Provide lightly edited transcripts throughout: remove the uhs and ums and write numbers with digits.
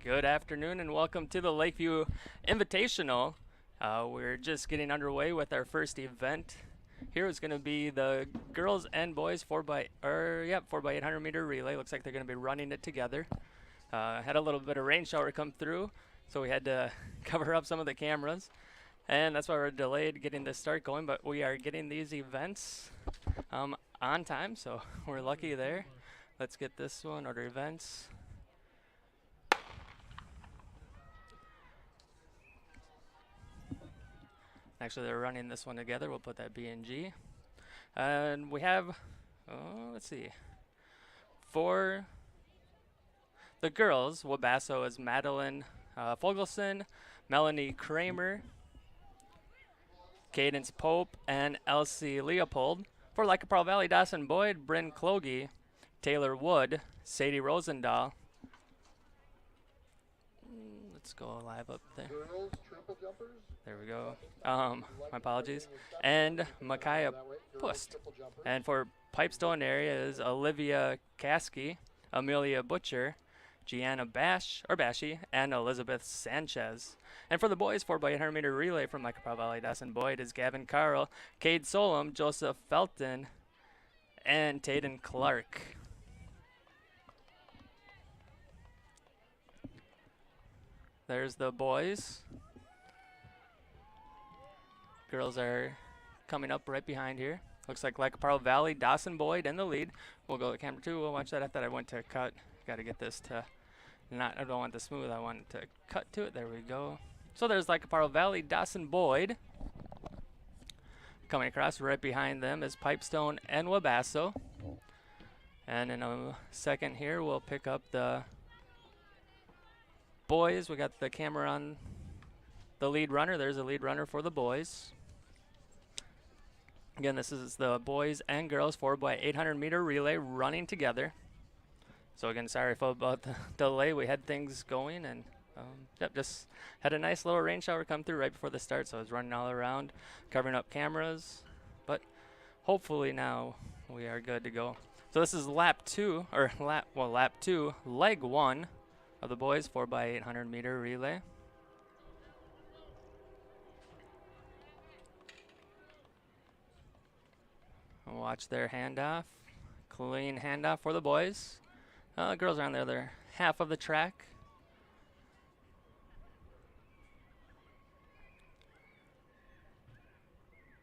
Good afternoon and welcome to the Lakeview Invitational. We're just getting underway with our first event. Here is going to be the girls and boys 4x800 meter relay. Looks like they're going to be running it together. Had a little bit of rain shower come through, so we had to cover up some of the cameras. And that's why we're delayed getting this start going, but we are getting these events on time, so we're lucky there. Let's get this one, order events. Actually, they're running this one together. We'll put that B and G. And we have, let's see, for the girls, Wabasso is Madeline Fogelson, Melanie Kramer, Cadence Pope, and Elsie Leopold. For Lycopral Valley, Dawson Boyd, Bryn Kloge, Taylor Wood, Sadie Rosendahl. Let's go live up there. Girls, triple jumpers. There we go. My apologies. And Micaiah Pust. And for Pipestone area is Olivia Kasky, Amelia Butcher, Gianna Bashi, and Elizabeth Sanchez. And for the boys, 4x800 meter relay from Lycopral Valley, Dawson Boyd is Gavin Carl, Cade Solom, Joseph Felton, and Tayden Clark. There's the boys. Girls are coming up right behind here. Looks like Lycopral Valley, Dawson Boyd in the lead. We'll go to camera 2. We'll watch that. I thought I went to cut. Got to get this to I don't want the smooth. I want to cut to it. There we go. So there's Lycopral Valley, Dawson Boyd. Coming across right behind them is Pipestone and Wabasso. And in a second here, we'll pick up the boys. We got the camera on the lead runner. There's a lead runner for the boys. Again, this is the boys and girls 4x800 meter relay running together. So again, sorry about the delay. We had things going and just had a nice little rain shower come through right before the start. So I was running all around, covering up cameras. But hopefully now we are good to go. So this is lap 2, leg 1 of the boys 4x800 meter relay. Watch their handoff. Clean handoff for the boys. Girls are on the other half of the track.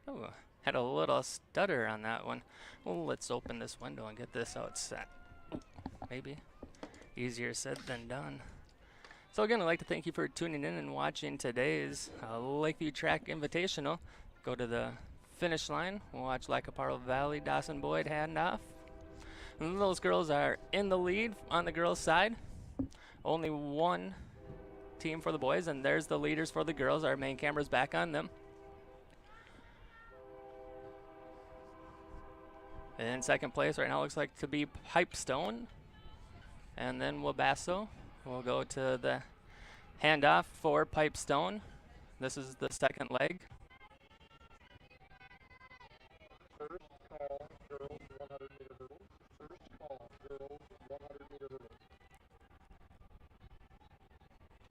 Oh, had a little stutter on that one. Well, let's open this window and get this outset. Maybe. Easier said than done. So again, I'd like to thank you for tuning in and watching today's Lakeview Track Invitational. Go to the finish line. We'll watch Lycopral Valley, Dawson Boyd handoff. And those girls are in the lead on the girls' side. Only one team for the boys, and there's the leaders for the girls. Our main camera's back on them. In second place right now looks like to be Pipestone. And then Wabasso. We'll go to the handoff for Pipestone. This is the second leg. First call, girls 100 meter hurdles. First call, girls 100 meter hurdles.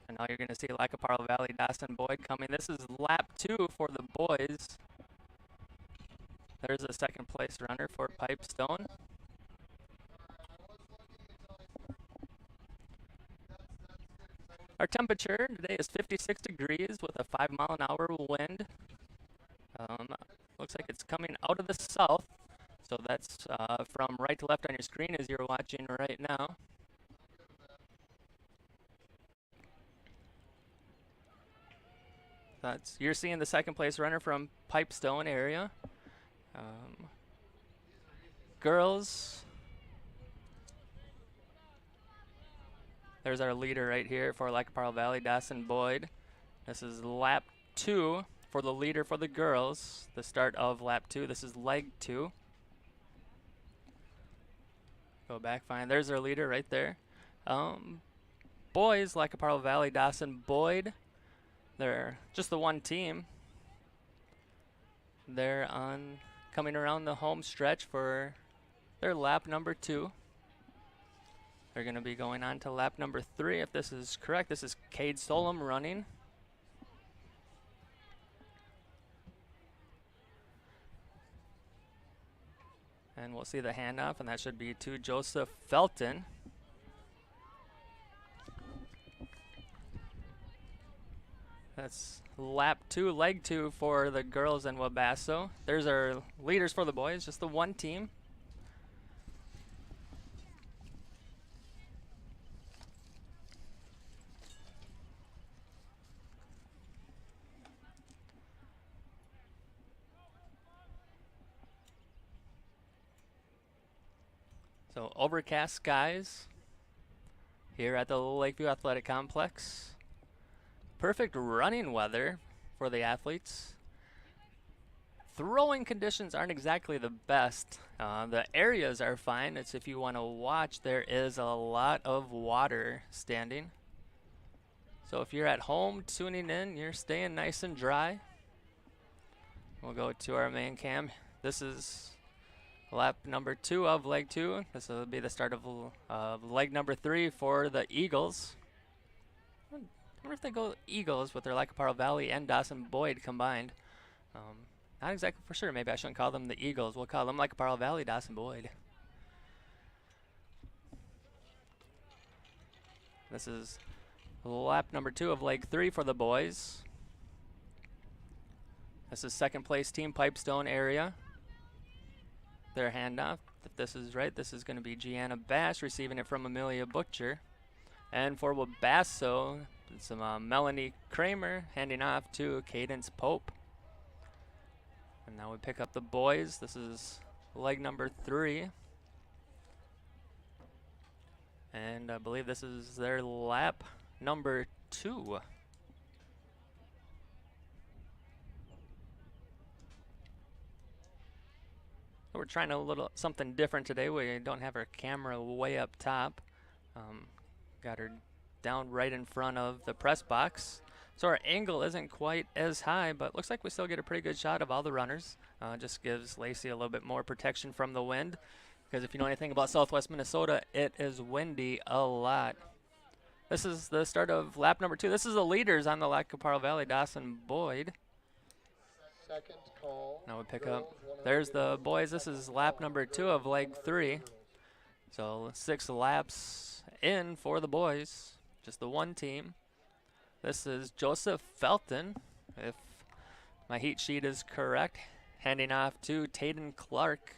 And now you're going to see Lycopral Valley, Dawson Boyd coming. This is lap 2 for the boys. There's a second place runner for Pipestone. Our temperature today is 56 degrees with a 5-mile-an-hour wind. Looks like it's coming out of the south. So that's from right to left on your screen as you're watching right now. You're seeing the second place runner from Pipestone area. Girls. There's our leader right here for Lycopral Valley, Dawson Boyd. This is lap 2 for the leader for the girls. The start of lap 2. This is leg 2. Go back, fine. There's our leader right there. Boys, Lycopral Valley, Dawson Boyd. They're just the one team. They're coming around the home stretch for their lap number 2. They're going to be going on to lap number 3 if this is correct. This is Cade Solom running. And we'll see the handoff, and that should be to Joseph Felton. That's lap 2, leg 2 for the girls in Wabasso. There's our leaders for the boys, just the one team. So overcast skies here at the Lakeview Athletic Complex. Perfect running weather for the athletes. Throwing conditions aren't exactly the best. The areas are fine. It's if you want to watch, there is a lot of water standing. So if you're at home tuning in, you're staying nice and dry. We'll go to our main cam. This is lap number 2 of leg 2. This will be the start of leg number 3 for the Eagles. I wonder if they go Eagles with their Lacaparo Valley and Dawson Boyd combined. Not exactly for sure. Maybe I shouldn't call them the Eagles. We'll call them Lacaparo Valley Dawson Boyd. This is lap number 2 of leg 3 for the boys. This is second place team Pipestone area. Their handoff, if this is right, this is going to be Gianna Bass receiving it from Amelia Butcher. And for Wabasso, it's Melanie Kramer handing off to Cadence Pope. And now we pick up the boys. This is leg number 3. And I believe this is their lap number 2. We're trying a little something different today. We don't have our camera way up top. Got her down right in front of the press box. So our angle isn't quite as high, but looks like we still get a pretty good shot of all the runners. Just gives Lacey a little bit more protection from the wind. Because if you know anything about Southwest Minnesota, it is windy a lot. This is the start of lap number 2. This is the leaders on the Lacaparo Valley, Dawson Boyd. Second call. Now we pick up, there's the boys. This is lap number 2 of leg 3. So 6 laps in for the boys, just the one team. This is Joseph Felton, if my heat sheet is correct, handing off to Tayden Clark.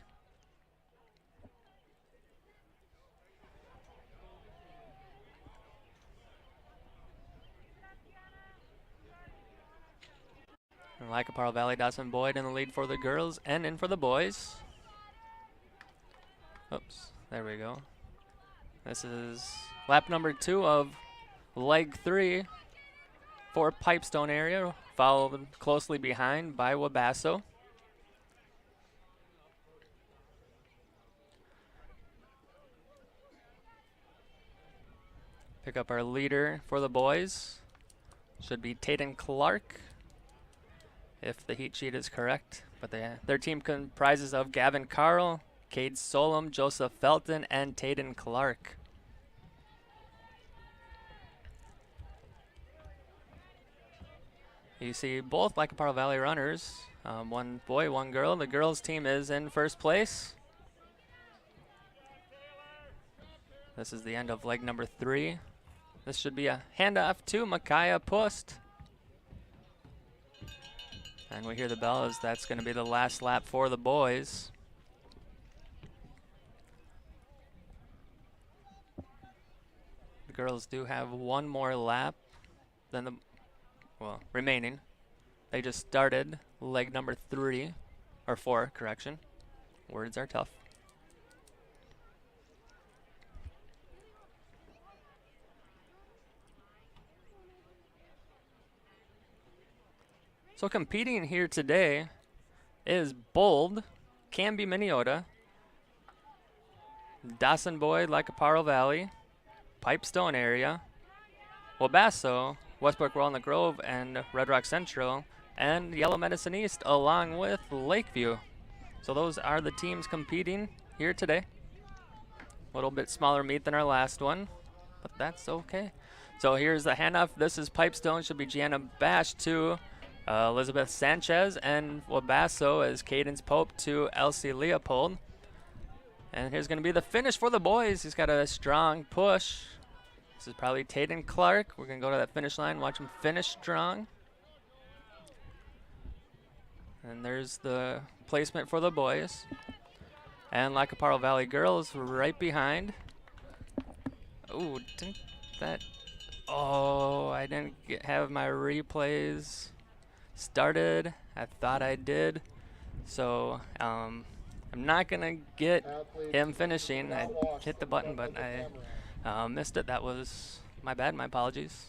And Lacaparo Valley, Dawson Boyd in the lead for the girls and in for the boys. Oops, there we go. This is lap number 2 of leg 3 for Pipestone area, followed closely behind by Wabasso. Pick up our leader for the boys. Should be Tayden Clark, if the heat sheet is correct. But their team comprises of Gavin Carl, Cade Solom, Joseph Felton, and Tayden Clark. You see both Lacaparo Valley runners, one boy, one girl. The girls' team is in first place. This is the end of leg number 3. This should be a handoff to Micaiah Pust. And we hear the bell as that's going to be the last lap for the boys. The girls do have one more lap than the, well, remaining. They just started leg number 3, or 4, correction. Words are tough. So competing here today is Bold, Canby, Minneota, Dawson Boyd, Lacaparo Valley, Pipestone area, Wabasso, Westbrook Walnut Grove, and Red Rock Central, and Yellow Medicine East, along with Lakeview. So those are the teams competing here today. little bit smaller meet than our last one, but that's okay. So here's the handoff. This is Pipestone, should be Gianna Bash to Elizabeth Sanchez, and Wabasso is Cadence Pope to Elsie Leopold. And here's going to be the finish for the boys. He's got a strong push. This is probably Tayden Clark. We're going to go to that finish line, watch him finish strong. And there's the placement for the boys. And Lacaparo Valley girls right behind. Oh, didn't that... Oh, I didn't have my replays started. I thought I did. So, I'm not going to get him finishing. I hit the button, but I missed it. That was my bad. My apologies.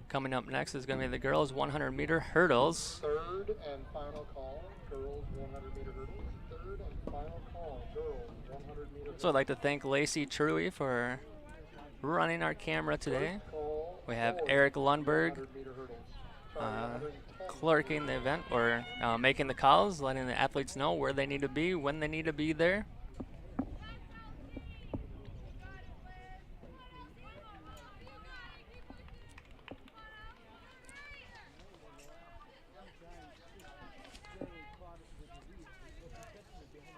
Coming up next is going to be the girls 100-meter hurdles. Third and final call, girls 100-meter hurdles. Third and final call, girls 100-meter hurdles. So I'd like to thank Lacey Truey for running our camera today. We have Eric Lundberg clerking the event, or making the calls, letting the athletes know where they need to be, when they need to be there.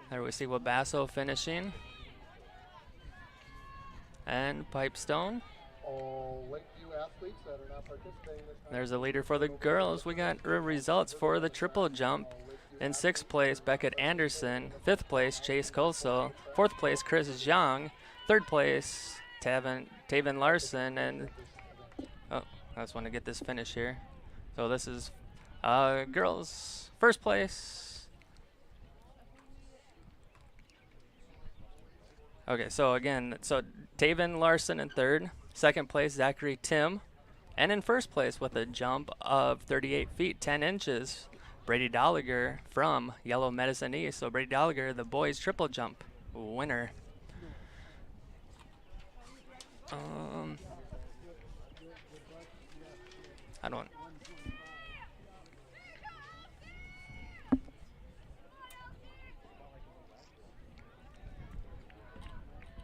There we see Wabasso finishing. And Pipestone. All Lakeview athletes that are not participating this time. There's a leader for the girls. We got results for the triple jump. In 6th place, Beckett Anderson. 5th place, Chase Colso. 4th place, Chris Young. 3rd place, Taven Larson. And oh, I just want to get this finish here. So this is girls' 1st place. Okay, so again, Taven Larson in 3rd, 2nd place Zachary Tim, and in 1st place with a jump of 38 feet 10 inches, Brady Dolliger from Yellow Medicine East. So Brady Dolliger, the boys triple jump winner. I don't.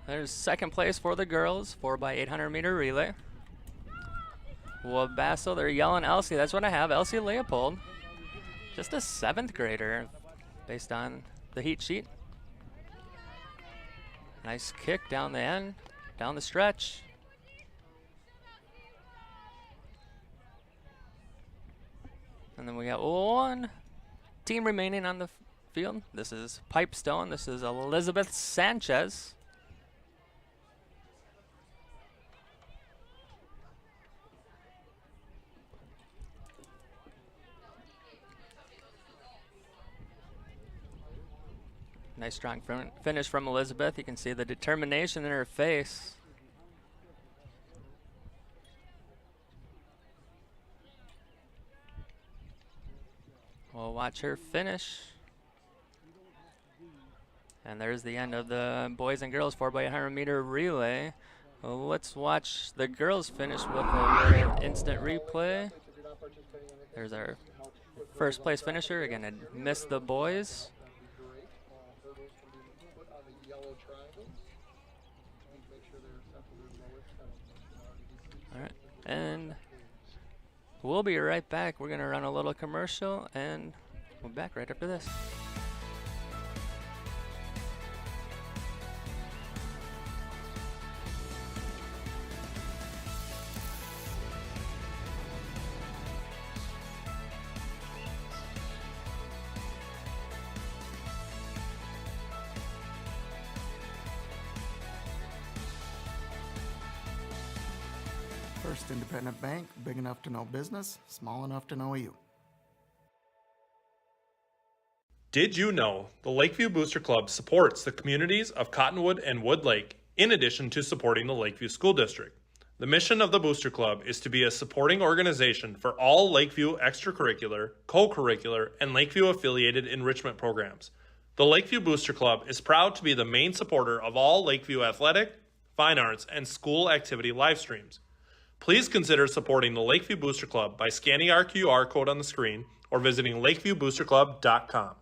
There's 2nd place for the girls, 4x800 meter relay. Wabasso, they're yelling Elsie. That's what I have, Elsie Leopold. Just a 7th grader based on the heat sheet. Nice kick down the end, down the stretch. And then we got one team remaining on the field. This is Pipestone. This is Elizabeth Sanchez. Nice strong finish from Elizabeth. You can see the determination in her face. We'll watch her finish. And there's the end of the boys and girls 4x800 meter relay. Well, let's watch the girls finish with a little instant replay. There's our 1st place finisher. Again, I missed the boys. Alright, and we'll be right back. We're going to run a little commercial, and we'll be back right after this. First independent bank, big enough to know business, small enough to know you. Did you know the Lakeview Booster Club supports the communities of Cottonwood and Wood Lake in addition to supporting the Lakeview School District? The mission of the Booster Club is to be a supporting organization for all Lakeview extracurricular, co-curricular, and Lakeview-affiliated enrichment programs. The Lakeview Booster Club is proud to be the main supporter of all Lakeview athletic, fine arts, and school activity live streams. Please consider supporting the Lakeview Booster Club by scanning our QR code on the screen or visiting lakeviewboosterclub.com.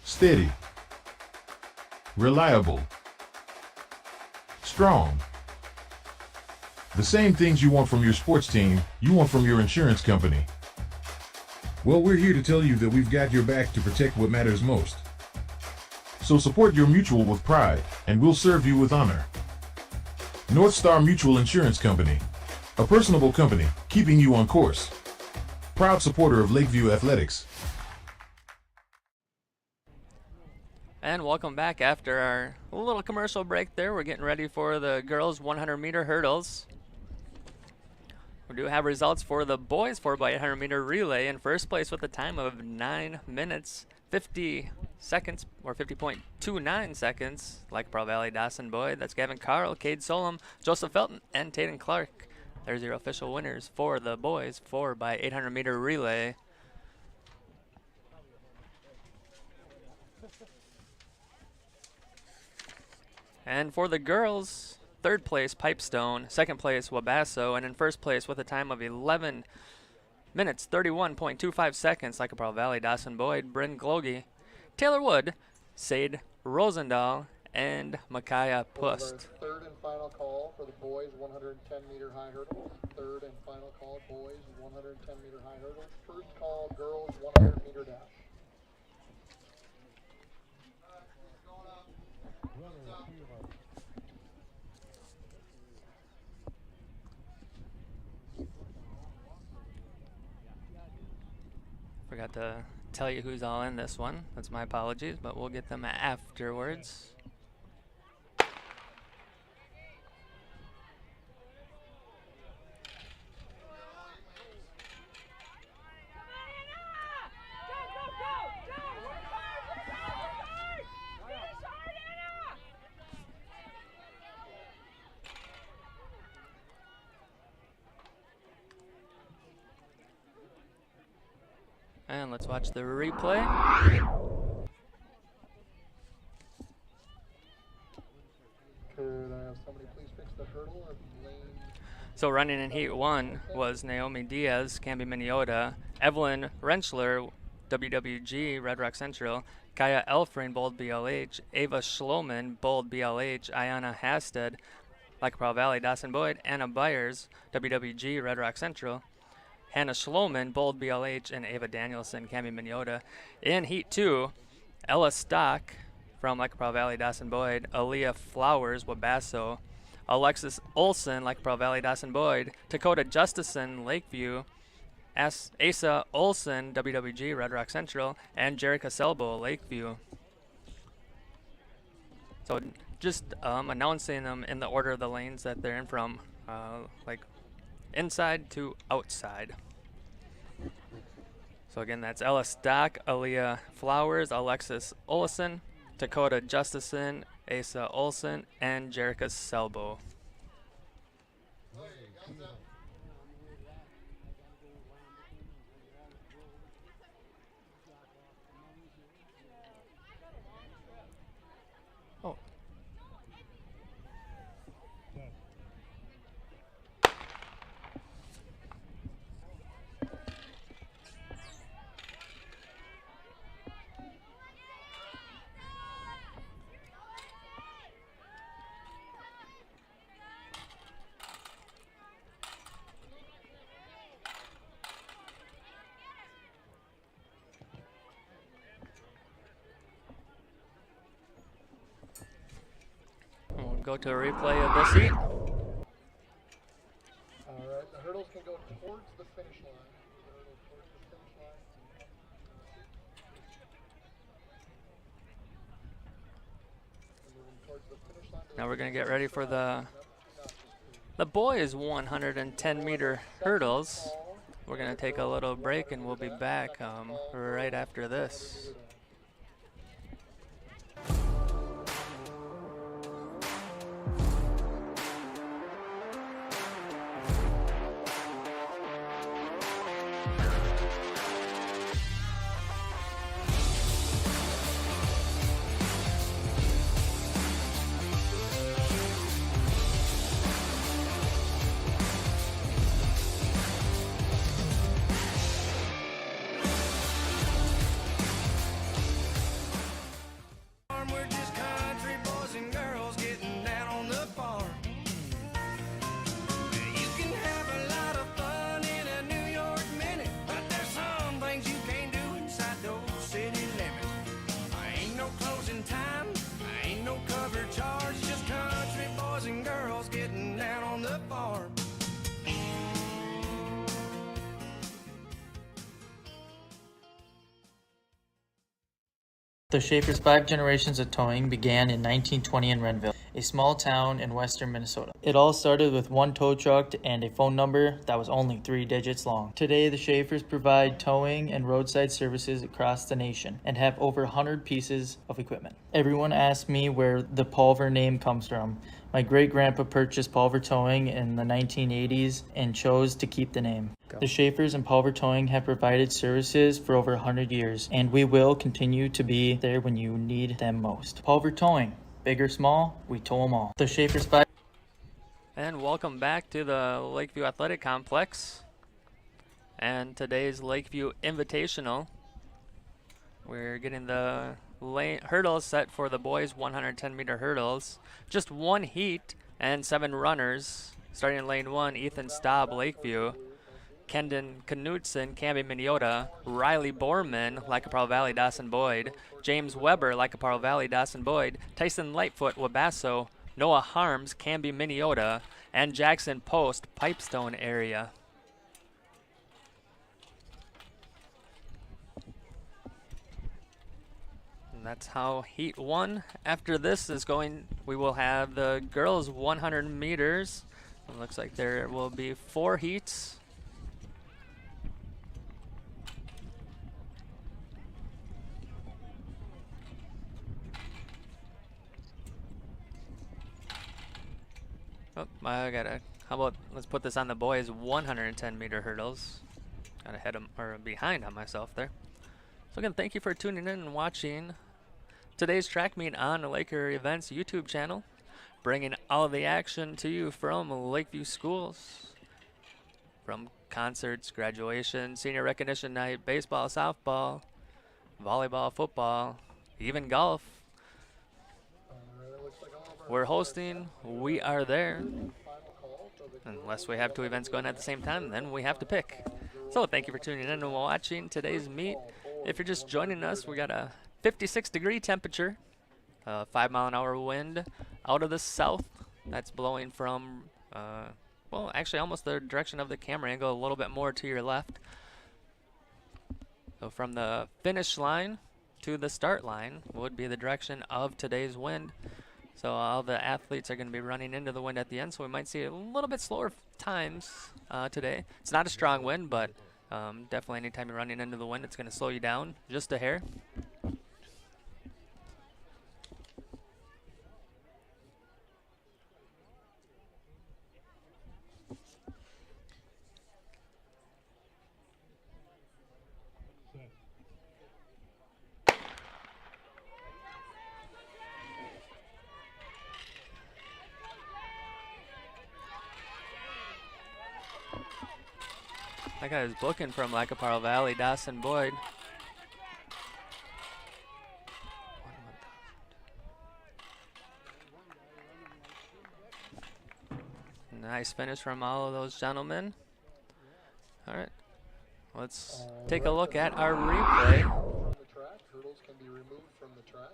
Steady, reliable, strong. The same things you want from your sports team, you want from your insurance company. Well, we're here to tell you that we've got your back to protect what matters most. So support your mutual with pride, and we'll serve you with honor. North Star Mutual Insurance Company, a personable company, keeping you on course. Proud supporter of Lakeview Athletics. And welcome back after our little commercial break there. We're getting ready for the girls 100-meter hurdles. We do have results for the boys 4x800 meter relay. In first place with a time of 9 minutes 50 seconds, or 50.29 seconds, like Pearl Valley Dawson Boyd. That's Gavin Carl, Cade Solom, Joseph Felton, and Taden Clark. There's your official winners for the boys 4x800 meter relay. And for the girls, third place Pipestone, second place Wabasso, and in first place with a time of 11 minutes 31.25 seconds, like Pearl Valley Dawson Boyd, Bryn Glogie, Taylor Wood, Sade Rosendahl, and Micaiah Pust. Third and final call for the boys 110 meter high hurdles. Third and final call boys 110 meter high hurdles. First call girls 100 meter dash. Forgot to tell you who's all in this one. That's my apologies, but we'll get them afterwards. And let's watch the replay. Could I have somebody please fix the hurdle of lane? So running in Heat 1 was Naomi Diaz, Camby Miniota, Evelyn Rentschler, WWG, Red Rock Central, Kaya Elfring, Bold BLH, Ava Schloman, Bold BLH, Ayana Hasted, like Pearl Valley, Dawson Boyd, Anna Byers, WWG, Red Rock Central, Hannah Schloman, Bold BLH, and Ava Danielson, Cammy Miniota. In Heat 2, Ella Stock from Like Pearl Valley, Dawson Boyd, Aaliyah Flowers, Wabasso, Alexis Olson, Like Pearl Valley, Dawson Boyd, Dakota Justison, Lakeview, Asa Olson, WWG, Red Rock Central, and Jerica Selbo, Lakeview. So just announcing them in the order of the lanes that they're in from, like inside to outside. So again, that's Ella Stock, Aaliyah Flowers, Alexis Olson, Dakota Justison, Asa Olson, and Jerica Selbo. Oh. We'll go to a replay of this heat. All right, the hurdles can go towards the finish line. The hurdles towards the finish line. And moving towards the finish line. Now we're going to get ready for the boys 110 meter hurdles. We're going to take a little break and we'll be back right after this. The Schaefer's 5 generations of towing began in 1920 in Renville, a small town in western Minnesota. It all started with one tow truck and a phone number that was only 3 digits long. Today, the Schaefers provide towing and roadside services across the nation and have over 100 pieces of equipment. Everyone asks me where the Pulver name comes from. My great-grandpa purchased Pulver Towing in the 1980s and chose to keep the name. The Schaefers and Pulver Towing have provided services for over 100 years, and we will continue to be there when you need them most. Pulver Towing, big or small, we tow them all. The Schaefers 5. And welcome back to the Lakeview Athletic Complex and today's Lakeview Invitational. We're getting the hurdles set for the boys 110-meter hurdles. Just one heat and 7 runners. Starting in lane 1, Ethan Staub, Lakeview. Kendon Knutson, Camby Minnesota. Riley Borman, Lacaparo Valley, Dawson Boyd. James Weber, Lacaparo Valley, Dawson Boyd. Tyson Lightfoot, Wabasso. Noah Harms, Camby Minnesota. And Jackson Post, Pipestone area. That's how heat 1 after this is going. We will have the girls 100 meters. It looks like there will be 4 heats. Oh, I gotta, how about let's put this on the boys 110-meter hurdles. Got ahead of, or behind on myself there. So again, thank you for tuning in and watching today's track meet on the Laker Events YouTube channel, bringing all of the action to you from Lakeview Schools, from concerts, graduation, senior recognition night, baseball, softball, volleyball, football, even golf. We're hosting, we are there. Unless we have 2 events going at the same time, then we have to pick. So thank you for tuning in and watching today's meet. If you're just joining us, we got a 56-degree temperature, 5-mile-an-hour wind out of the south. That's blowing from, well, actually almost the direction of the camera angle, a little bit more to your left. So from the finish line to the start line would be the direction of today's wind. So all the athletes are going to be running into the wind at the end, so we might see a little bit slower times today. It's not a strong wind, but definitely anytime you're running into the wind, it's going to slow you down just a hair. That guy is booking from Lacaparo Valley, Dawson Boyd. Nice finish from all of those gentlemen. All right, let's take a look at our replay. The track. Hurdles can be removed from the track.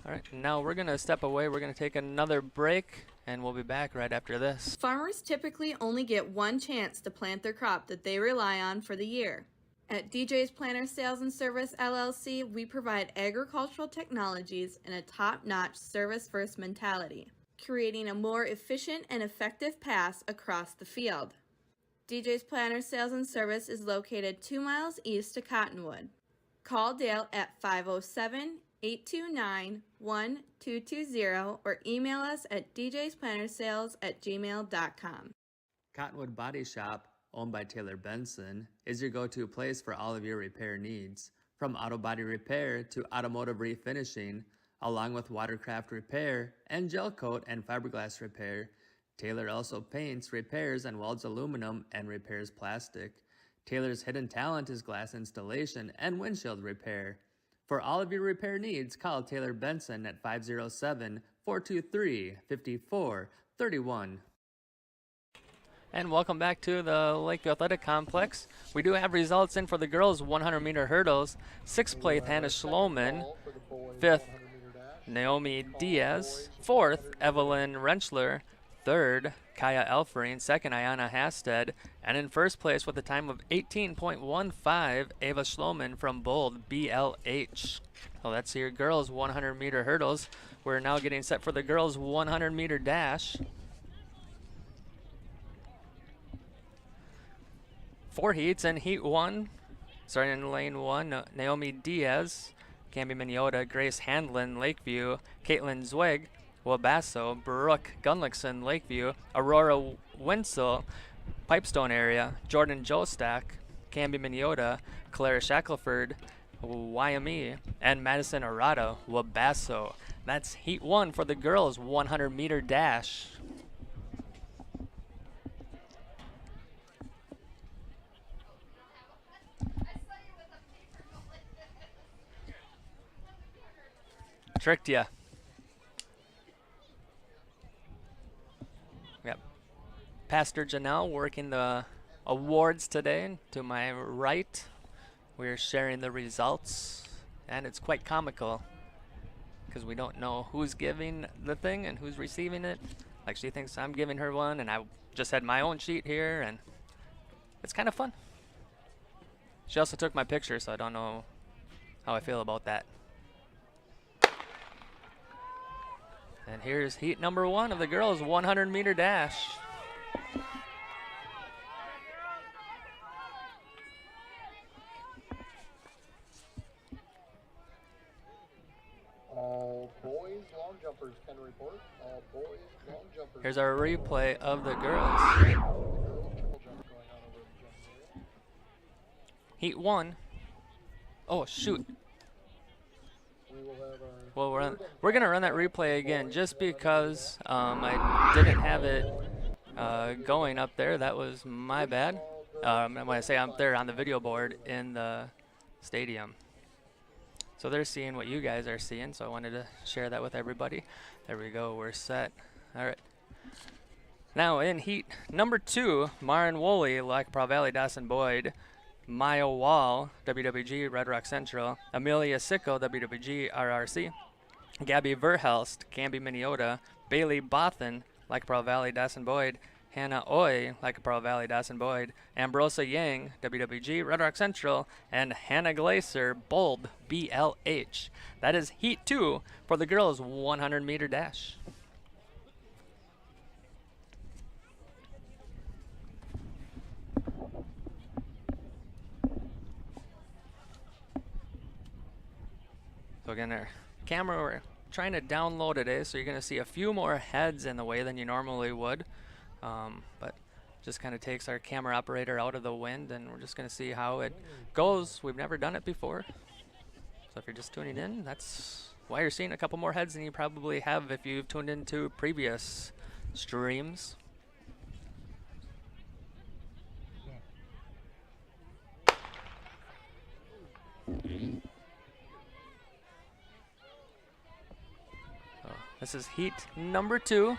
All right, now we're going to step away. We're going to take another break, and we'll be back right after this. Farmers typically only get one chance to plant their crop that they rely on for the year. At DJ's Planter Sales and Service LLC, we provide agricultural technologies and a top-notch service-first mentality, creating a more efficient and effective pass across the field. DJ's Planter Sales and Service is located 2 miles east of Cottonwood. Call Dale at 507-829-1220 or email us at djsplantersales@gmail.com. Cottonwood Body Shop, owned by Taylor Benson, is your go-to place for all of your repair needs. From auto body repair to automotive refinishing, along with watercraft repair and gel coat and fiberglass repair, Taylor also paints, repairs, and welds aluminum and repairs plastic. Taylor's hidden talent is glass installation and windshield repair. For all of your repair needs, call Taylor Benson at 507-423-5431. And welcome back to the Lakeview Athletic Complex. We do have results in for the girls 100-meter hurdles. 6th place, Hannah Schloman. 5th, Naomi Diaz. Fourth, Evelyn Rentschler. Third, Kaya Elfring. Second, Ayana Hasted. And in first place with a time of 18.15, Ava Schloman from Bold, BLH. Well, that's your girls 100-meter hurdles. We're now getting set for the girls 100-meter dash. 4 heats in heat 1. Starting in lane 1, Naomi Diaz, Camby Miniota, Grace Handlin, Lakeview, Caitlin Zwig, Wabasso, Brooke Gunlickson, Lakeview, Aurora Winsel, Pipestone area, Jordan Joestak, Camby Miniota, Claire Shackelford, Wyoming, and Madison Arata, Wabasso. That's heat 1 for the girls 100-meter dash. Tricked ya. Yep. Pastor Janelle working the awards today. To my right, we're sharing the results, and it's quite comical because we don't know who's giving the thing and who's receiving it. Like, she thinks I'm giving her one, and I just had my own sheet here, and it's kind of fun. She also took my picture, so I don't know how I feel about that. And here's heat number 1 of the girls 100-meter dash. All boys long jumpers can report. All boys long jumpers. Here's our replay of the girls. Girls triple jump going on over the jump area. Heat 1. Oh, shoot. We will have our Well, we're going to run that replay again just because I didn't have it going up there. That was my bad. When I say I'm there on the video board in the stadium. So they're seeing what you guys are seeing, so I wanted to share that with everybody. There we go. We're set. All right. Now in heat number 2, Marin Woolley, Lac-Praw Valley, Dawson Boyd, Maya Wall, WWG, Red Rock Central, Amelia Sicko, WWG, RRC, Gabby Verhelst, Camby Miniota, Bailey Bothan, Lac-Praw Valley, Dawson Boyd, Hannah Oy, Lac-Praw Valley, Dawson Boyd, Ambrosa Yang, WWG, Red Rock Central, and Hannah Glaser, Bold, BLH. That is heat 2 for the girls 100-meter dash. So again, our camera, we're trying to download today, so you're going to see a few more heads in the way than you normally would. But just kind of takes our camera operator out of the wind, and we're just going to see how it goes. We've never done it before. So if you're just tuning in, that's why you're seeing a couple more heads than you probably have if you've tuned into previous streams. This is heat number 2.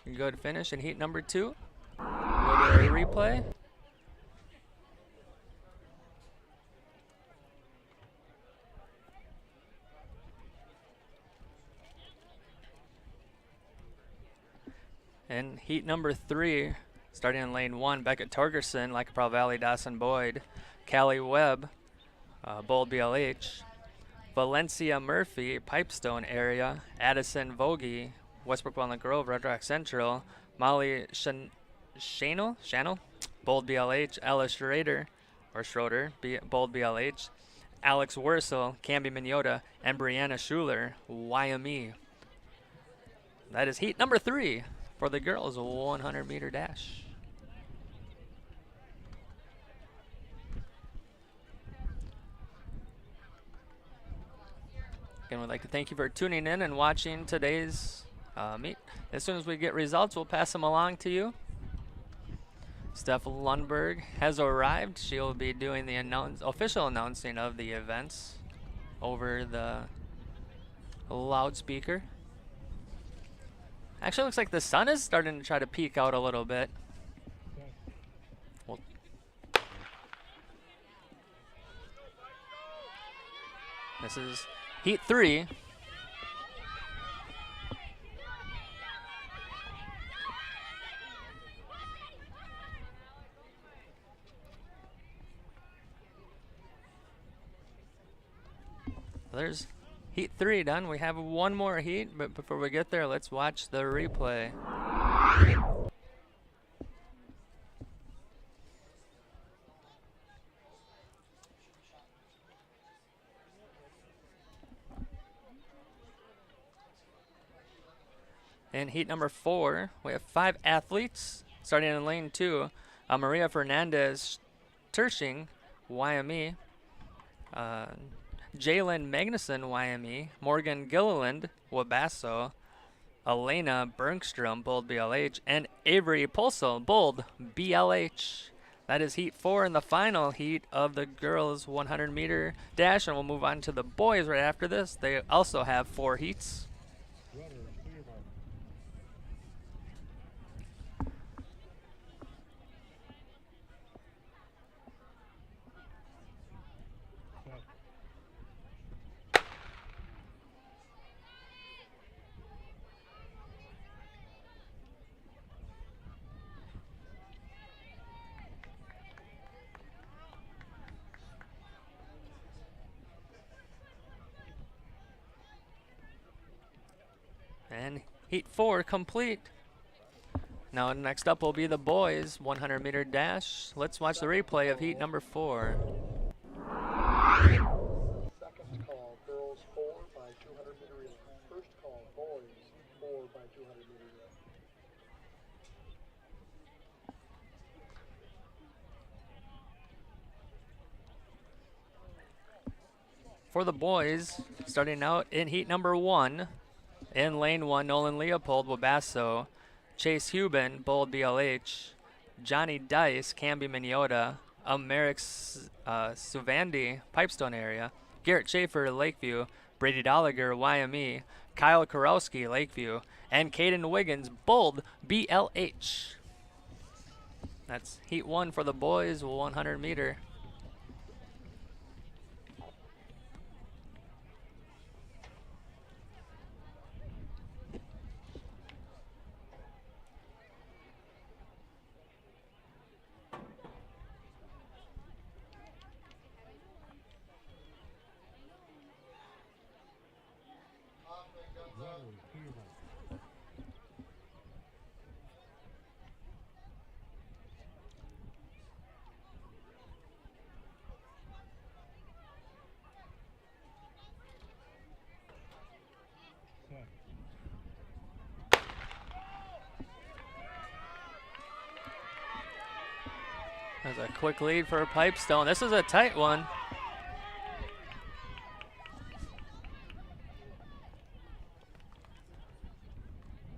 You can go to finish in heat number 2. Go to a replay. And heat number 3. Starting in lane 1, Beckett Torgerson, Lac-Praw Valley, Dawson Boyd, Callie Webb, Bold BLH, Valencia Murphy, Pipestone area, Addison Vogie, Westbrook Walnut Grove, Red Rock Central, Molly Shannel, Bold BLH, Alice Schroeder, Bold BLH, Alex Wursel, Camby Miniota, and Brianna Schuler, Wyoming. That is heat number 3 for the girls 100-meter dash. Again, we'd like to thank you for tuning in and watching today's meet. As soon as we get results, we'll pass them along to you. Steph Lundberg has arrived. She'll be doing the official announcing of the events over the loudspeaker. Actually, looks like the sun is starting to try to peek out a little bit. This is Heat 3. There's Heat 3 done. We have one more heat, but before we get there, let's watch the replay. In heat number 4, we have 5 athletes starting in lane 2. Maria Fernandez Tershing, YME. Jalen Magnuson, YME. Morgan Gilliland, Wabasso. Elena Bergstrom, Bold BLH. And Avery Pulsel, Bold BLH. That is heat 4 in the final heat of the girls 100-meter dash. And we'll move on to the boys right after this. They also have 4 heats. And heat 4 complete. Now next up will be the boys 100-meter dash. Let's watch the replay of heat number 4. Second call, girls 4 by 200 meter relay. First call, boys 4 by 200 meter relay. For the boys, starting out in heat number 1, in lane 1, Nolan Leopold, Wabasso, Chase Huben, Bold BLH, Johnny Dice, Camby Minnesota, Merrick Suvandi, Pipestone area, Garrett Schaefer, Lakeview, Brady Dolliger, YME, Kyle Karowski, Lakeview, and Caden Wiggins, Bold BLH. That's heat 1 for the boys, 100 meter. There's a quick lead for Pipestone. This is a tight one.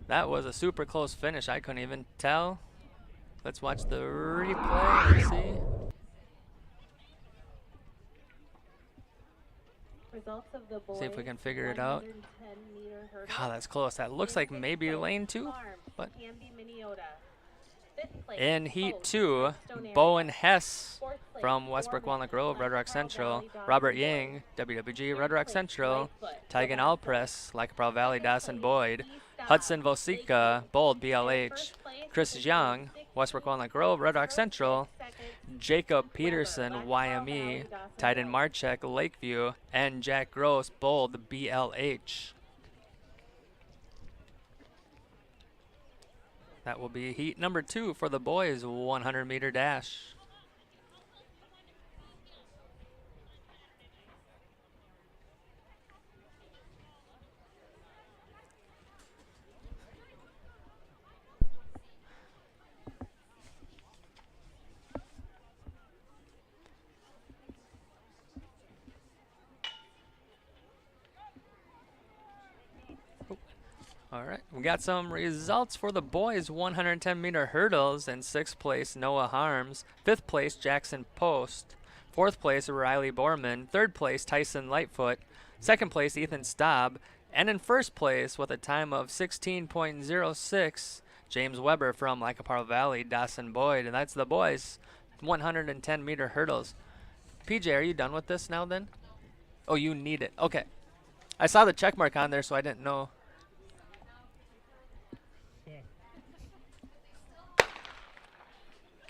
That was a super close finish. I couldn't even tell. Let's watch the replay and see. Results of the boys, See if we can figure it out. 110-meter hurdle. God, that's close. That looks like maybe lane 2, but Camby Minnesota. Fifth place, in heat Bold, 2, Pipestone area. Bowen Hess Fourth place, from Westbrook Walnut Grove, Red Rock Pearl Central. Valley, Dawson Robert Boyd. Yang, WWG, Third Red Rock place, Central. Lightfoot, Tigan Wabasso. Alpress, Pearl Valley, Second Dawson place, Boyd. East Dodge, Hudson Vosica, Lakeview. Bold And BLH. first place, Chris Young, 16, Westbrook Walnut Grove, Red Rock first, Central. second, Jacob Peterson, Weber, Pearl YME. Valley, Dawson Titan Boyd. Marchek, Lakeview. And Jack Gross, Bold BLH. That will be heat number 2 for the boys 100-meter dash. All right, we got some results for the boys 110-meter hurdles. In 6th place, Noah Harms. 5th place, Jackson Post. 4th place, Riley Borman. 3rd place, Tyson Lightfoot. 2nd place, Ethan Staub. And in 1st place, with a time of 16.06, James Weber from Pearl Valley, Dawson Boyd. And that's the boys 110-meter hurdles. PJ, are you done with this now then? Oh, you need it. Okay. I saw the check mark on there, so I didn't know.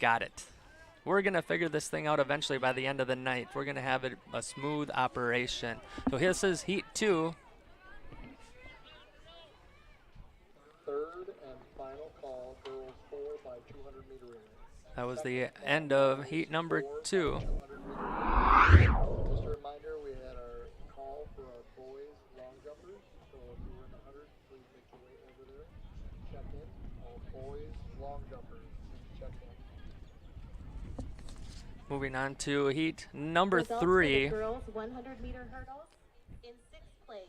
Got it. We're going to figure this thing out eventually by the end of the night. We're going to have it a smooth operation. So here says heat 2. Third and final call, girls 4 by 200 meter relay. That was the end of heat number 2. Just a reminder, we had our call for our boys long jumpers. So if you're in the 100s, please make your way over there. Check in. All boys long jumpers, please check in. Moving on to heat number Results for 3. the girls 100 meter hurdles. In 6th place,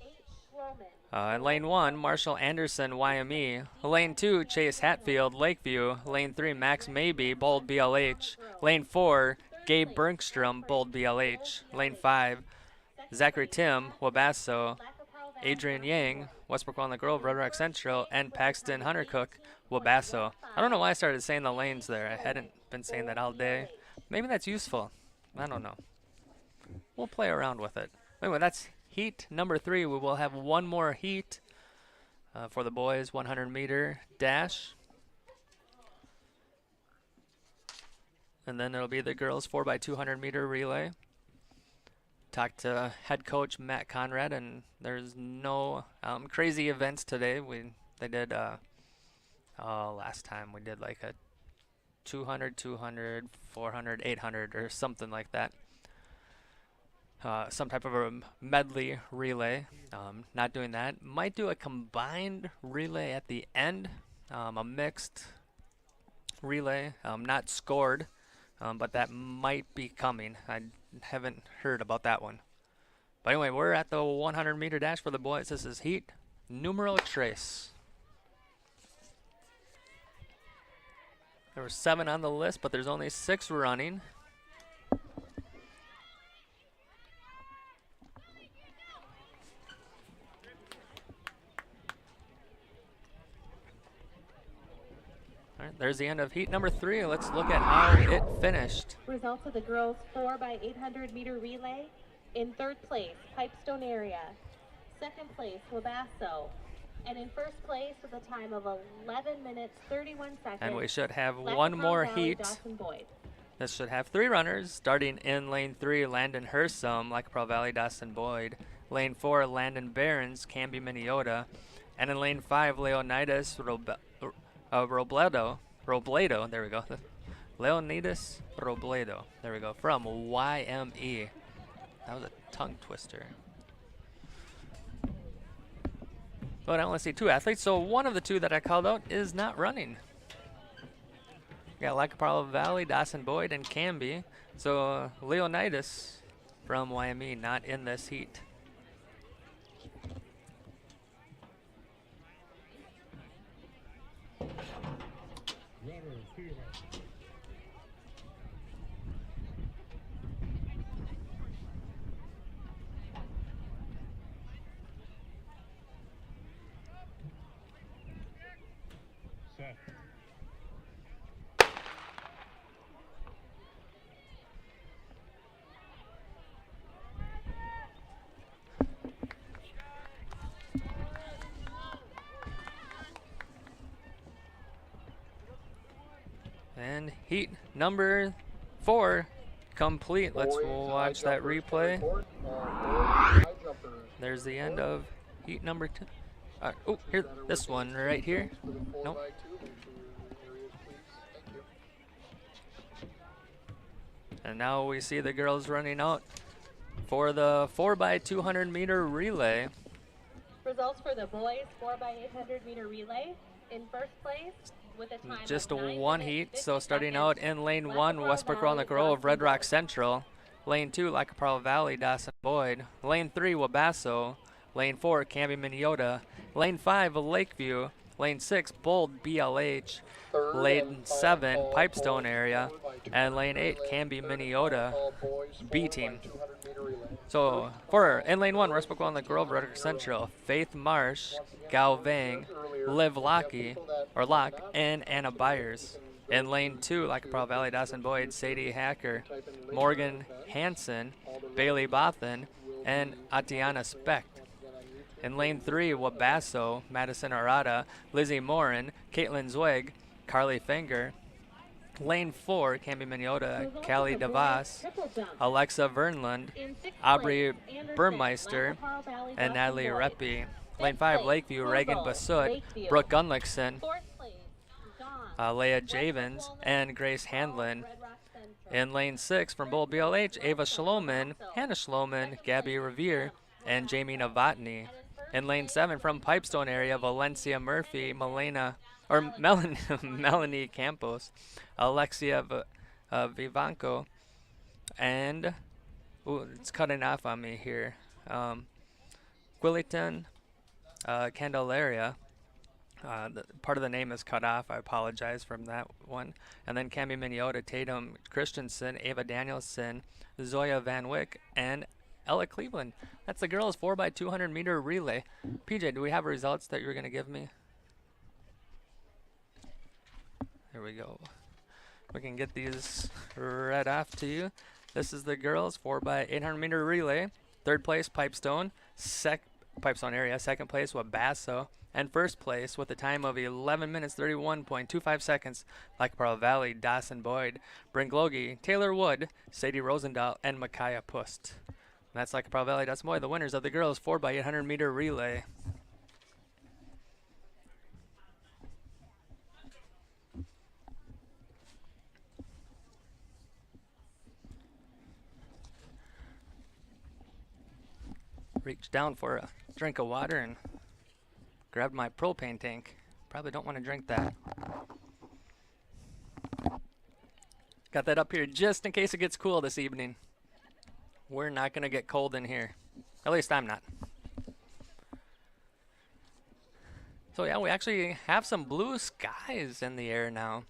H. Schroman. In lane 1, Marshall Anderson, YME. Lane 2, Chase Hatfield, Lakeview. Lane 3, Max Maybe, Bold BLH. Lane 4, Gabe Bergstrom, Bold BLH. Lane 5, Zachary Tim, Wabasso. Adrian Yang, Westbrook Walnut Grove, Red Rock Central. And Paxton Hunter Cook, Wabasso. I don't know why I started saying the lanes there. I hadn't been saying that all day. Maybe that's useful. I don't know. We'll play around with it. Anyway, that's heat number 3. We will have one more heat for the boys 100 meter dash. And then it'll be the girls 4x200 meter relay. Talked to head coach Matt Conrad, and there's no crazy events today. They did last time we did like a 200, 200, 400, 800 or something like that. Some type of a medley relay. Not doing that. Might do a combined relay at the end. A mixed relay. Not scored, but that might be coming. I haven't heard about that one. But anyway, we're at the 100 meter dash for the boys. This is heat numero tres. There were 7 on the list, but there's only 6 running. All right, there's the end of heat number 3. Let's look at how it finished. Results of the girls 4x800 meter relay. In 3rd place, Pipestone area. 2nd place, Wabasso. And in 1st place with a time of 11 minutes 31 seconds. And we should have Black one Pearl more Valley, heat. Dawson Boyd. This should have 3 runners, starting in lane 3, Landon Hersom, Black Pearl Valley, Dawson Boyd. Lane 4, Landon Barons, Canby, Minnesota. And in lane 5, Leonidas Robledo, there we go. Leonidas Robledo, there we go, from YME. That was a tongue twister. But I only see 2 athletes, so one of the 2 that I called out is not running. We got Black Pearl Valley, Dawson Boyd, and Canby. So Leonidas from YME not in this heat. And heat number 4 complete. Let's watch that replay. There's the end of heat number 2. Oh, here, this one right here. Nope. And now we see the girls running out for the 4x200 meter relay. Results for the boys 4x800 meter relay. In 1st place with a time Just of 9 one minutes, heat, 50 so starting seconds. out in lane Black 1, Pearl Westbrook Valley, Walnut Grove, Dawson Red Rock Boyd. Central. Lane 2, Black Pearl Valley, Dawson Boyd. Lane 3, Wabasso. Lane 4, Canby, Minnesota. Lane 5, Lakeview. Lane 6, Bold, BLH. Lane 7, Pipestone area. And lane 8, Canby, Minnesota, B team. So for in lane 1, Westbrook Walnut Grove, Red Rock Central, Faith Marsh, Gao Vang, Liv Locke, and Anna Byers. In lane 2, Lackapaw Valley, Dawson Boyd, Sadie Hacker, Type in link Morgan fence. Hansen, All the Bailey rest Bothan, will and be Atiana Specht. once again on YouTube. In lane 3, Wabasso, Madison Arata, Lizzie Morin, Caitlin Zweig, Carly Finger. Lane 4, Cami Mignota, Callie DeVos, Alexa Vernlund, In sixth Aubrey place, Anderson, Burmeister, Lackapaw Valley, and Dawson Natalie Boyd. Reppy. Lane Fifth 5, place, Lakeview, Reagan Koval, Basut, Lakeview. Brooke Gunlickson, Fourth place, Dawn, Leah West Javens, Walnut, and Grace Handlin. Red Rock Central. In lane 6, from Bold BLH, Ava Shloman, Hannah Shloman, Gabby Revere, and Jamie Novotny. In lane 7, from Pipestone area, Valencia Murphy, Melanie Campos, Alexia Vivanco, and it's cutting off on me here. Quilliton Candelaria. Part of the name is cut off. I apologize from that one. And then Cami Mignota, Tatum Christensen, Ava Danielson, Zoya Van Wyck, and Ella Cleveland. That's the girls' 4x200 meter relay. PJ, do we have results that you're going to give me? There we go. We can get these read off to you. This is the girls' 4x800 meter relay. Third place, Pipestone. Pipestone area. Second place, Wabasso. And first place with a time of 11 minutes 31.25 seconds, Lackapaw Valley, Dawson Boyd, Brink Logie, Taylor Wood, Sadie Rosendahl, and Micaiah Pust. And that's Lackapaw Valley, Dawson Boyd, the winners of the girls' 4x800 meter relay. Reached down for a drink of water and grabbed my propane tank. Probably don't want to drink that. Got that up here just in case it gets cool this evening. We're not going to get cold in here. At least I'm not. So yeah, we actually have some blue skies in the air now.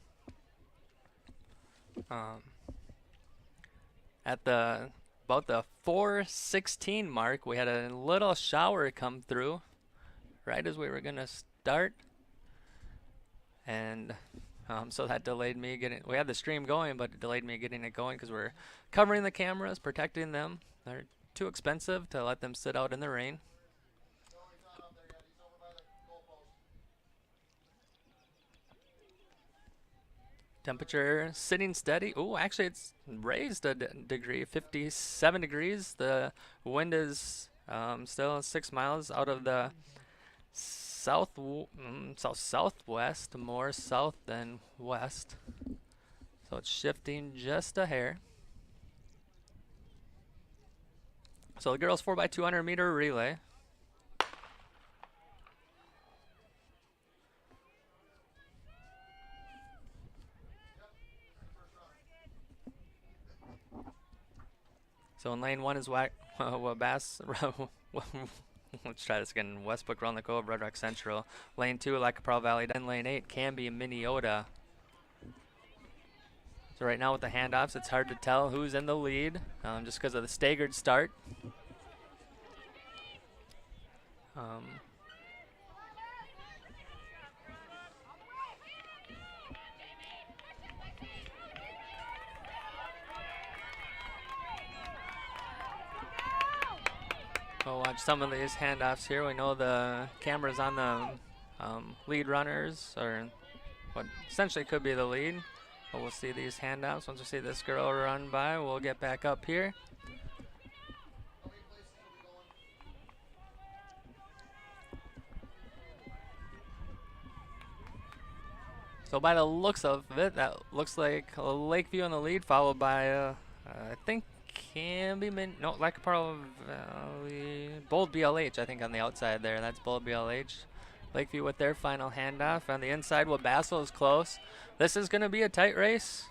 At about the 4:16 mark, we had a little shower come through right as we were gonna start, and so that delayed me getting. We had the stream going, but it delayed me getting it going because we're covering the cameras, protecting them. They're too expensive to let them sit out in the rain. Temperature sitting steady. Oh, actually it's raised a degree, 57 degrees. The wind is still 6 miles out of the southwest, more south than west. So it's shifting just a hair. So the girls 4x200 meter relay. So in lane 1 is Wabass. Let's try this again. Westbrook, Round the Cove, Red Rock Central. Lane 2, Lackapaw Valley. Then lane 8, Canby, Minneota. So right now with the handoffs, it's hard to tell who's in the lead, just because of the staggered start. We'll watch some of these handoffs here. We know the camera's on the lead runners, or what essentially could be the lead. But we'll see these handoffs. Once we see this girl run by, we'll get back up here. So by the looks of it, that looks like Lakeview in the lead, followed by, I think, Lackapaw Valley, Bold BLH, I think, on the outside there. That's Bold BLH. Lakeview with their final handoff. On the inside, Wabasso is close. This is going to be a tight race.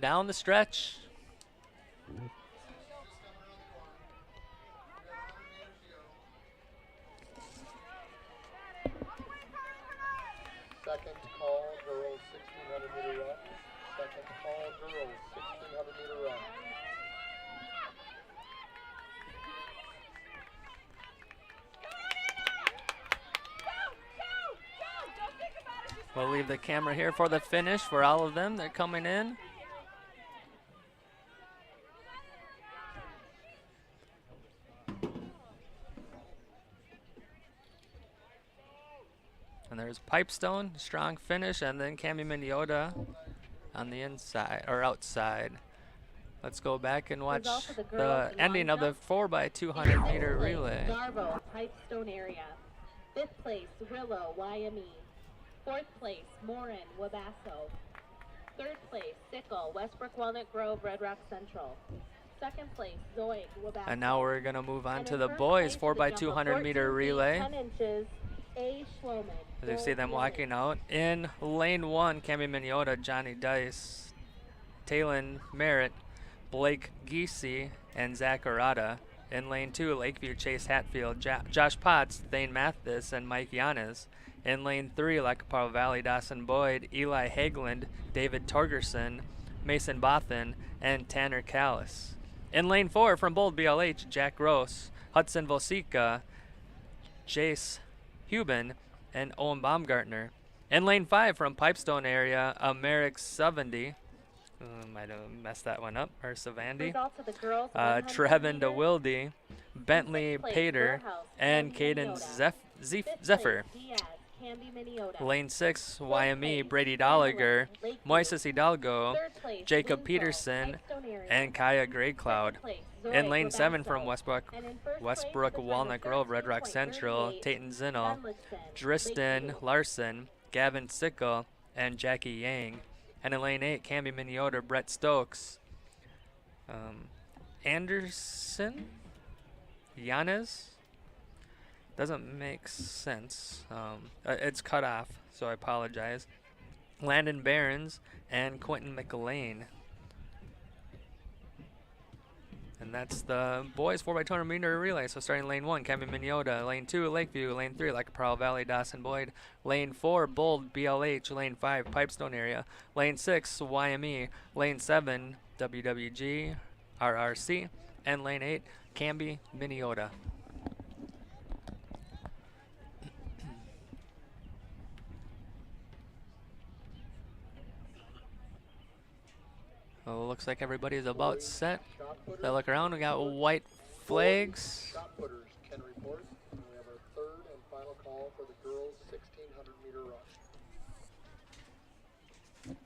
Down the stretch. Second call, girls 1600 meter run. Second call, girls 1600 meter run. Don't think about it, just We'll leave the camera here for the finish for all of them. They're coming in. And there's Pipestone, strong finish, and then Cami Miniota on the inside or outside. Let's go back and watch the ending of the 4x200 meter relay. Garbo, Pipestone area. 5th place, Rillo, YME. 4th place, Morin, Wabasso. 3rd place, Sickle, Westbrook Walnut Grove, Red Rock Central. 2nd place, Zoid, Wabasso. And now we're going to move on And to in the first boys place with a jump of 4x200 meter 14 feet, relay. 10 inches, A. Schloman. As you see them walking out. In lane 1, Cami Miniota, Johnny Dice, Talon Merritt, Blake Giese, and Zach Arata. In lane 2, Lakeview, Chase Hatfield, Josh Potts, Thane Mathis, and Mike Yanes. In lane 3, Lacaparo Valley, Dawson Boyd, Eli Hageland, David Torgerson, Mason Bothan, and Tanner Callis. In lane 4, from Bold BLH, Jack Gross, Hudson Vosica, Jace Hubin, and Owen Baumgartner. In lane 5, from Pipestone area, Merrick 70. Might have messed that one up. Or Savandi. Results of the girls' Trevin 100 DeWilde, Bentley place, Pater, Warehouse, and Candy Caden Miniota. 5th Zephyr. place, Diaz, Candy Miniota. Lane 6, 4th YME, place, Brady Maryland, Dolliger, Lakeview. Moises Hidalgo, 3rd place, Jacob Winslow, Peterson, Pipestone area. and Kaya Greycloud. 2nd place, In Zoid, lane 7 Wabasso. from Westbrook And in first Westbrook place, with a time Walnut of Grove, Red Rock 13.38, Central, Tayton Zinnel, Gunlickson, Dristan Lakeview. Larson, Gavin Sickle, and Jackie Yang. And in lane 8, Cami Miniota, Brett Stokes, Anderson, Yanez. Doesn't make sense. It's cut off, so I apologize. Landon Barons and Quentin McLean. And that's the boys 4x200 meter relay. So starting lane 1, Cami Miniota. Lane 2, Lakeview. Lane 3, Lacaparo Valley, Dawson Boyd. Lane 4, Bold, BLH. Lane 5, Pipestone area. Lane 6, YME. Lane 7, WWG, RRC. And lane 8, Cami Miniota. Well, looks like everybody's about set. If I look around, we got white flags. Shot putters can report. And we have our 3rd and final call for the girls' 1600 meter run.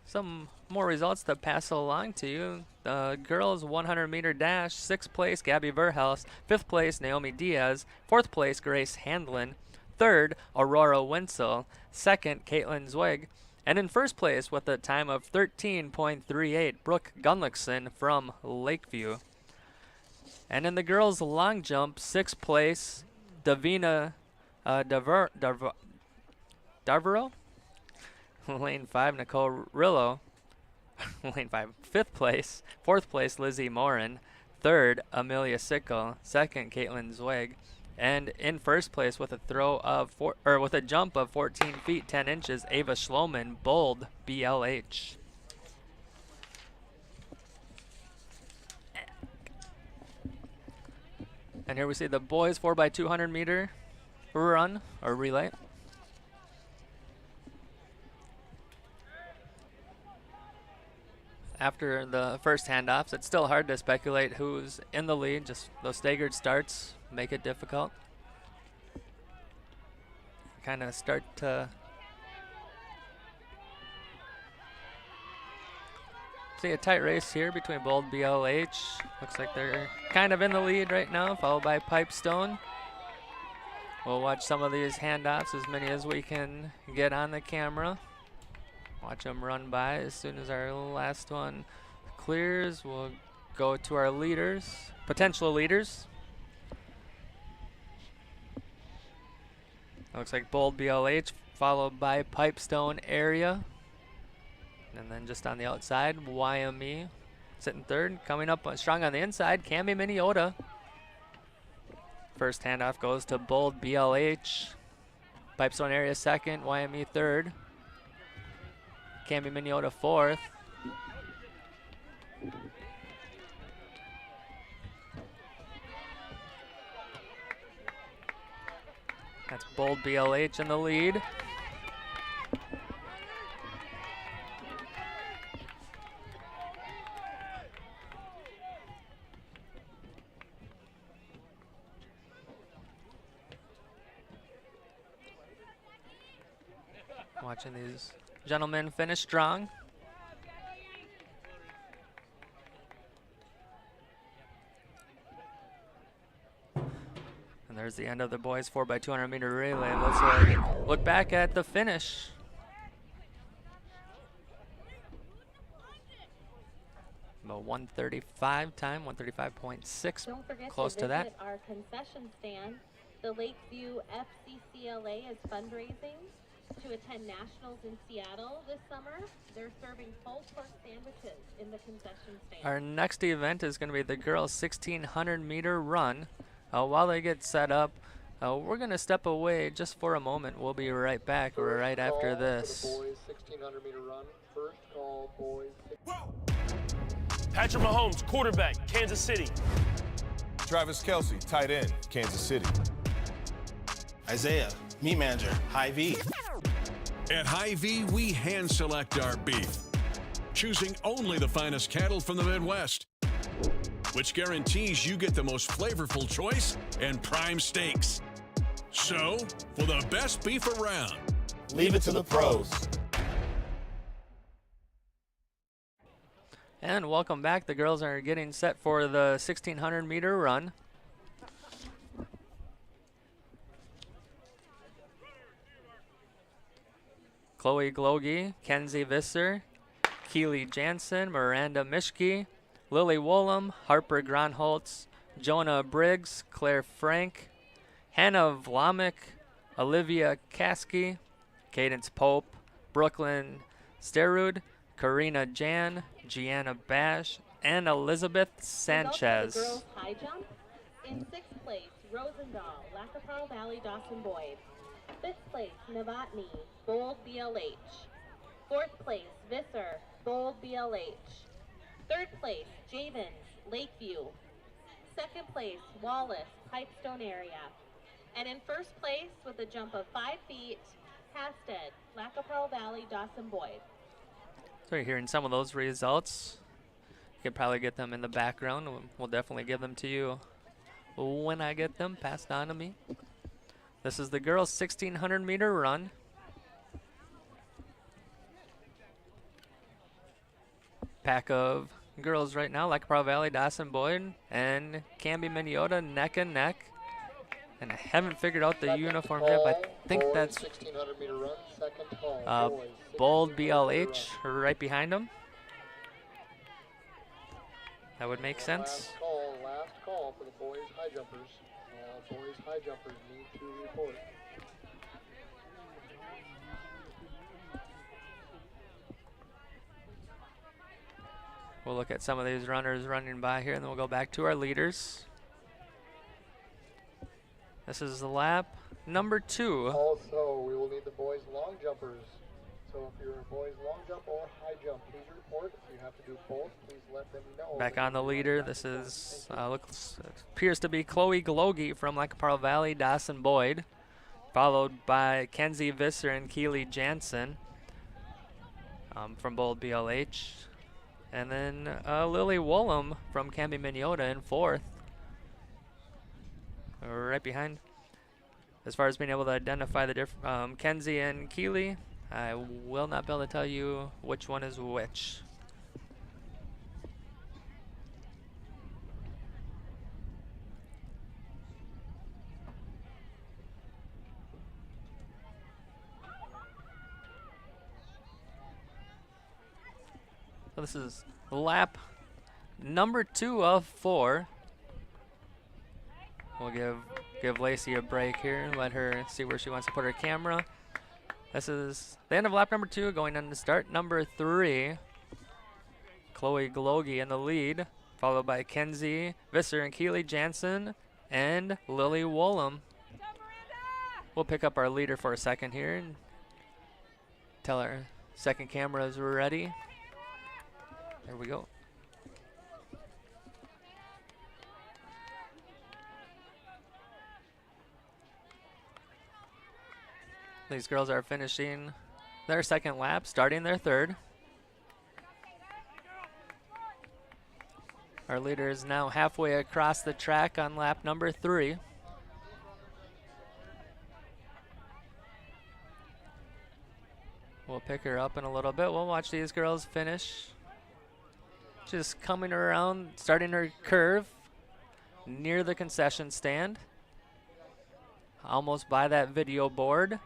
Some more results to pass along to you. The girls 100 meter dash, 6th place, Gabby Verhelst. 5th place, Naomi Diaz. 4th place, Grace Handlin. 3rd, Aurora Wenzel. 2nd, Caitlin Zweig. And in 1st place with a time of 13.38, Brooke Gunlickson from Lakeview. And in the girls' long jump, 6th place, Davina Darvero. Lane 5, Nicole Rillo. Lane 5, 5th place. 4th place, Lizzie Morin. 3rd, Amelia Sickle. 2nd, Caitlin Zweig. And in 1st place with a with a jump of 14 feet 10 inches, Ava Schloman, Bold, BLH. And here we see the boys 4x200 meter run or relay. After the first handoffs, it's still hard to speculate who's in the lead. Just those staggered starts make it difficult. Kind of start to see a tight race here between Bold BLH. Looks like they're kind of in the lead right now, followed by Pipestone. We'll watch some of these handoffs, as many as we can get on the camera. Watch them run by. As soon as our last one clears, we'll go to our leaders, potential leaders. Looks like Bold BLH, followed by Pipestone area. And then just on the outside, YME sitting 3rd. Coming up strong on the inside, Cami Miniota. First handoff goes to Bold BLH. Pipestone area 2nd, YME 3rd. Cami Miniota 4th. That's Bold BLH in the lead. Watching these gentlemen finish strong. And there's the end of the boys 4x200 meter relay. Let's look back at the finish. About 135 time, 135.6, Don't forget close to to that. visit our concession stand. The Lakeview FCCLA is fundraising to attend nationals in Seattle this summer. They're serving full course sandwiches in the concession stand. Our next event is going to be the girls 1600 meter run. While they get set up, we're going to step away just for a moment. We'll be right back right after this. For the boys 1600 meter run. First call, boys. Patrick Mahomes, quarterback, Kansas City. Travis Kelce, tight end, Kansas City. Isaiah, meat manager, Hy-Vee. At Hy-Vee, we hand select our beef, choosing only the finest cattle from the Midwest, which guarantees you get the most flavorful choice and prime steaks. So, for the best beef around, Leave it to the pros. And welcome back. The girls are getting set for the 1600 meter run. Chloe Glogie, Kenzie Visser, Keely Jansen, Miranda Mischke, Lily Wollum, Harper Gronholtz, Jonah Briggs, Claire Frank, Hannah Vlamick, Olivia Kasky, Cadence Pope, Brooklyn Sterud, Karina Jan, Gianna Bash, and Elizabeth Sanchez. The girls high jump. In 6th place, Rosendahl, Lacaparo Valley, Dawson Boyd. 5th place, Novotny, Bold BLH. 4th place, Visser, Bold BLH. 3rd place, Javens, Lakeview. 2nd place, Wallace, Pipestone area. And in 1st place, with a jump of 5 feet, Hasted, Lacaparo Valley, Dawson Boyd. So you're hearing some of those results. You could probably get them in the background. We'll definitely give them to you when I get them passed on to me. This is the girls' 1600 meter run. Pack of girls right now, Lacaparo Valley, Dawson Boyd, and Canby Minneota neck and neck. And I haven't figured out the uniform yet, but I think that's 1600 meter run. Second call, boys, Bold 1600 meter BLH run. right behind them. That would make sense. Last call for the boys high jumpers. Boys high jumpers need to report. We'll look at some of these runners running by here, and then we'll go back to our leaders. This is the lap number 2. Also, we will need the boys long jumpers. So if you're a boys long jump or high jump, please report. If you have to do both, please let them know. Back on the leader, this is appears to be Chloe Glogie from Lacaparo Valley, Dawson Boyd, followed by Kenzie Visser and Keely Jansen from Bold BLH, and then Lily Wollum from Canby Minneota in 4th. Right behind. As far as being able to identify the different Kenzie and Keely, I will not be able to tell you which one is which. So this is lap number 2 of 4. We'll give Lacey a break here, let her see where she wants to put her camera. This is the end of lap number 2, going into start number 3. Chloe Glogie in the lead, followed by Kenzie Visser and Keely Jansen and Lily Wollum. We'll pick up our leader for a second here and tell our second camera is ready. There we go. These girls are finishing their second lap, starting their third. Our leader is now halfway across the track on lap number 3. pick her up in a little bit. We'll watch these girls finish. Just coming around, starting her curve near the concession stand. Almost by that video board.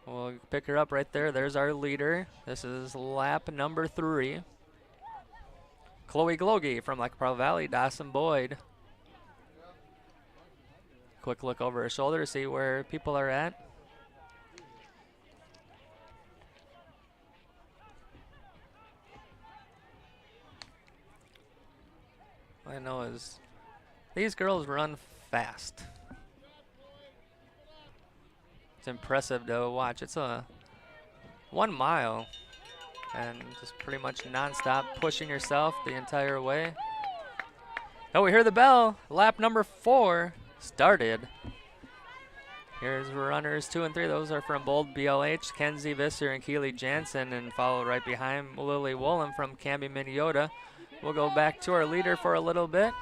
We'll pick her up right there. There's our leader. This is lap number 3. Chloe Glogie from Lake Pearl Valley, Dawson Boyd. Quick look over her shoulder to see where people are at. What I know is these girls run fast. It's impressive to watch. It's a 1 mile and just pretty much nonstop pushing yourself the entire way. Oh, we hear the bell. Lap number 4 started. Here's runners 2 and 3. Those are from Bold BLH, Kenzie Visser and Keely Jansen, and followed right behind Lily Woolen from Camby Minnesota. We'll go back to our leader for a little bit.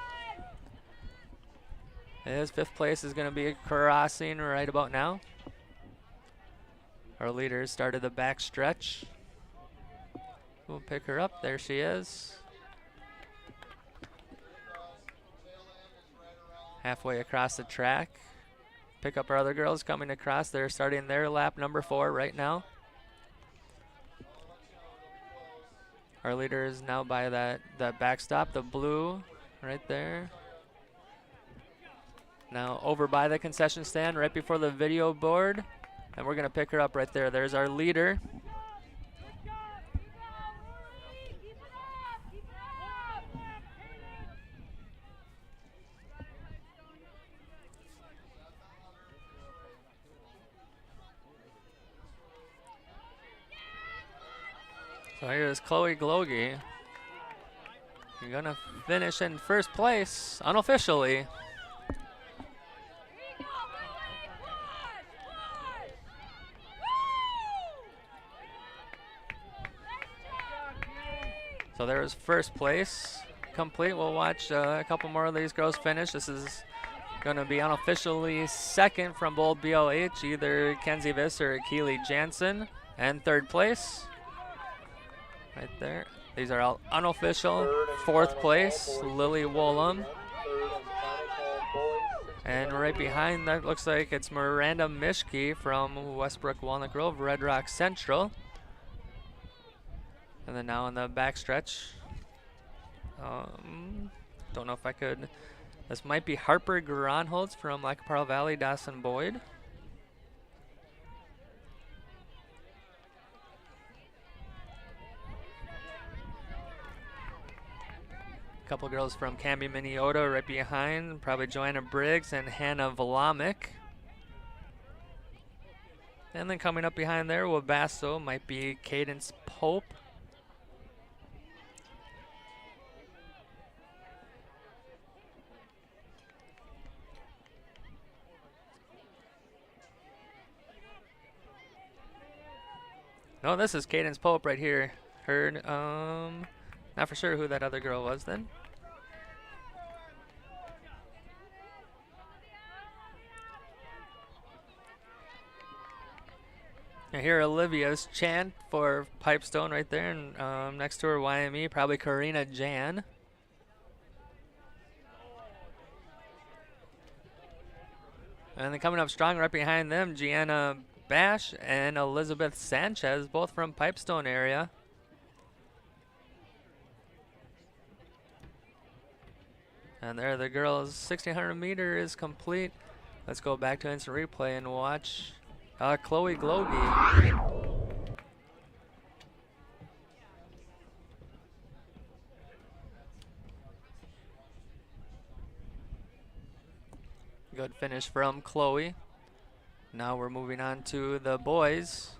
His 5th place is going to be crossing right about now. Our leader started the back stretch. We'll pick her up. There she is. Halfway across the track. Pick up our other girls coming across. They're starting their lap number 4 right now. Our leader is now by that backstop, the blue right there. Now over by the concession stand right before the video board. And we're going to pick her up right there. There's our leader. So here's Chloe Glogie. You're going to finish in 1st place unofficially. So there's 1st place complete. We'll watch a couple more of these girls finish. This is going to be unofficially 2nd from Bold BLH, either Kenzie Visser or Keely Jansen. And 3rd place, right there. These are all unofficial. 4th place, Lily Woolham. And right behind that looks like it's Miranda Mishke from Westbrook Walnut Grove, Red Rock Central. And then now in the backstretch, don't know if I could. This might be Harper Gronholtz from Lake Pearl Valley, Dawson Boyd. A couple girls from Camby Minnesota right behind, probably Joanna Briggs and Hannah Vlamic. And then coming up behind there, Wabasso might be Cadence Pope. No, this is Cadence Pope right here. Heard, not for sure who that other girl was then. I hear Olivia's chant for Pipestone right there, and next to her YME, probably Karina Jan. And then coming up strong right behind them, Gianna Bash and Elizabeth Sanchez, both from Pipestone area. And there the girls, 1600 meter is complete. Let's go back to instant replay and watch Chloe Glogie. Good finish from Chloe. Now we're moving on to the boys.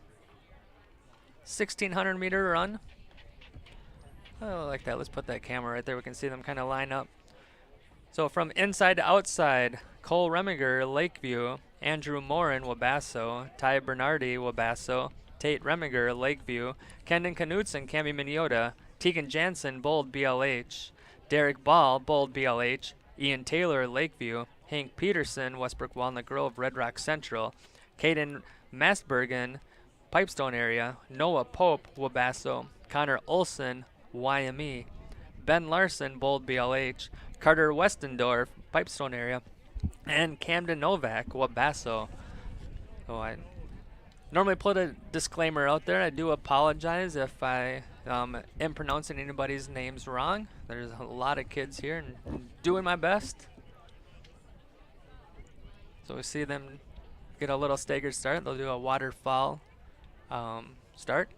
1600 meter run. Oh, I like that. Let's put that camera right there. We can see them kind of line up. So from inside to outside, Cole Remiger, Lakeview, Andrew Morin, Wabasso, Ty Bernardi, Wabasso, Tate Remiger, Lakeview, Kendon Knutson, Camby Minnesota, Tegan Jansen, Bold BLH, Derek Ball, Bold BLH, Ian Taylor, Lakeview, Hank Peterson, Westbrook Walnut Grove, Red Rock Central, Caden Mastbergen, Pipestone area. Noah Pope, Wabasso. Connor Olson, YME. Ben Larson, Bold BLH. Carter Westendorf, Pipestone area. And Camden Novak, Wabasso. So I normally put a disclaimer out there. I do apologize if I am pronouncing anybody's names wrong. There's a lot of kids here and I'm doing my best. So we see them get a little staggered start. They'll do a waterfall start.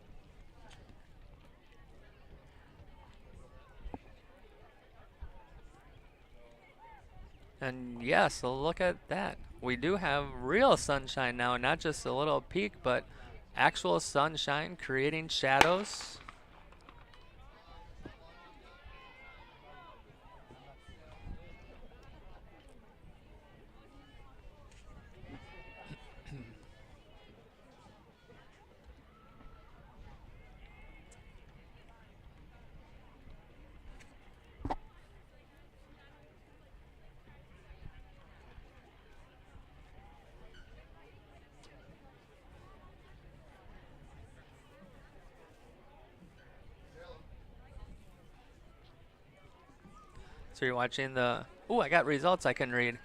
And yes, so look at that. We do have real sunshine now, not just a little peak, but actual sunshine creating shadows. So you're watching the, ooh, I got results I can read.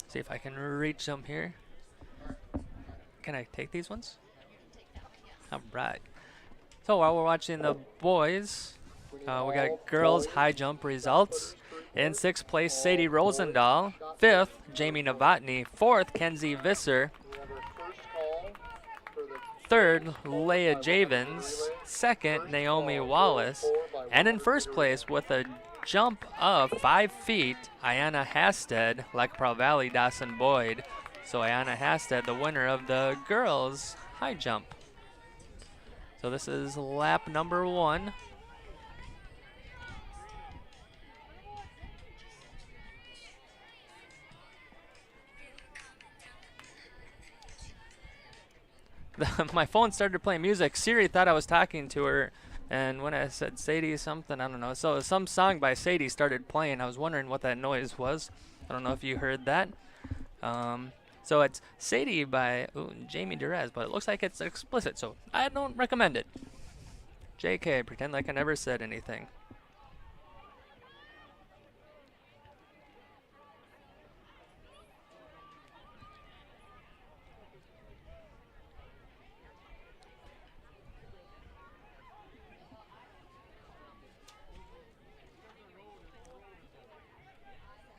See if I can reach them here. Can I take these ones? All right. So while we're watching the boys, we got girls high jump results. In 6th place, Sadie Rosendahl. 5th, Jamie Novotny. 4th, Kenzie Visser. 3rd, Leah Javins. 2nd, Naomi Wallace. And in 1st place, with a jump of 5 feet, Ayanna Hasted, Lakepro Valley, Dawson Boyd. So Ayanna Hasted, the winner of the girls high jump. So this is lap number 1. My phone started playing music. Siri thought I was talking to her, and when I said Sadie something, I don't know. So some song by Sadie started playing. I was wondering what that noise was. I don't know if you heard that. So it's Sadie by Jamie Derez, but it looks like it's explicit, so I don't recommend it. JK, pretend like I never said anything.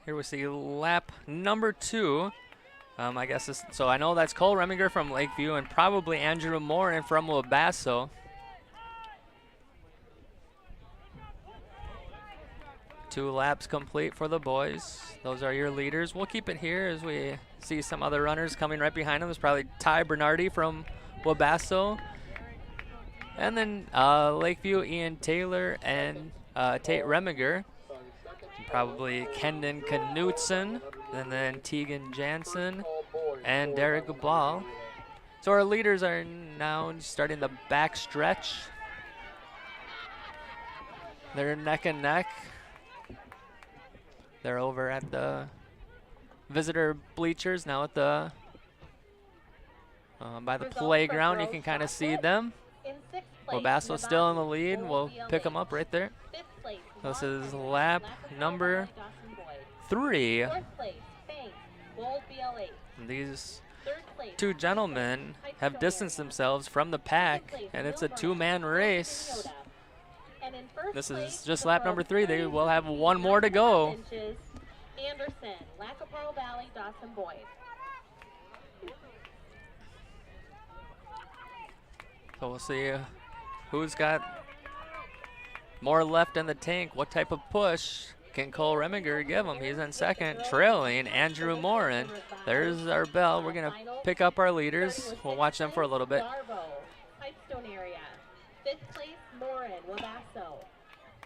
Here we see lap number 2. I guess this, so I know that's Cole Reminger from Lakeview and probably Andrew Morin from Wabasso. 2 laps complete for the boys. Those are your leaders. We'll keep it here as we see some other runners coming right behind them. There's probably Ty Bernardi from Wabasso. And then Lakeview, Ian Taylor and Tate Reminger. Probably Kendon Knutson, and then Tegan Jansen and Derek Ball. So our leaders are now starting the back stretch. They're neck and neck. They're over at the visitor bleachers now at the by the playground. You can kind of see them. Wabasso still in the lead. We'll pick them up right there. This is lap number 3. These 2 gentlemen have distanced themselves from the pack, and it's a 2-man race. This is just lap number 3. They will have 1 more to go. Anderson, Lakepro Valley, Dawson Boyd. So we'll see who's got more left in the tank. What type of push can Cole Reminger give him? He's in 2nd, trailing Andrew Morin. There's our bell. We're going to pick up our leaders. We'll watch them for a little bit. Pipestone area. 5th place, Morin, Wabasso.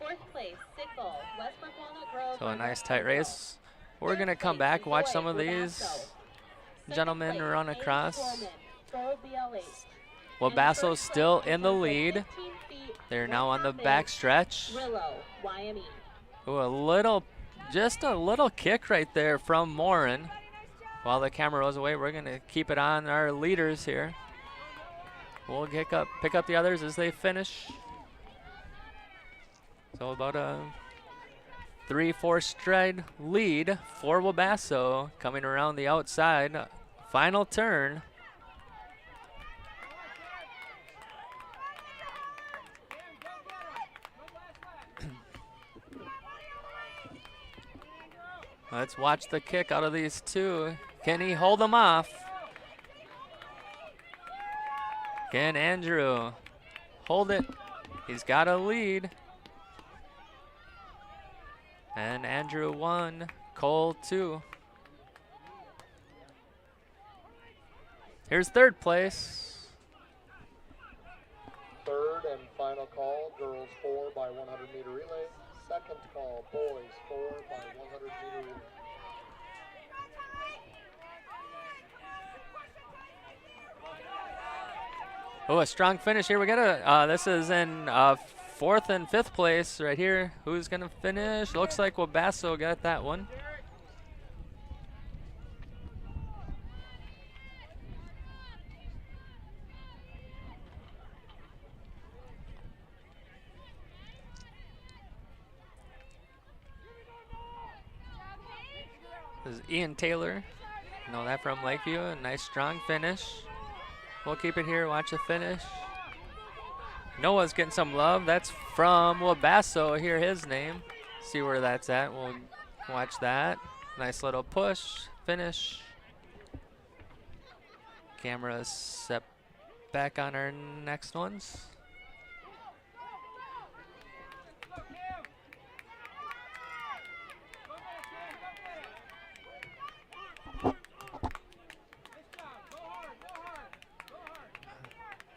4th place, Sickle, Westbrook Walnut Grove. So a nice tight race. We're going to come back, watch some of these gentlemen run across. Wabasso still in the lead. They're now on the back stretch. Ooh, just a little kick right there from Morin. while the camera rolls away, we're going to keep it on our leaders here. We'll pick up the others as they finish. So about a 3-4 stride lead for Wabasso coming around the outside. Final turn. Let's watch the kick out of these two. Can he hold them off? Can Andrew hold it? He's got a lead. And Andrew 1, Cole 2. Here's third place. Third and final call, girls 4 by 100 meter relay. Second call, boys 4 by 100 meter relay. Oh, a strong finish here. We got this is in fourth and fifth place right here. Who's gonna finish? Looks like Wabasso got that one. This is Ian Taylor. Know that from Lakeview. A nice strong finish. We'll keep it here, watch the finish. Noah's getting some love. That's from Wabasso. Hear his name. See where that's at. We'll watch that. Nice little push, finish. Camera set back on our next ones.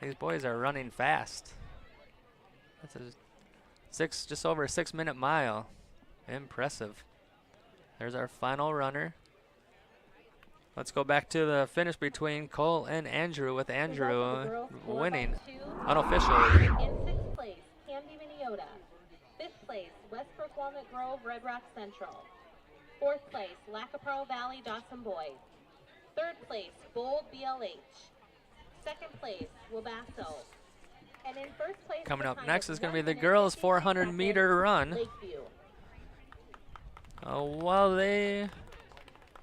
These boys are running fast. That's just over a 6-minute mile. Impressive. There's our final runner. Let's go back to the finish between Cole and Andrew, with Andrew winning unofficially. In 6th place, Candy Minneota. 5th place, Westbrook Walnut Grove, Red Rock Central. 4th place, Lacapro Valley, Dawson Boyd. 3rd place, Bold BLH. 2nd place, Wabasso. And in 1st place, coming up next is going to be the girls' 400-meter run. Lakeview. While they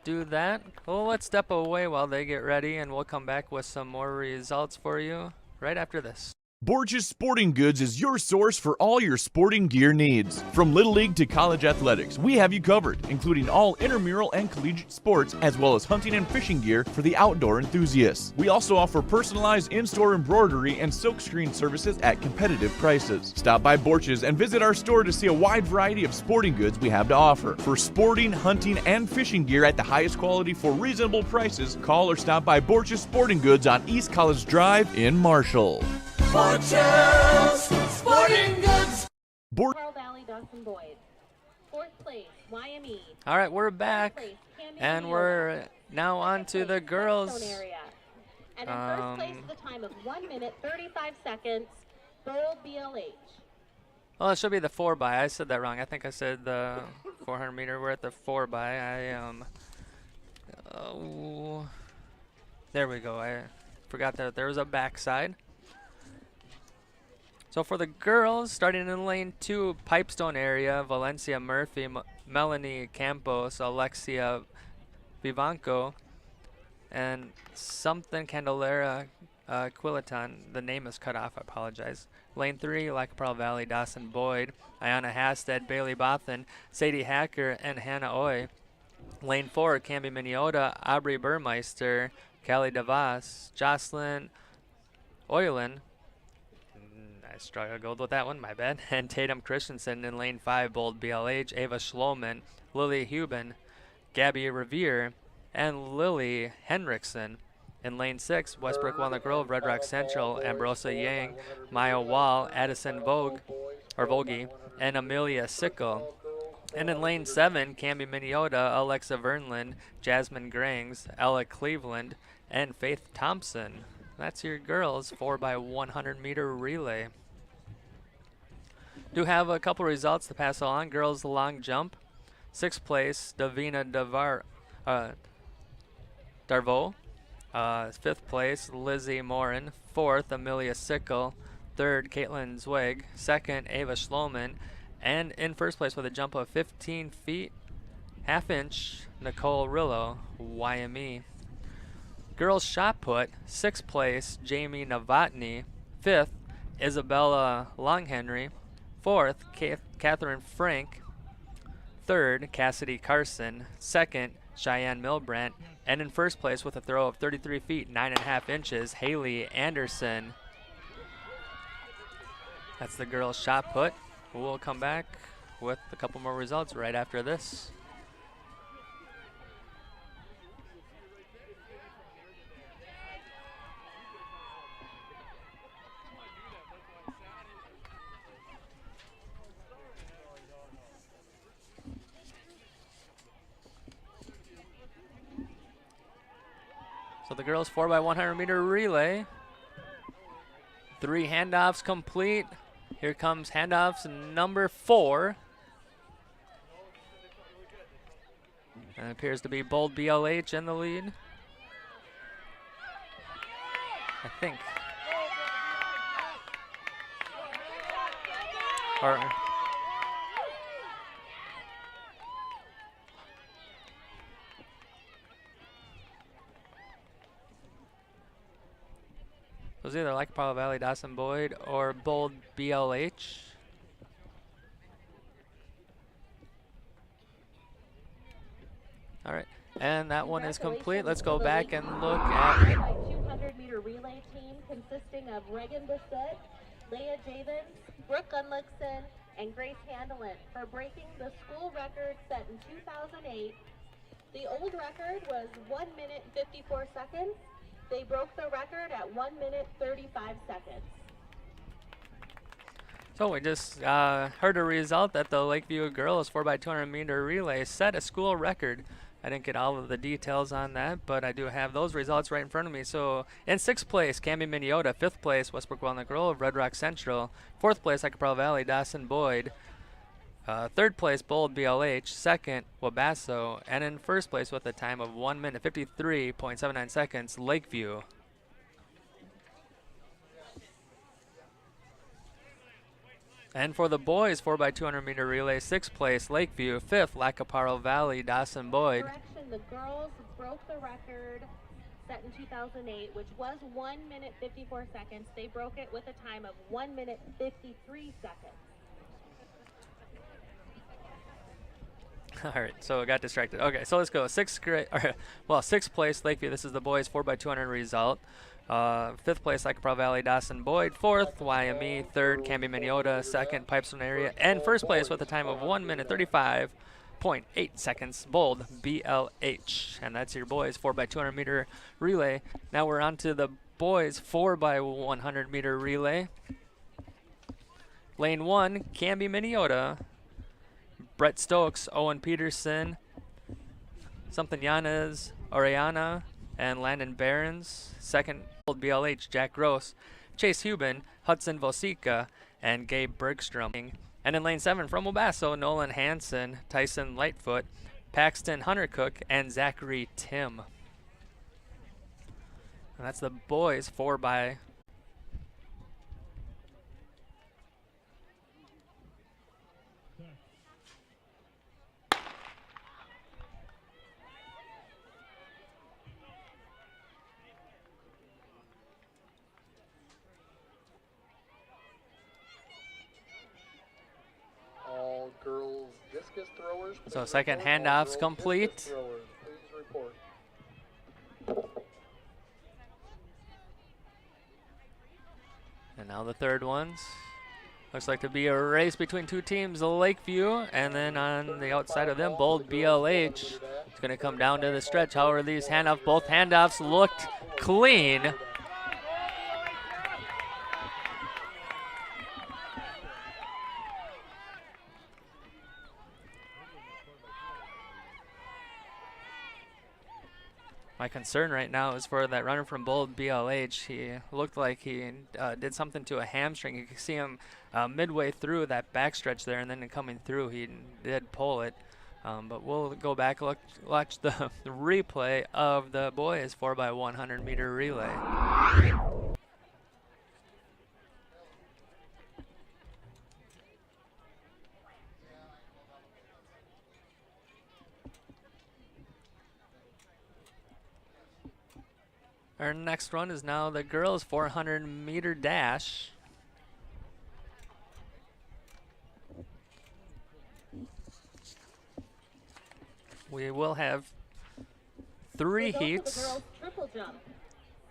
do that, well, let's step away while they get ready, and we'll come back with some more results for you right after this. Borges Sporting Goods is your source for all your sporting gear needs. From Little League to college athletics, we have you covered, including all intramural and collegiate sports, as well as hunting and fishing gear for the outdoor enthusiasts. We also offer personalized in-store embroidery and silkscreen services at competitive prices. Stop by Borges and visit our store to see a wide variety of sporting goods we have to offer. For sporting, hunting, and fishing gear at the highest quality for reasonable prices, call or stop by Borges Sporting Goods on East College Drive in Marshall. Borges Sporting Goods. Carl Valley, Dawson Boyd. 4th place, YME. All right, we're back, Place, and we're now on to the girls. And in 1st place, the time of 1 minute 35 seconds. Bold BLH. Well, it should be the 4x. I said that wrong. I think I said the 400 meter. We're at the 4x. There we go. I forgot that there was a backside. So for the girls, starting in lane 2, Pipestone area, Valencia Murphy, Melanie Campos, Alexia Vivanco, and something Candelera Quiliton. The name is cut off, I apologize. Lane 3, Lacapro Valley, Dawson Boyd, Ayana Hasted, Bailey Bothan, Sadie Hacker, and Hannah Oy. Lane 4, Camby Minneota, Aubrey Burmeister, Callie DeVos, Jocelyn Oyland, I struggled with that one, my bad, and Tatum Christensen. In lane 5, Bold BLH, Ava Schloman, Lily Huben, Gabby Revere, and Lily Henriksen. In lane 6, Westbrook Walnut Grove, Red Rock Central, Ambrosia Yang, Maya Wall, Addison Vogie, and Amelia Sickle. And in lane 7, Camby Minneota, Alexa Vernland, Jasmine Grangs, Ella Cleveland, and Faith Thompson. That's your girls 4x100 meter relay. Do have a couple results to pass along. Girls long jump, 6th place, Davina Darvaux. Fifth place, Lizzie Morin. Fourth, Amelia Sickle. Third, Caitlin Zweig. Second, Ava Schloman. And in first place with a jump of 15 feet, half inch, Nicole Rillo, YME. Girls shot put, sixth place, Jamie Novotny. Fifth, Isabella Longhenry. Fourth, Catherine Frank. Third, Cassidy Carson. Second, Cheyenne Milbrandt. And in first place with a throw of 33 feet, 9.5 inches, Haley Anderson. That's the girls shot put. We'll come back with a couple more results right after this. So the girls 4x100 meter relay. 3 handoffs complete. Here comes handoffs number 4. And it appears to be Bold BLH in the lead. I think. Or it was either like Apollo Valley, Dawson Boyd, or Bold BLH. All right, and that one is complete. Let's go back and look at 200 meter relay team consisting of Reagan Bissett, Leah Javins, Brooke Gunlickson, and Grace Handelin for breaking the school record set in 2008. The old record was 1 minute 54 seconds. They broke the record at 1 minute 35 seconds. So we just heard a result that the Lakeview girls 4x200 meter relay set a school record. I didn't get all of the details on that, but I do have those results right in front of me. So in 6th place, Cami Miniota. 5th place, Westbrook Walnut Grove, Red Rock Central. 4th place, Icapral Valley, Dawson Boyd. 3rd place, Bold BLH. 2nd, Wabasso. And in 1st place with a time of 1 minute 53.79 seconds, Lakeview. And for the boys 4x200 meter relay, 6th place, Lakeview. 5th, Lacaparo Valley, Dawson Boyd. Correction, the girls broke the record set in 2008, which was 1 minute 54 seconds. They broke it with a time of 1 minute 53 seconds. All right, so I got distracted. Okay, so let's go. 6th place, Lakeview. This is the boys 4x200 result. 5th place, Icapral Valley, Dawson Boyd. 4th, YME. 3rd, Camby Miniota. 2nd, Pipestone area. And 1st place with a time of 1 minute 35.8 seconds, Bold BLH. And that's your boys 4x200 meter relay. Now we're on to the boys 4x100 meter relay. Lane 1, Camby Miniota. Brett Stokes, Owen Peterson, something Yanez, Oriana, and Landon Barons. 2nd, Bold BLH, Jack Gross, Chase Hubin, Hudson Vosica, and Gabe Bergstrom. And in lane 7 from Wabasso, Nolan Hansen, Tyson Lightfoot, Paxton Hunter Cook, and Zachary Tim. And that's the boys 4x. All girls discus throwers. So second handoff's complete. Please report. And now the third ones. Looks like to be a race between two teams, Lakeview, and then on the outside of them, Bold BLH. It's going to come down to the stretch. However, these both handoffs looked clean. My concern right now is for that runner from Bold BLH. He looked like he did something to a hamstring. You can see him midway through that backstretch there, and then coming through, he did pull it. But we'll go back and watch the replay of the boys 4x100 meter relay. Our next run is now the girls 400 meter dash. We will have 3 heats. The girls triple jump.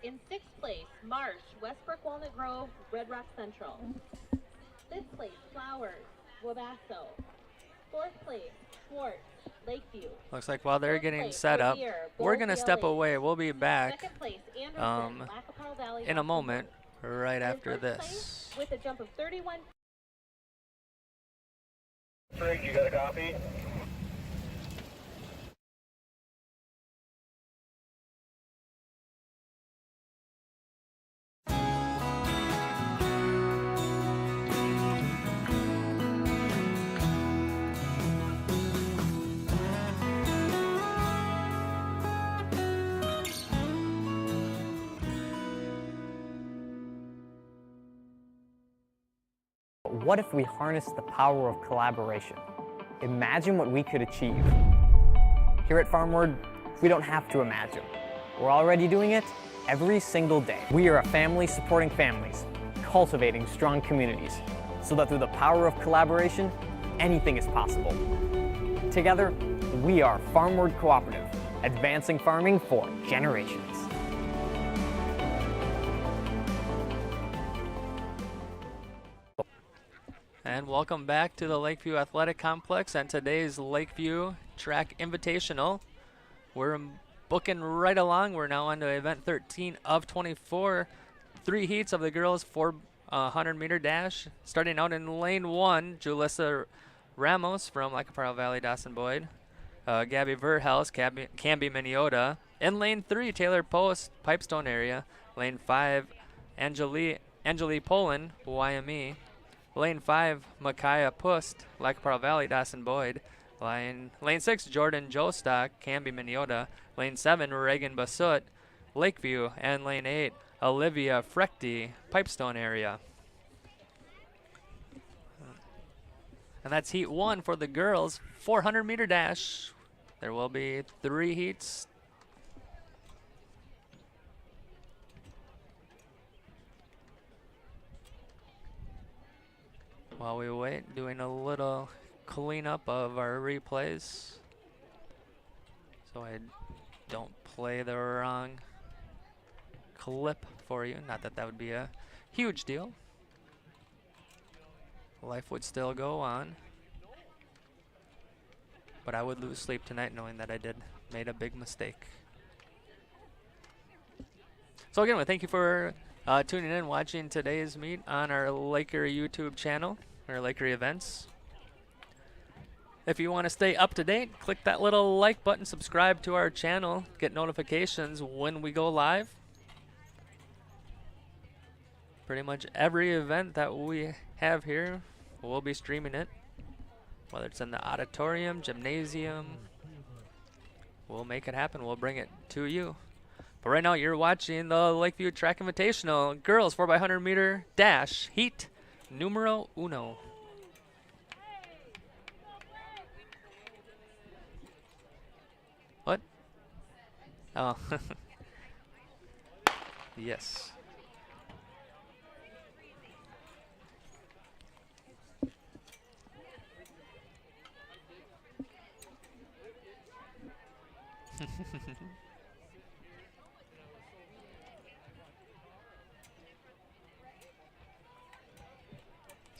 In 6th place, Marsh, Westbrook Walnut Grove, Red Rock Central. 5th place, Flowers, Wabasso. 4th place, Schwartz, Lakeview. Looks like while they're 4th getting place, set up, Revere, we're going to step Bold away. We'll be back 2nd place, Anderson, Lackawanna Valley, in a moment right after first this. place, with a jump of 31. Frank, you got a copy? What if we harnessed the power of collaboration? Imagine what we could achieve. Here at Farmward, we don't have to imagine. We're already doing it every single day. We are a family supporting families, cultivating strong communities, so that through the power of collaboration, anything is possible. Together, we are Farmward Cooperative, advancing farming for generations. And welcome back to the Lakeview Athletic Complex and today's Lakeview Track Invitational. We're booking right along. We're now on to event 13 of 24. 3 heats of the girls 400 meter dash. Starting out in lane 1, Julissa Ramos from Lackawanna Valley, Dawson Boyd. Gabby Verhelst, Canby Minneota. In lane 3, Taylor Post, Pipestone area. Lane 5, Angelique Poland, YME. Lane 5, Micaiah Pust, Lackawanna Valley, Dawson Boyd. Lane 6, Jordan Jostock, Canby, Minneota. Lane 7, Reagan Basut, Lakeview. And lane 8, Olivia Frechty, Pipestone area. And that's heat 1 for the girls 400 meter dash. There will be 3 heats. While we wait, doing a little cleanup of our replays so I don't play the wrong clip for you. Not that that would be a huge deal. Life would still go on. But I would lose sleep tonight knowing that I made a big mistake. So again, thank you for tuning in, watching today's meet on our Laker YouTube channel, our Laker events. If you want to stay up to date, click that little like button, subscribe to our channel, get notifications when we go live. Pretty much every event that we have here, we'll be streaming it. Whether it's in the auditorium, gymnasium, we'll make it happen. We'll bring it to you. But right now, you're watching the Lakeview Track Invitational Girls 4x100 meter dash heat numero uno. What? Oh. Yes.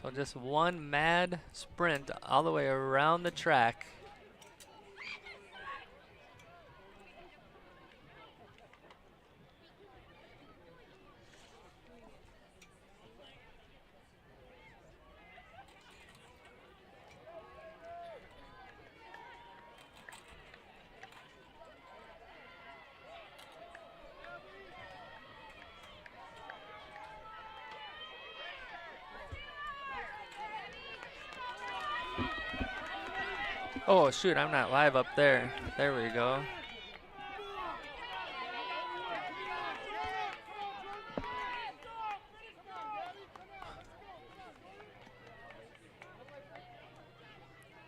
So just one mad sprint all the way around the track. Oh, shoot, I'm not live up there. There we go.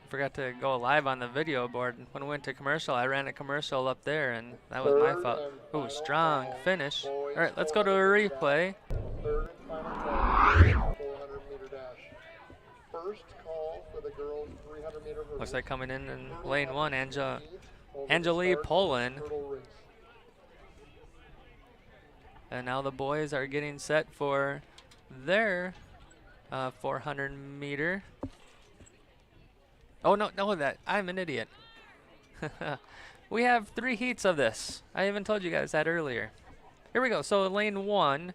Forgot to go live on the video board. When we went to commercial, I ran a commercial up there, and that was my fault. Ooh, strong finish. All right, let's go to a replay. Third and final call, 400-meter dash. First call for the girls 300-meter hurdle. Looks like coming in lane 1, Angelique Poland. And now the boys are getting set for their 400-meter. Oh, no, I'm an idiot. We have 3 heats of this. I even told you guys that earlier. Here we go. So lane 1,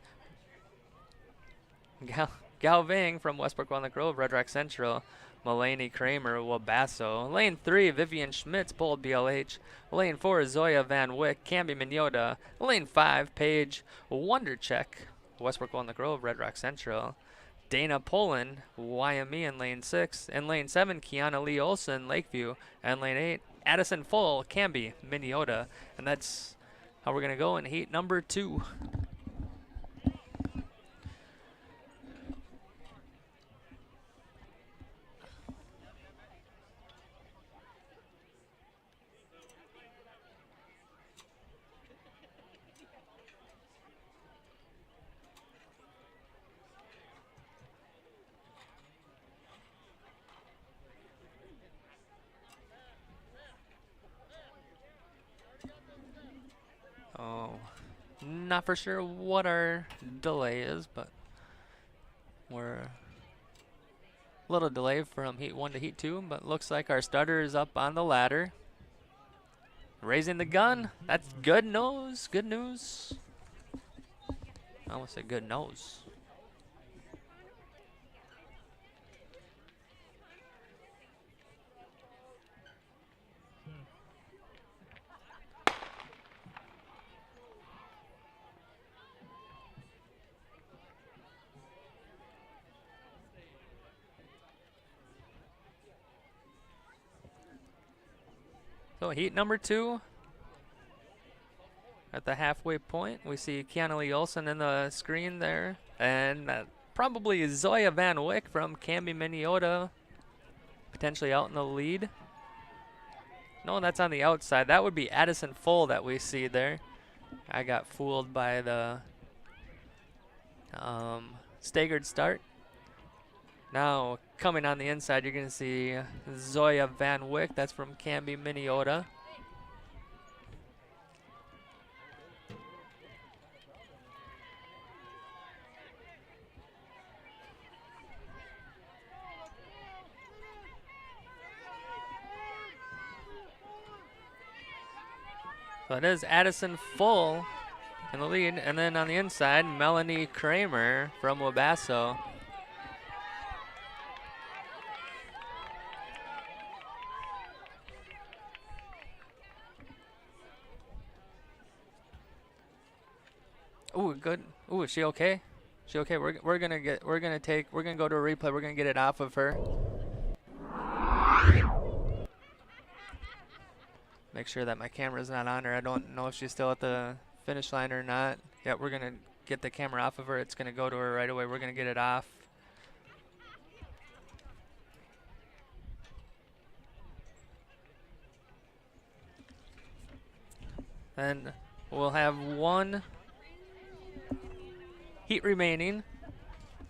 Galving from Westbrook Walnut Grove, Red Rock Central. Mulaney Kramer, Wabasso. Lane 3, Vivian Schmitz, Bold BLH. Lane 4, Zoya Van Wyck, Camby Mignota. Lane 5, Paige Wondercheck, Westbrook Walnut Grove, Red Rock Central. Dana Poland, YME in lane 6. In lane 7, Kiana Lee Olson, Lakeview. And lane 8, Addison Full, Camby, Minneota. And that's how we're going to go in heat number 2. Oh, not for sure what our delay is, but we're a little delay from heat 1 to heat 2, but looks like our starter is up on the ladder. Raising the gun. That's good news. Good news. I almost said good nose. So heat number 2. At the halfway point, we see Kiana Lee Olson in the screen there. And probably Zoya Van Wyck from Camby Minneota, potentially out in the lead. No, that's on the outside. That would be Addison Full that we see there. I got fooled by the staggered start. Now, coming on the inside, you're going to see Zoya Van Wyck. That's from Camby, Minneota. So it is Addison Full in the lead. And then on the inside, Melanie Kramer from Wabasso. Ooh, good. Ooh, is she okay? She okay? We're gonna go to a replay. We're gonna get it off of her. Make sure that my camera's not on her. I don't know if she's still at the finish line or not. Yeah, we're gonna get the camera off of her. It's gonna go to her right away. We're gonna get it off. And we'll have one heat remaining.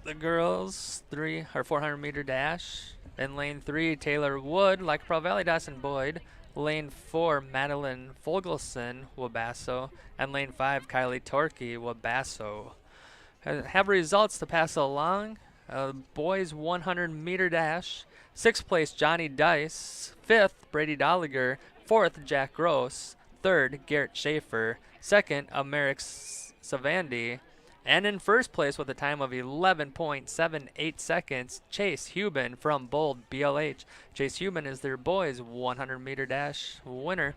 The girls 400-meter dash. In lane 3, Taylor Wood, Lackawanna Valley, Dawson Boyd. Lane 4, Madeline Fogelson, Wabasso. And lane 5, Kylie Torkey, Wabasso. Have results to pass along. Boys 100-meter dash. 6th place, Johnny Dice. 5th, Brady Dolliger. 4th, Jack Gross. 3rd, Garrett Schaefer. 2nd, Americ Savandi. And in first place with a time of 11.78 seconds, Chase Huben from Bold BLH. Chase Huben is their boys' 100-meter dash winner.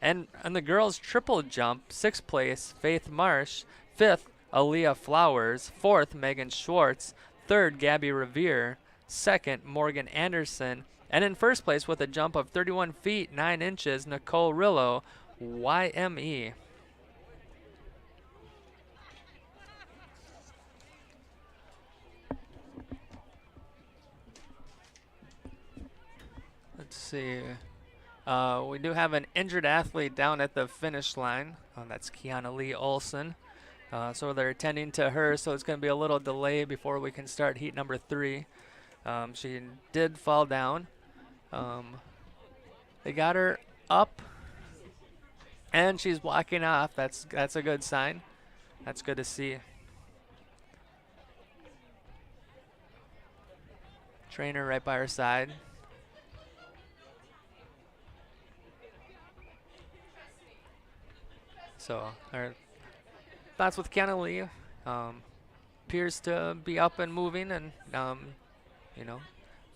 And on the girls' triple jump, 6th place, Faith Marsh. 5th, Aaliyah Flowers. 4th, Megan Schwartz. 3rd, Gabby Revere. 2nd, Morgan Anderson. And in first place with a jump of 31 feet 9 inches, Nicole Rillo, YME. Let's see. We do have an injured athlete down at the finish line. That's Kiana Lee Olson. So they're attending to her, so it's going to be a little delay before we can start heat number 3. She did fall down. They got her up, and she's walking off. That's a good sign. That's good to see. Trainer right by her side. So our thoughts with Kiana Lee. Appears to be up and moving and you know,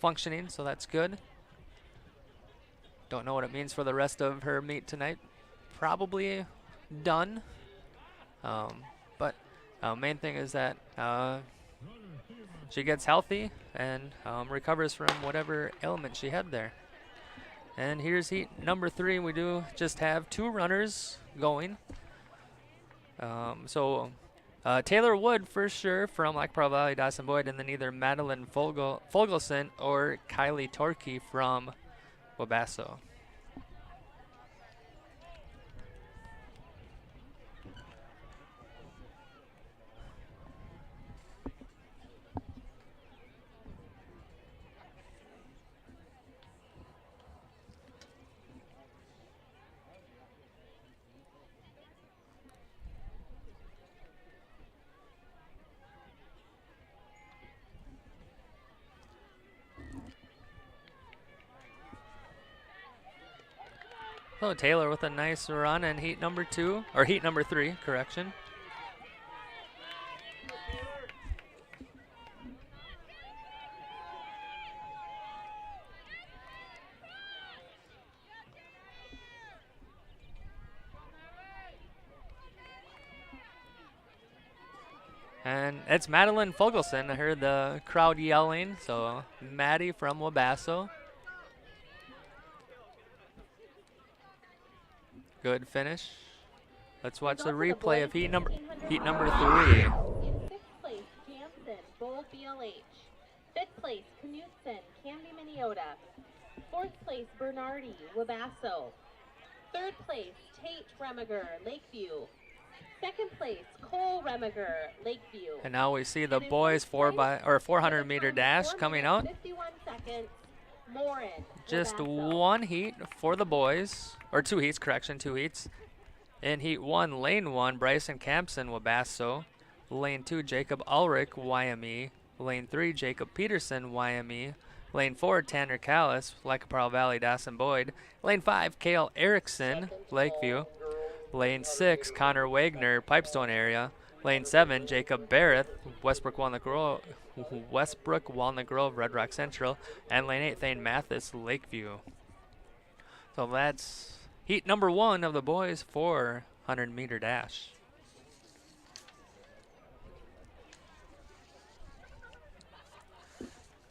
functioning, so that's good. Don't know what it means for the rest of her meet tonight. Probably done. But main thing is that she gets healthy and recovers from whatever ailment she had there. And here's heat number 3. We do just have 2 runners going. Taylor Wood for sure from Lac Pearl Valley, Dawson Boyd, and then either Madeline Fogelson or Kylie Torkey from Wabasso. So Taylor with a nice run in heat number 2, or heat number 3, correction. And it's Madeline Fogelson. I heard the crowd yelling, so Maddie from Wabasso. Good finish. Let's watch the replay of heat number 3. In 6th place, Jansen, Bold BLH. 5th place, Knutson, Canby, Minnesota. 4th place, Bernardi, Wabasso. 3rd place, Tate Remiger, Lakeview. 2nd place, Cole Remiger, Lakeview. And now we see the boys 400 meter dash coming out. 51 seconds, Morin. Just Wabasso. 1 heat for the boys, or 2 heats, correction, 2 heats. In heat 1, lane 1, Bryson Campson, Wabasso. Lane 2, Jacob Ulrich, YME. Lane 3, Jacob Peterson, YME. Lane 4, Tanner Callis, Lac Pearl Valley, Dawson Boyd. Lane 5, Kale Erickson, Lakeview. Lane 6, Connor Wagner, Pipestone area. Lane 7, Jacob Barrett, Westbrook Walnut Grove, Red Rock Central. And lane 8, Thane Mathis, Lakeview. So that's heat number 1 of the boys 400 meter dash.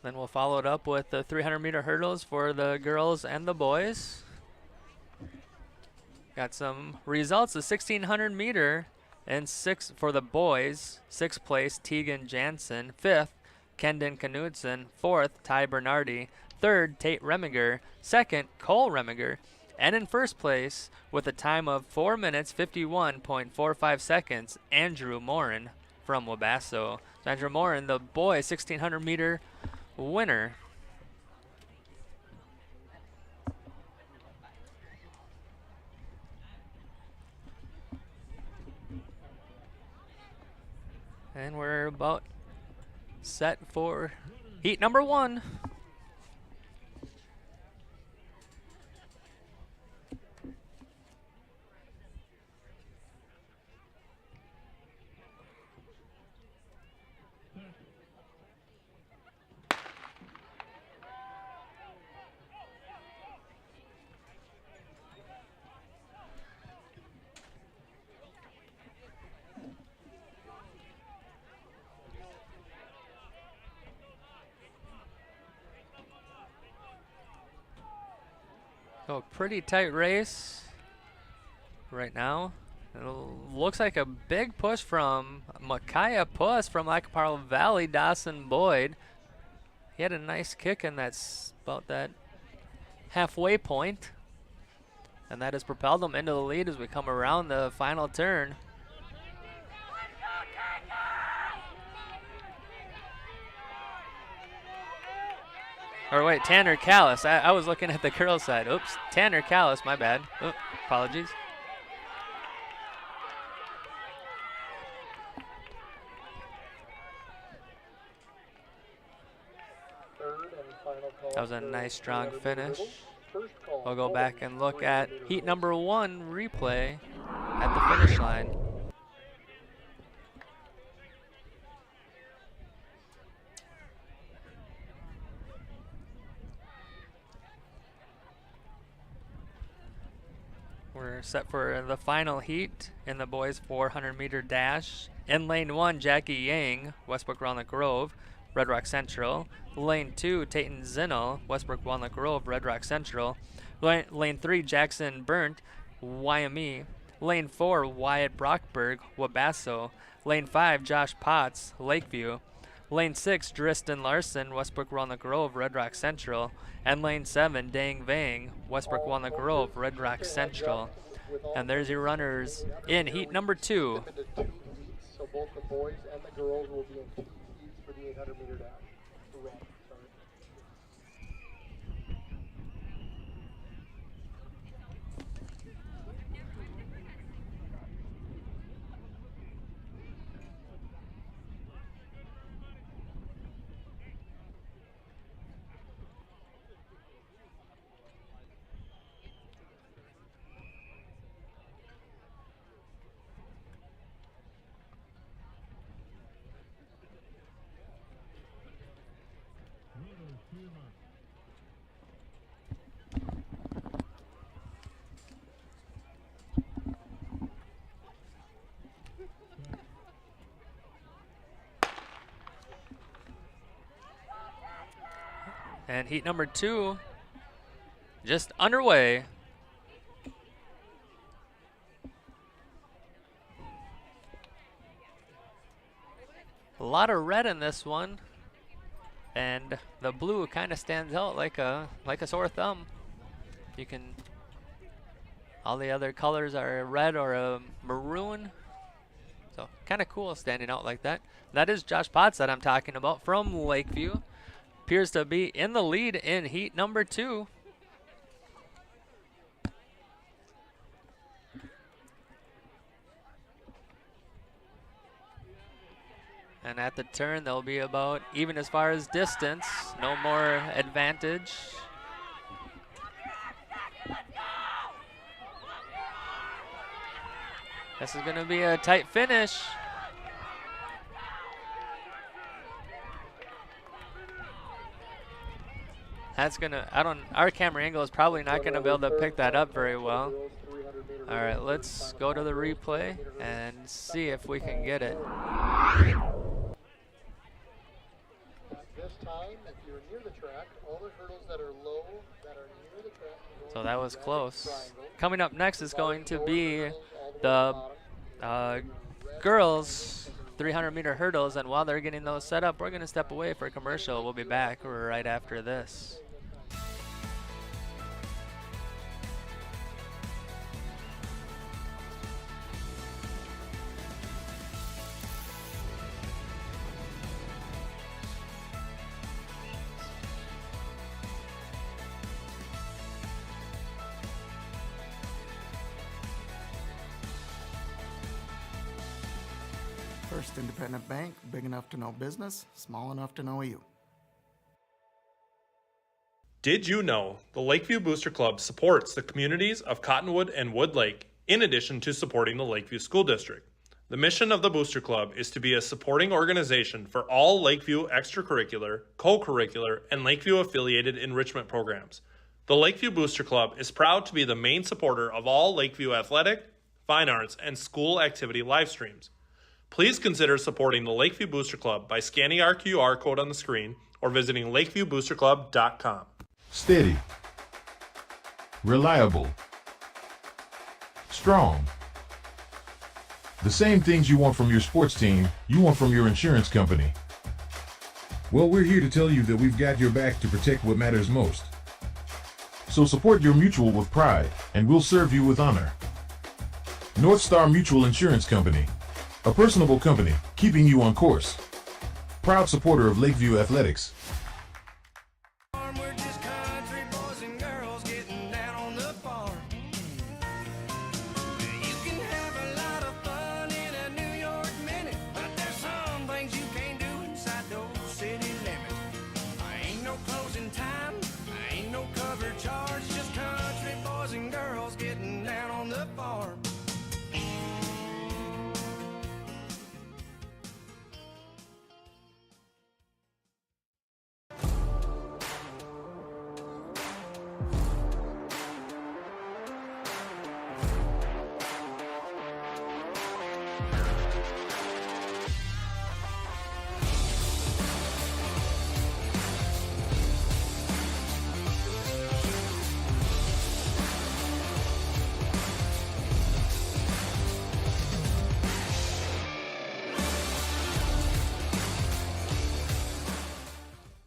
Then we'll follow it up with the 300 meter hurdles for the girls and the boys. Got some results. The 1600 meter and 6 for the boys. 6th place, Tegan Jansen. 5th, Kendon Knudsen. 4th, Ty Bernardi. 3rd, Tate Remiger. 2nd, Cole Remiger. And in 1st place, with a time of 4 minutes 51.45 seconds, Andrew Morin from Wabasso. So Andrew Morin, the boys 1600 meter winner. And we're about set for heat number 1. So pretty tight race right now. It looks like a big push from Micaiah Puss from Lac-Parle Valley, Dawson Boyd. He had a nice kick, and that's about that halfway point. And that has propelled him into the lead as we come around the final turn. Or wait, Tanner Callis. I was looking at the girls' side. Oops, Tanner Callis, my bad. Oops, apologies. That was a nice, strong finish. We'll go back and look at heat number 1 replay at the finish line. We're set for the final heat in the boys 400-meter dash. In lane 1, Jackie Yang, Westbrook Walnut Grove, Red Rock Central. Lane 2, Tayton Zinnel, Westbrook Walnut Grove, Red Rock Central. Lane 3, Jackson Burnt, Wyoming. Lane 4, Wyatt Brockberg, Wabasso. Lane 5, Josh Potts, Lakeview. Lane 6, Driston Larson, Westbrook Walnut Grove, Red Rock Central. And lane 7, Dang Vang, Westbrook Walnut Grove, Red Rock Central. And there's your runners in heat number 2. So both the boys and the girls will be in 2 heats for the 800-meter dash. Run, sorry. And heat number 2 just underway. A lot of red in this one, and the blue kind of stands out like a sore thumb. You can, all the other colors are red or a maroon, so kind of cool standing out like that. That is Josh Potts that I'm talking about from Lakeview. Appears to be in the lead in heat number 2. And at the turn, they'll be about even as far as distance. No more advantage. This is going to be a tight finish. That's gonna, our camera angle is probably not gonna be able to pick that up very well. All right, let's go to the replay and see if we can get it. This time, if you're near the track, all the hurdles that are low, that are near the track. So that was close. Coming up next is going to be the girls 300-meter hurdles, and while they're getting those set up, we're gonna step away for a commercial. We'll be back right after this. First independent bank, big enough to know business, small enough to know you. Did you know the Lakeview Booster Club supports the communities of Cottonwood and Wood Lake in addition to supporting the Lakeview School District? The mission of the Booster Club is to be a supporting organization for all Lakeview extracurricular, co-curricular, and Lakeview-affiliated enrichment programs. The Lakeview Booster Club is proud to be the main supporter of all Lakeview athletic, fine arts, and school activity live streams. Please consider supporting the Lakeview Booster Club by scanning our QR code on the screen or visiting lakeviewboosterclub.com. Steady. reliable, strong. The same things you want from your sports team, you want from your insurance company. Well, we're here to tell you that we've got your back to protect what matters most. So support your mutual with pride, and we'll serve you with honor. North Star Mutual Insurance Company, a personable company, keeping you on course. Proud supporter of Lakeview Athletics.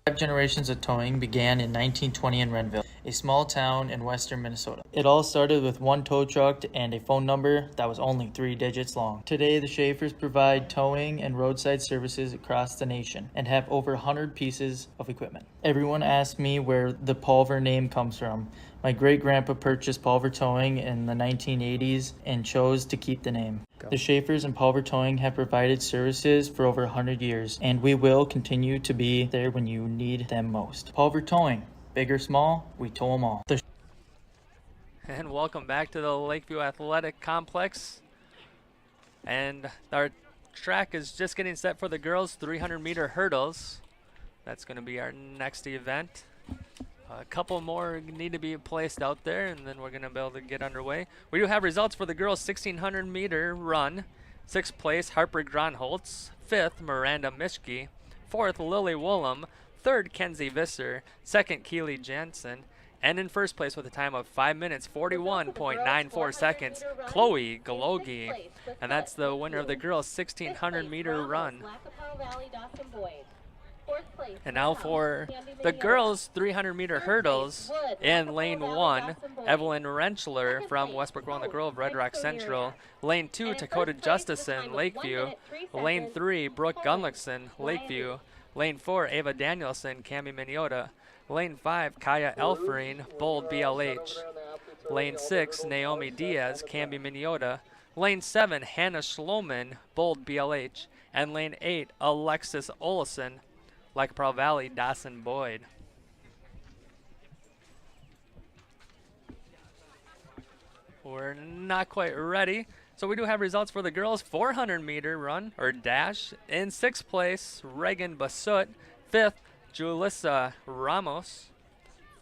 Five generations of towing began in 1920 in Renville, a small town in western Minnesota. It all started with one tow truck and a phone number that was only 3 digits long. Today, the Schaefers provide towing and roadside services across the nation and have over 100 pieces of equipment. Everyone asks me where the Pulver name comes from. My great-grandpa purchased Pulver Towing in the 1980s and chose to keep the name. The Schaefers and Pulver Towing have provided services for over 100 years, and we will continue to be there when you need them most. Pulver Towing, big or small, we tow them all. And welcome back to the Lakeview Athletic Complex. And our track is just getting set for the girls' 300-meter hurdles. That's going to be our next event. A couple more need to be placed out there, and then we're going to be able to get underway. We do have results for the girls' 1,600-meter run. 6th place, Harper Gronholtz. 5th, Miranda Mischke. 4th, Lily Woolham. 3rd, Kenzie Visser. 2nd, Keely Jansen. And in 1st place with a time of 5 minutes, 41.94 seconds, Chloe Galogi. And that's the winner of the girls' 1,600-meter run. And now for the girls' 300-meter hurdles in lane 1, Evelyn Rentschler from Westbrook Walnut Grove, Red Rock Central. Lane 2, Dakota Justison, Lakeview. Lane 3, Brooke Gunlickson, Lakeview. Lane 4, Ava Danielson, Cami Miniota. Lane 5, Kaya Elfreen, Bold BLH. Lane 6, Naomi Diaz, Camby Miniota. Lane 7, Hannah Schloman, Bold BLH. And Lane 8, Alexis Olson, Lake Powell Valley, Dawson Boyd. We're not quite ready. So we do have results for the girls' 400-meter run, or dash. In 6th place, Reagan Basut. 5th, Julissa Ramos.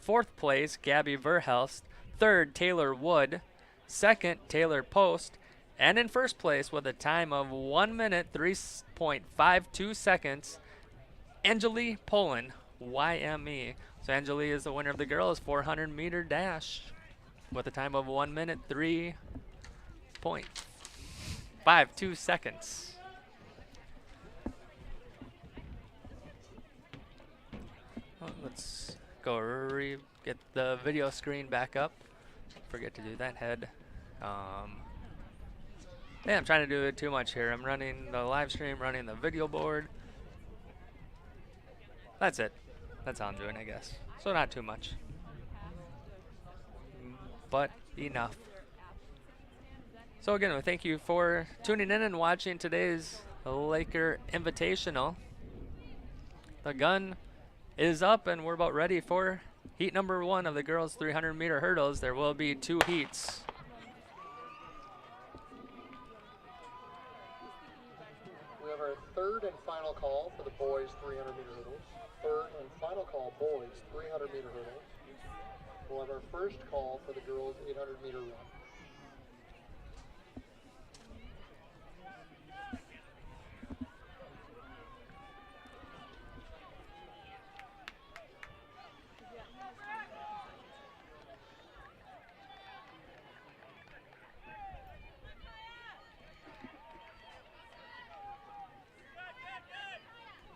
4th place, Gabby Verhelst. 3rd, Taylor Wood. 2nd, Taylor Post. And in 1st place with a time of 1 minute, 3.52 seconds, Angeli Poland, YME. So Angeli is the winner of the girls' 400-meter dash with a time of 1 minute, 3.52 seconds. Well, let's go get the video screen back up. Forget to do that head. Yeah, I'm trying to do it too much here. I'm running the live stream, running the video board. That's it. That's all I'm doing, I guess. So not too much, but enough. So again, we thank you for tuning in and watching today's Laker Invitational. The gun is up and we're about ready for heat number 1 of the girls' 300-meter hurdles. There will be 2 heats. We have our 3rd and final call for the boys' 300-meter hurdles. 3rd and final call, boys' 300-meter hurdles. We'll have our first call for the girls' 800-meter run.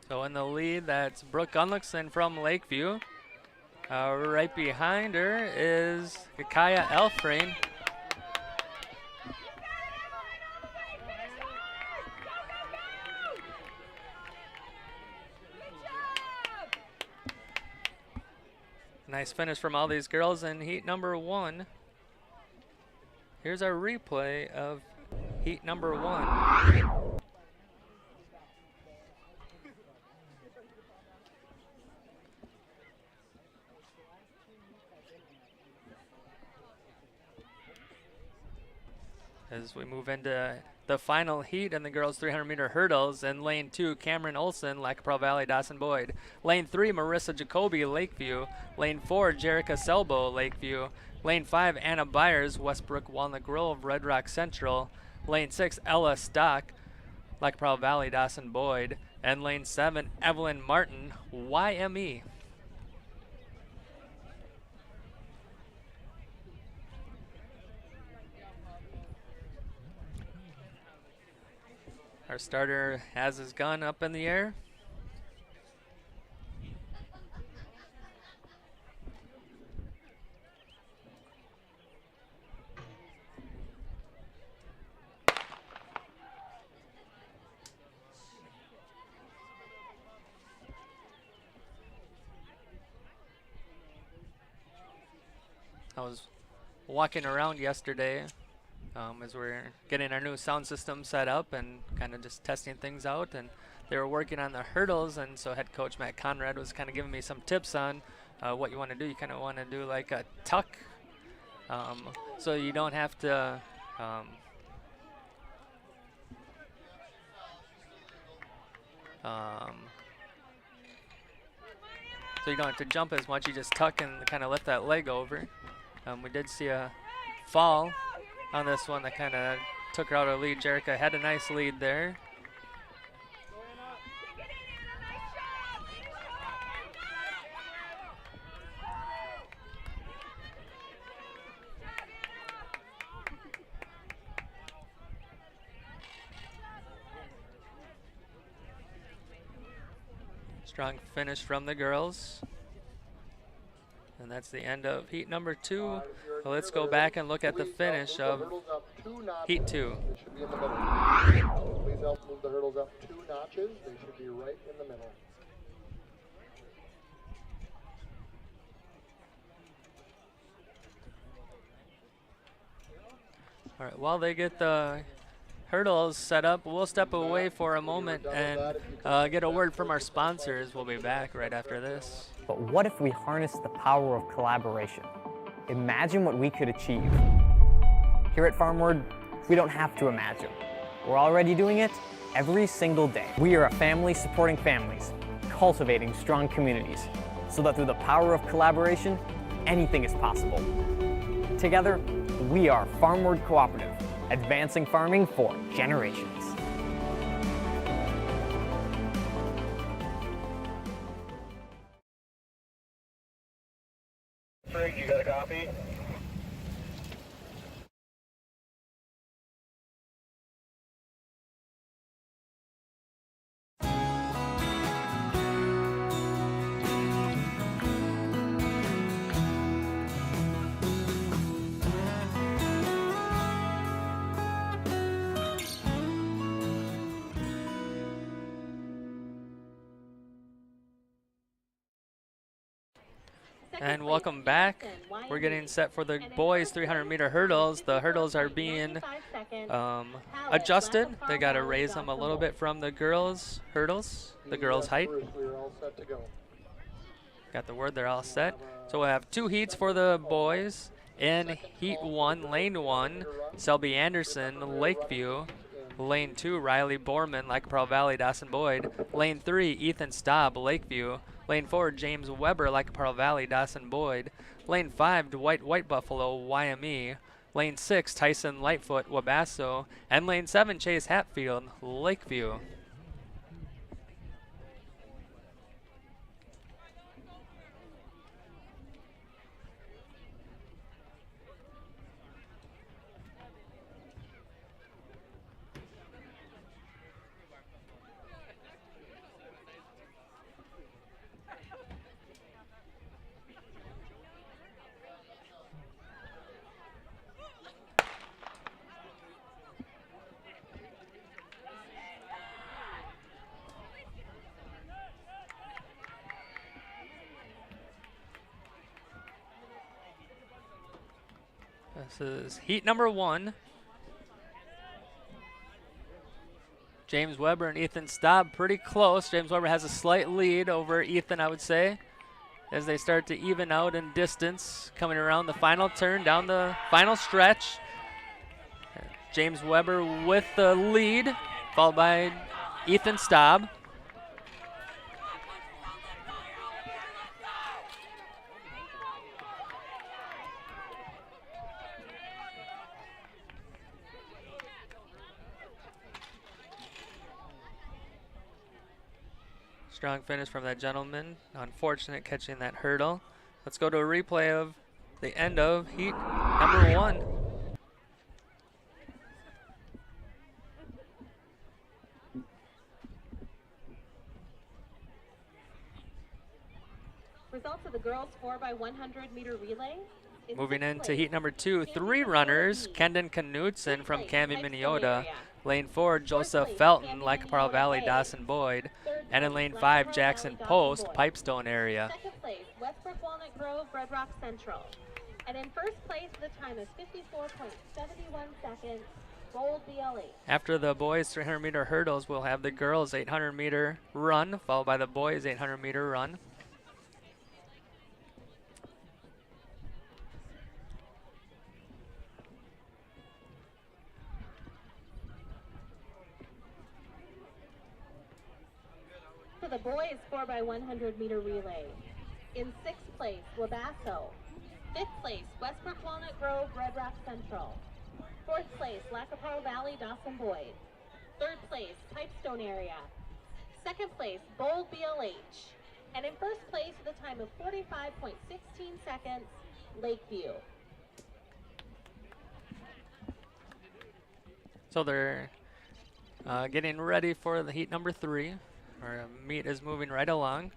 So in the lead, that's Brooke Gunlickson from Lakeview. Right behind her is Kaya Elfrain. Nice finish from all these girls in heat number 1. Here's our replay of heat number 1. As we move into the final heat in the girls 300-meter hurdles, in lane 2, Cameron Olson, Lackaprow Valley, Dawson Boyd. Lane 3, Marissa Jacoby, Lakeview. Lane 4, Jerica Selbo, Lakeview. Lane 5, Anna Byers, Westbrook Walnut Grove, Red Rock Central. Lane 6, Ella Stock, Lackaprow Valley, Dawson Boyd. And lane 7, Evelyn Martin, YME. Our starter has his gun up in the air. I was walking around yesterday as we're getting our new sound system set up and kind of just testing things out, and they were working on the hurdles, and so head coach Matt Conrad was kind of giving me some tips on what you want to do. You kind of want to do like a tuck, so you don't have to jump as much. You just tuck and kind of lift that leg over. We did see a fall on this one that kind of took her out of the lead. Jerica had a nice lead there. Strong finish from the girls. And that's the end of heat number 2. So let's go back and look at the finish of heat 2. They should be in the middle. Please help move the hurdles up 2 notches. They should be right in the middle. All right, while they get the hurdles set up, we'll step away for a moment and get a word from our sponsors. We'll be back right after this. But what if we harness the power of collaboration? Imagine what we could achieve. Here at Farmward, we don't have to imagine. We're already doing it every single day. We are a family supporting families, cultivating strong communities, so that through the power of collaboration, anything is possible. Together, we are Farmward Cooperative, advancing farming for generations. You got a copy? And welcome back. We're getting set for the boys 300-meter hurdles. The hurdles are being adjusted. They got to raise them a little bit from the girls' hurdles, the girls' height. Got the word, they're all set. So we'll have 2 heats for the boys. In heat 1, lane 1, Selby Anderson, Lakeview. Lane 2, Riley Borman, Lackaprow Valley, Dawson Boyd. Lane 3, Ethan Staub, Lakeview. Lane 4, James Weber, Lackaprow Valley, Dawson Boyd. Lane 5, Dwight White Buffalo, YME. Lane 6, Tyson Lightfoot, Wabasso. And lane 7, Chase Hatfield, Lakeview. This is heat number 1. James Weber and Ethan Staub pretty close. James Weber has a slight lead over Ethan, I would say, as they start to even out in distance, coming around the final turn, down the final stretch. James Weber with the lead, followed by Ethan Staub. Strong finish from that gentleman. Unfortunate catching that hurdle. Let's go to a replay of the end of heat number 1. Results of the girls 4x100 meter relay. Moving into heat number 2, 3 runners. Kendon Knutson from Canby, Minnesota. Lane 4, Joseph Felton, Lycoparo Valley, Dawson Boyd. And in lane 5, Jackson Post, Pipestone area. Second place, Westbrook Walnut Grove, Red Rock Central. And in first place, the time is 54.71 seconds, Gold BLE. After the boys 300 meter hurdles, we'll have the girls 800 meter run, followed by the boys 800 meter run. For the boys 4x100 meter relay. In sixth place, Wabasso. Fifth place, Westbrook Walnut Grove, Red Rock Central. Fourth place, Lycoparo Valley, Dawson Boyd. Third place, Pipestone area. Second place, Bold BLH. And in first place, with a time of 45.16 seconds, Lakeview. So they're getting ready for the heat number 3. Our meet is moving right along.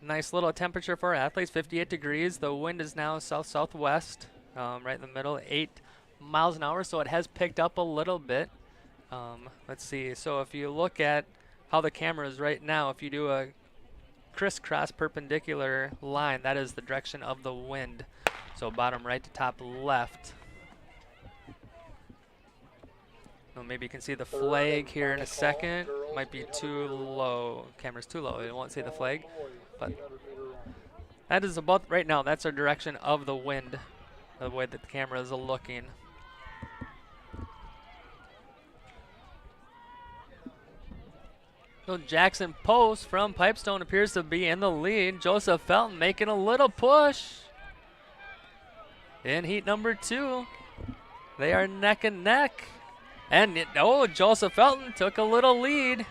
Nice little temperature for our athletes, 58 degrees. The wind is now south-southwest, right in the middle, 8 miles an hour, so it has picked up a little bit. Let's see, so if you look at how the camera is right now, if you do a crisscross perpendicular line, that is the direction of the wind. So bottom right to top left. Well, maybe you can see the flag here in a second. Might be too low. Camera's too low. It won't see the flag. But that is about right now. That's our direction of the wind, the way that the camera is looking. So Jackson Post from Pipestone appears to be in the lead. Joseph Felton making a little push in heat number 2. They are neck and neck. And Joseph Felton took a little lead.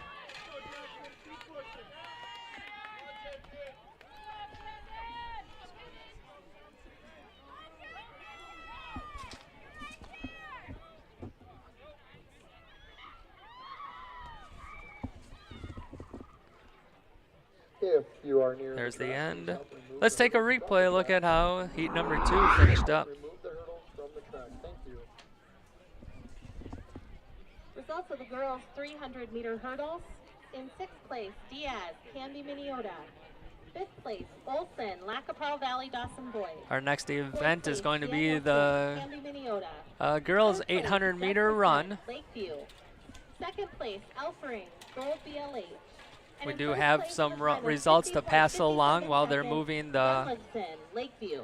If you are near There's the end. Let's take a replay look at how heat number 2 finished up. remove the hurdles from the track. Thank you. Results of the girls 300 meter hurdles. In sixth place, Diaz, Canby, Minnesota. Fifth place, Olson, Lycoparo Valley, Dawson Boyd. Our next event is going to be the Canby, Minnesota. girls Third place, 800 meter run. Lakeview. Second place, Elfering, Gold BLH. And We in do first have place some with a time of results to pass 50.57 along while they're seconds, moving the Edmondson, Lakeview.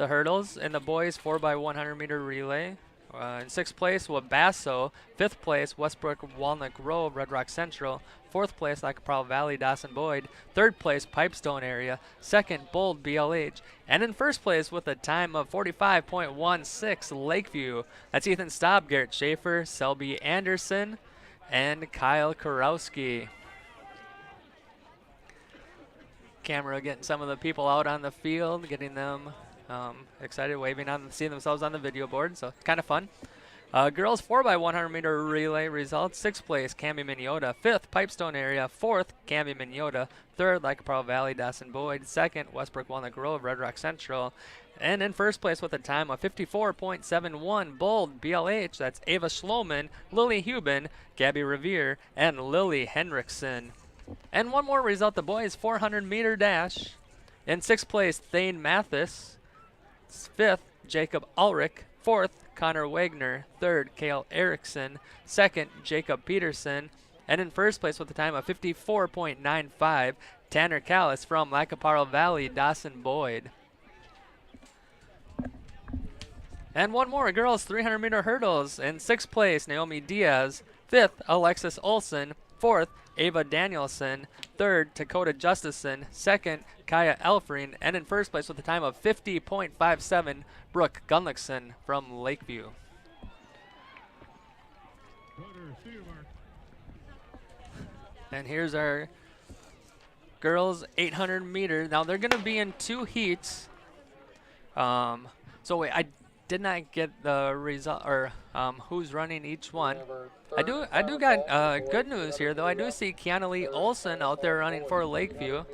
hurdles. In the boys 4x100 meter relay. In sixth place, Wabasso. Fifth place, Westbrook Walnut Grove, Red Rock Central. Fourth place, Lycoparo Valley, Dawson Boyd. Third place, Pipestone area. Second, Bold BLH. And in first place with a time of 45.16, Lakeview. That's Ethan Staub, Garrett Schaefer, Selby Anderson, and Kyle Karowski. Camera getting some of the people out on the field, getting them excited, waving on, seeing themselves on the video board, so kind of fun. Girls 4x100 meter relay results: sixth place, Canby, Minnesota. Fifth, Pipestone area. Fourth, Canby, Minnesota. Third, Lycoparo Valley, Dawson Boyd. Second, Westbrook Walnut Grove, Red Rock Central. And in first place with a time of 54.71, Bold BLH. That's Ava Schloman, Lily Hubin, Gabby Revere, and Lily Henriksen. And one more result, the boys 400 meter dash. In sixth place, Thane Mathis. fifth, Jacob Ulrich. Fourth, Connor Wagner. Third, Kale Erickson. Second, Jacob Peterson. And in first place with a time of 54.95, Tanner Callis from Lacaparo Valley, Dawson Boyd. And one more, girls 300-meter hurdles. In sixth place, Naomi Diaz. Fifth, Alexis Olson. Fourth, Ava Danielson. Third, Dakota Justison. Second, Kaya Elfring. And in first place with a time of 50.57, Brooke Gunlickson from Lakeview. And here's our girls 800 meters. Now they're going to be in two heats. So wait, I did not get the result or who's running each one. I do got good news here though. I do see Kiana Lee Olson out there running for Lakeview.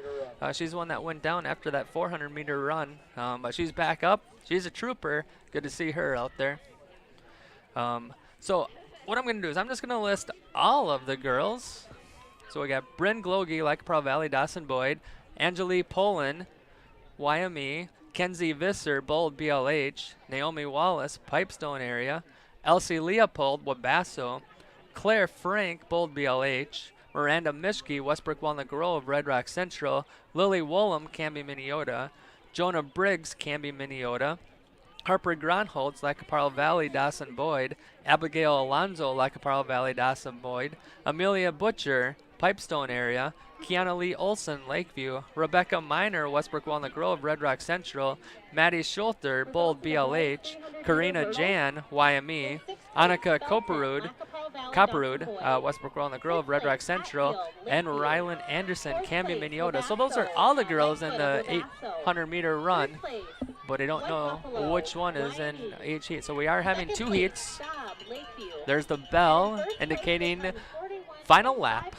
She's the one that went down after that 400-meter run, but she's back up. She's a trooper. Good to see her out there. So what I'm going to do is I'm just going to list all of the girls. So we got Bryn Glogie, Lacaparo Valley, Dawson Boyd, Angelique Poland, YME, Kenzie Visser, Bold, BLH, Naomi Wallace, Pipestone area, Elsie Leopold, Wabasso, Claire Frank, Bold, BLH, Miranda Mishke, Westbrook Walnut Grove, Red Rock Central, Lily Wollum, Canby, Minneota, Jonah Briggs, Canby, Minneota, Harper Gronholtz, Lacaparo Valley, Dawson Boyd, Abigail Alonzo, Lacaparo Valley, Dawson Boyd, Amelia Butcher, Pipestone area, Kiana Lee Olson, Lakeview, Rebecca Miner, Westbrook Walnut Grove, Red Rock Central, Maddie Schulter, Bold, BLH, Karina Jan, YME, Annika Copperud, Westbrook Walnut Grove, Red Rock Central, and Rylan Anderson, Canby, Minneota. So those are all the girls in the 800-meter run, but I don't know which one is in each heat. So we are having two heats. There's the bell indicating final lap.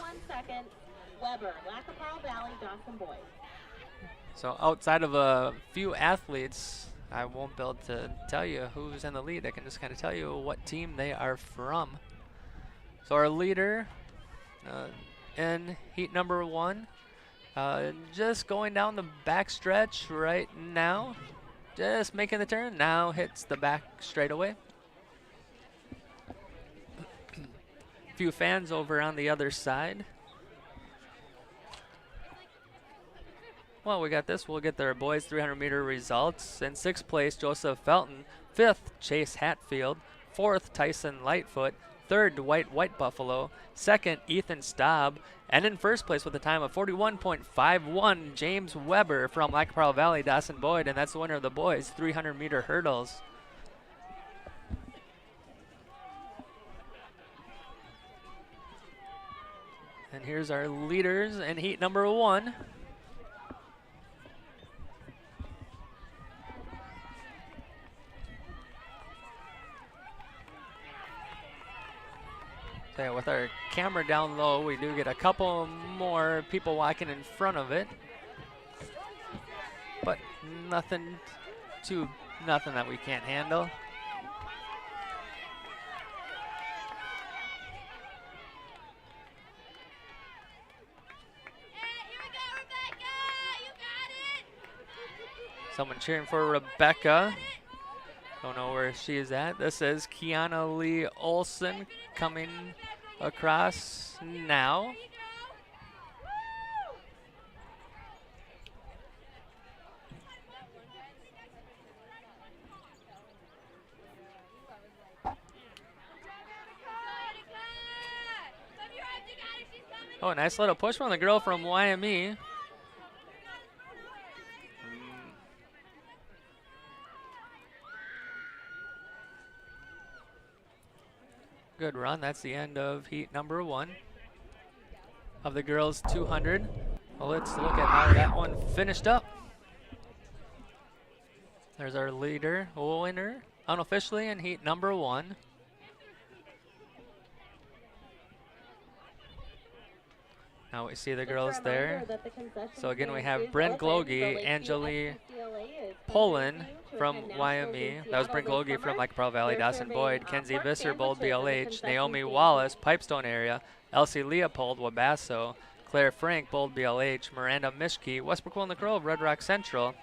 So outside of a few athletes, I won't be able to tell you who's in the lead. I can just kind of tell you what team they are from. So our leader in heat number 1, just going down the back stretch right now, just making the turn, now hits the back straightaway. Few fans over on the other side. Well, we got this. We'll get their boys 300-meter results. In 6th place, Joseph Felton. 5th, Chase Hatfield. 4th, Tyson Lightfoot. 3rd, Dwight White Buffalo. 2nd, Ethan Staub. And in 1st place with a time of 41.51, James Weber from Lacaparo Valley, Dawson Boyd. And that's the winner of the boys 300-meter hurdles. And here's our leaders in heat number 1. So with our camera down low, we do get a couple more people walking in front of it, but nothing that we can't handle. Someone cheering for Rebecca. Don't know where she is at. This is Kiana Lee Olson coming across now. Oh, nice little push from the girl from YME. Good run. That's the end of heat number 1 of the girls 200. Well, let's look at how that one finished up. There's our leader, winner, unofficially in heat number 1. Now we see the girls there. So again, we have Bryn Glogie, Angelique Poland from YME. That was Bryn Glogie from Lacaparo Valley, Dawson Boyd. Kenzie Visser, Bold, BLH. Naomi Wallace, Pipestone area. Elsie Leopold, Wabasso. Claire Frank, Bold, BLH. Miranda Mishke, Westbrook Walnut Grove, Red Rock Central.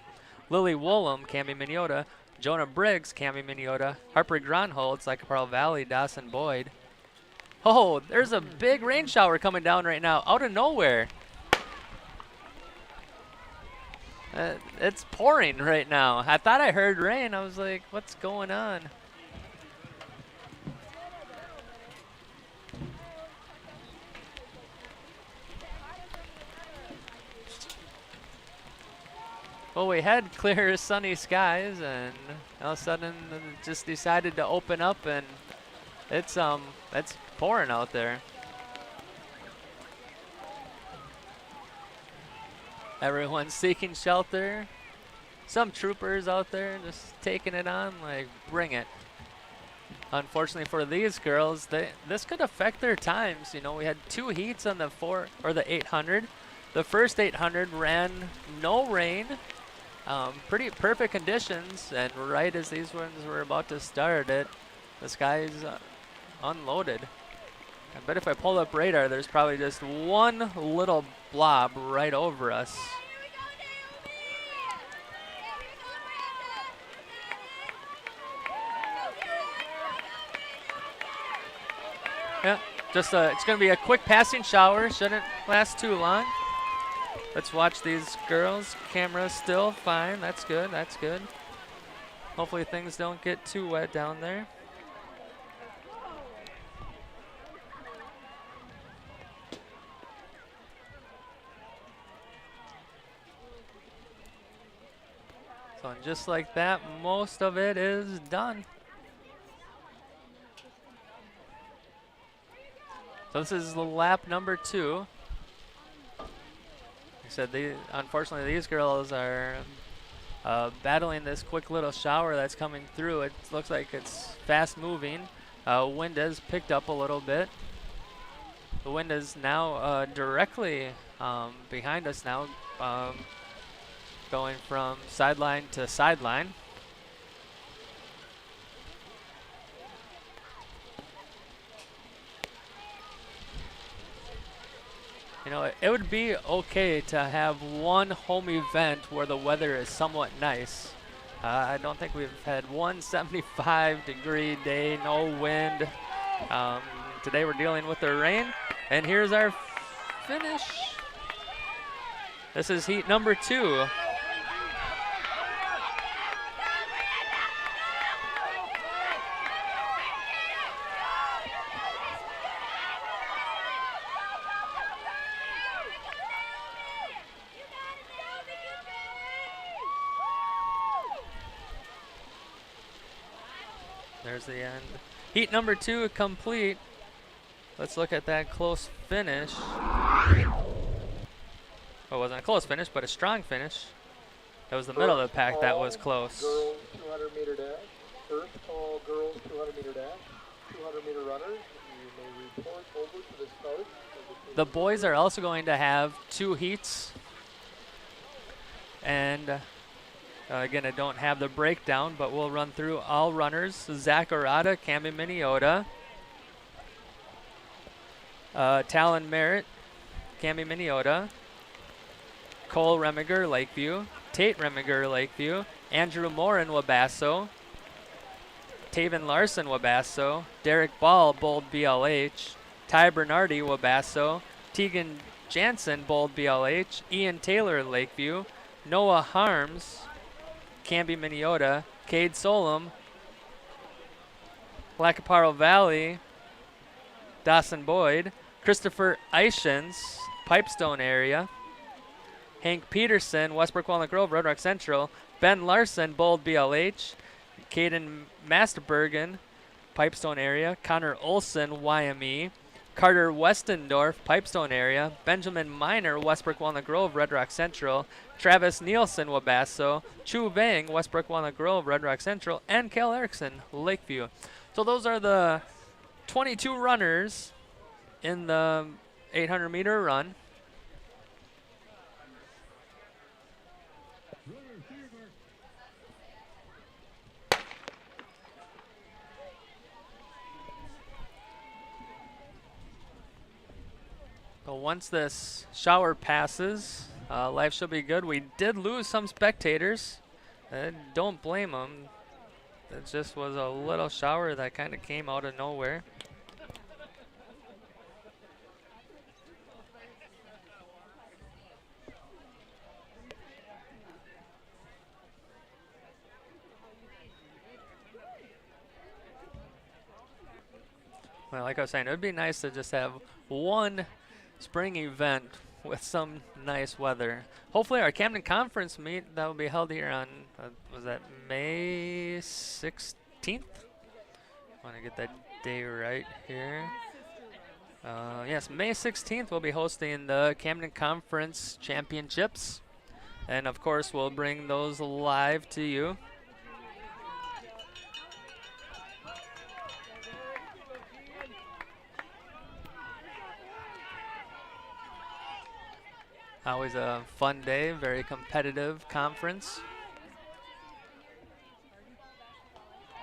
Lily Wollum, Canby, Minneota. Jonah Briggs, Cami Minnesota. Harper Gronholtz, like Pearl Valley, Dawson Boyd. Oh, there's a big rain shower coming down right now, out of nowhere. It's pouring right now. I thought I heard rain. I was like, what's going on? Well, we had clear sunny skies, and all of a sudden it just decided to open up, and it's pouring out there. Everyone's seeking shelter. Some troopers out there just taking it on, like, bring it. Unfortunately for these girls, this could affect their times. You know, we had 2 heats on the 800. The first 800 ran no rain. Pretty perfect conditions, and right as these ones were about to start it, the sky's unloaded. I bet if I pull up radar, there's probably just one little blob right over us. Yeah, just it's going to be a quick passing shower. Shouldn't last too long. Let's watch these girls. Camera's still fine. That's good. That's good. Hopefully things don't get too wet down there. So and just like that, most of it is done. So this is lap number 2. Like I said, unfortunately these girls are battling this quick little shower that's coming through. It looks like it's fast moving. Wind has picked up a little bit. The wind is now directly behind us now, going from sideline to sideline. You know, it would be okay to have one home event where the weather is somewhat nice. I don't think we've had one 75-degree day, no wind. Today we're dealing with the rain, and here's our finish. This is heat number 2. There's the end. Heat number 2 complete. Let's look at that close finish. Well, it wasn't a close finish, but a strong finish. It was the middle of the pack that was close. Girls 200-meter dash. First call girls 200-meter dash. 200-meter runners. You may report over to the start. The boys are also going to have 2 heats. And again, I don't have the breakdown, but we'll run through all runners. Zach Arata, Cami Minnesota. Talon Merritt, Cami Minnesota. Cole Remiger, Lakeview. Tate Remiger, Lakeview. Andrew Moore in Wabasso. Taven Larson, Wabasso. Derek Ball, Bold BLH. Ty Bernardi, Wabasso. Tegan Jansen, Bold BLH. Ian Taylor, Lakeview. Noah Harms, Canby Minnesota. Cade Solom, Lacaparo Valley. Dawson Boyd. Christopher Eichens, Pipestone area. Hank Peterson, Westbrook Walnut Grove, Red Rock Central. Ben Larson, Bold BLH. Caden Masterbergen, Pipestone area. Connor Olson, YME. Carter Westendorf, Pipestone area. Benjamin Miner, Westbrook Walnut Grove, Red Rock Central. Travis Nielsen, Wabasso. Chu Vang, Westbrook Walnut Grove, Red Rock Central. And Cal Erickson, Lakeview. So those are the 22 runners in the 800-meter run. So once this shower passes, life should be good. We did lose some spectators. Don't blame them. It just was a little shower that kind of came out of nowhere. Well, like I was saying, it would be nice to just have one spring event with some nice weather. Hopefully our Camden Conference meet that will be held here on, was that May 16th? I want to get that day right here. Yes, May 16th we'll be hosting the Camden Conference Championships. And of course we'll bring those live to you. Always a fun day, very competitive conference.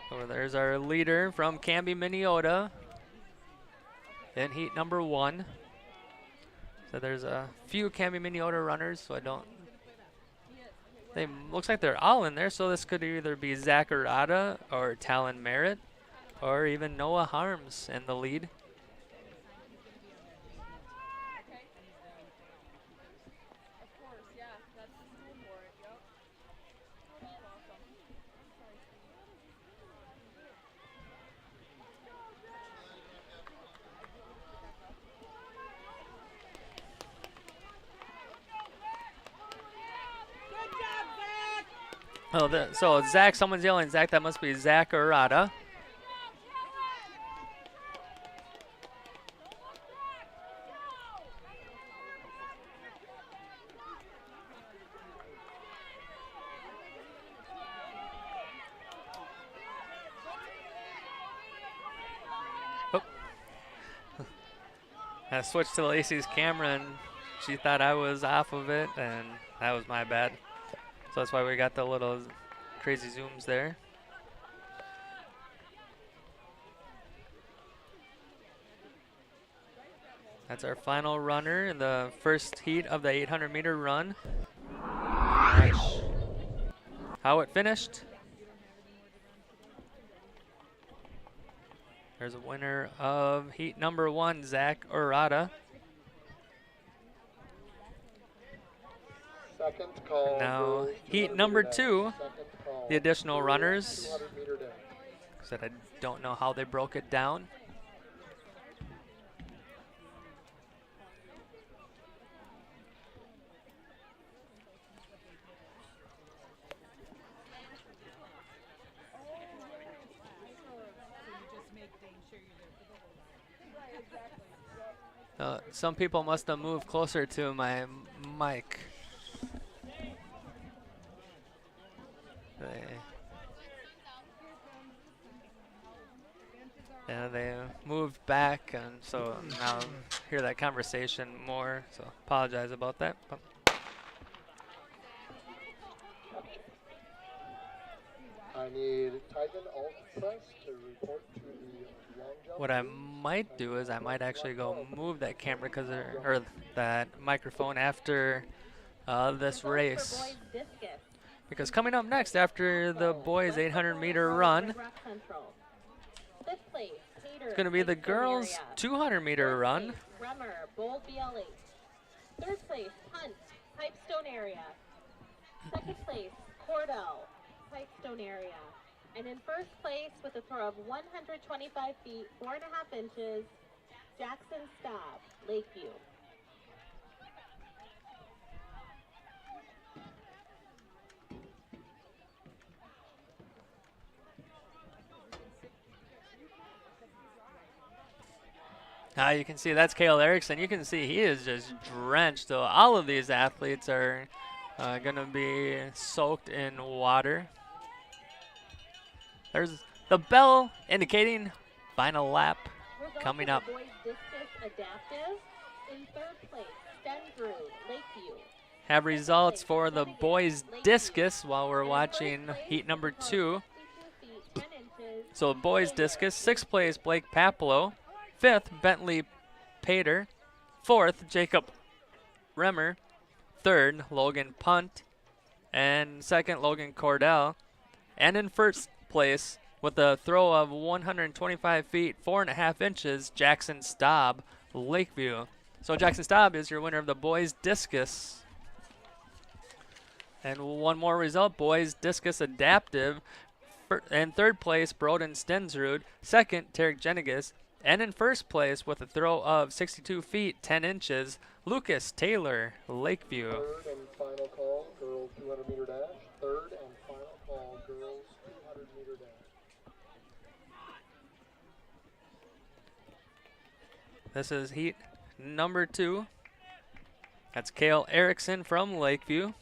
So there's our leader from Canby, Minneota in heat number 1. So there's a few Canby, Minneota runners, so looks like they're all in there, so this could either be Zach Arata or Talon Merritt or even Noah Harms in the lead. Oh, so Zach, someone's yelling Zach. That must be Zach Arata. Oh. I switched to Lacey's camera and she thought I was off of it, and that was my bad. So that's why we got the little crazy zooms there. That's our final runner in the first heat of the 800-meter run. How it finished. There's a winner of heat number 1, Zach Arata. Second call. Now, heat number 2, the additional runners. Said I don't know how they broke it down. Some people must have moved closer to my mic. They moved back, and so now hear that conversation more. So apologize about that. But I need Titan Alt Press to report to the long jump. what I might do is I might actually go move that camera or that microphone after this race. Because coming up next after the boys 800-meter run, it's going to be the girls 200-meter run. Third place, Hunt, Pipestone area. Second place, Cordell, Pipestone area. And in first place with a throw of 125 feet, 4.5 inches, Jackson Staub, Lakeview. You can see that's Cale Erickson. You can see he is just drenched. So all of these athletes are going to be soaked in water. There's the bell indicating final lap coming up. Boys discus adaptive. In third place, Stenbrew, Lakeview. Have results for the boys discus while we're watching heat number 2. So boys discus, 6th place Blake Paplow. 5th, Bentley Pater. 4th, Jacob Remmer. 3rd, Logan Punt. And 2nd, Logan Cordell. And in first place with a throw of 125 feet, 4.5 inches, Jackson Staub, Lakeview. So Jackson Staub is your winner of the boys discus. And one more result, boys discus adaptive. In third place, Broden Stensrud. Second, Tarek Jenigas. And in first place with a throw of 62 feet, 10 inches, Lucas Taylor, Lakeview. Third and final call, girls 200 meter dash. Third and final call, girls 200 meter dash. This is heat number 2. That's Kale Erickson from Lakeview.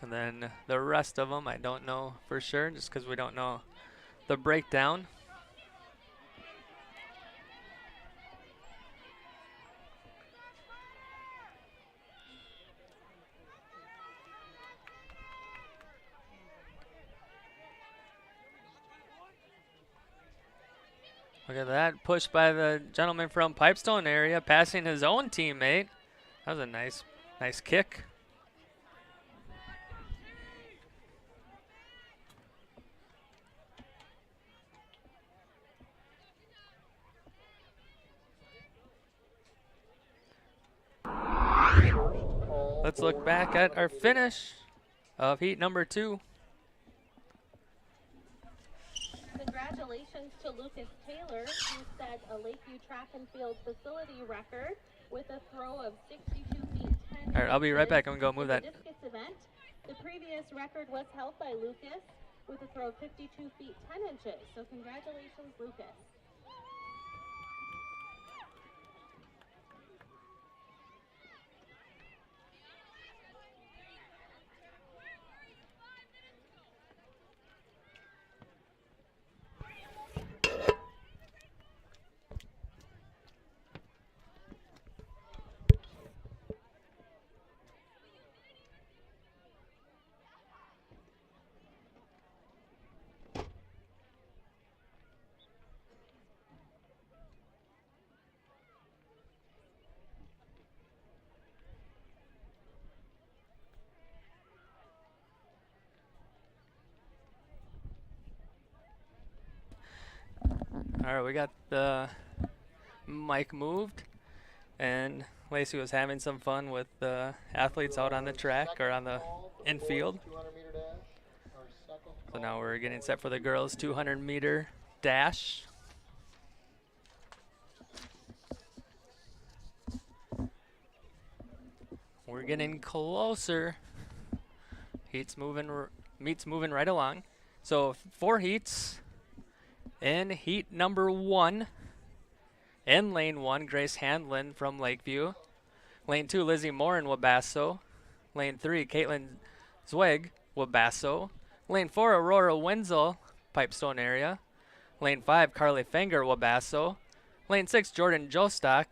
And then the rest of them, I don't know for sure, just because we don't know the breakdown. Look at that, pushed by the gentleman from Pipestone area, passing his own teammate. That was a nice kick. Let's look back at our finish of heat number 2. Congratulations to Lucas Taylor, who set a Lakeview track and field facility record with a throw of 62 feet 10 All right, I'll be right back. I'm going to go move that. discus event. The previous record was held by Lucas with a throw of 52 feet 10 inches. So congratulations, Lucas. All right, we got the mic moved, and Lacey was having some fun with the athletes out on the track or on the infield. So now we're getting set for the girls' 200-meter dash. We're getting closer. Meet's moving right along. So 4 heats. In heat number 1, in lane 1, Grace Handlin from Lakeview. Lane 2, Lizzie Moore in Wabasso. Lane 3, Caitlin Zweig, Wabasso. Lane 4, Aurora Wenzel, Pipestone area. Lane 5, Carly Fenger, Wabasso. Lane 6, Jordan Jostock,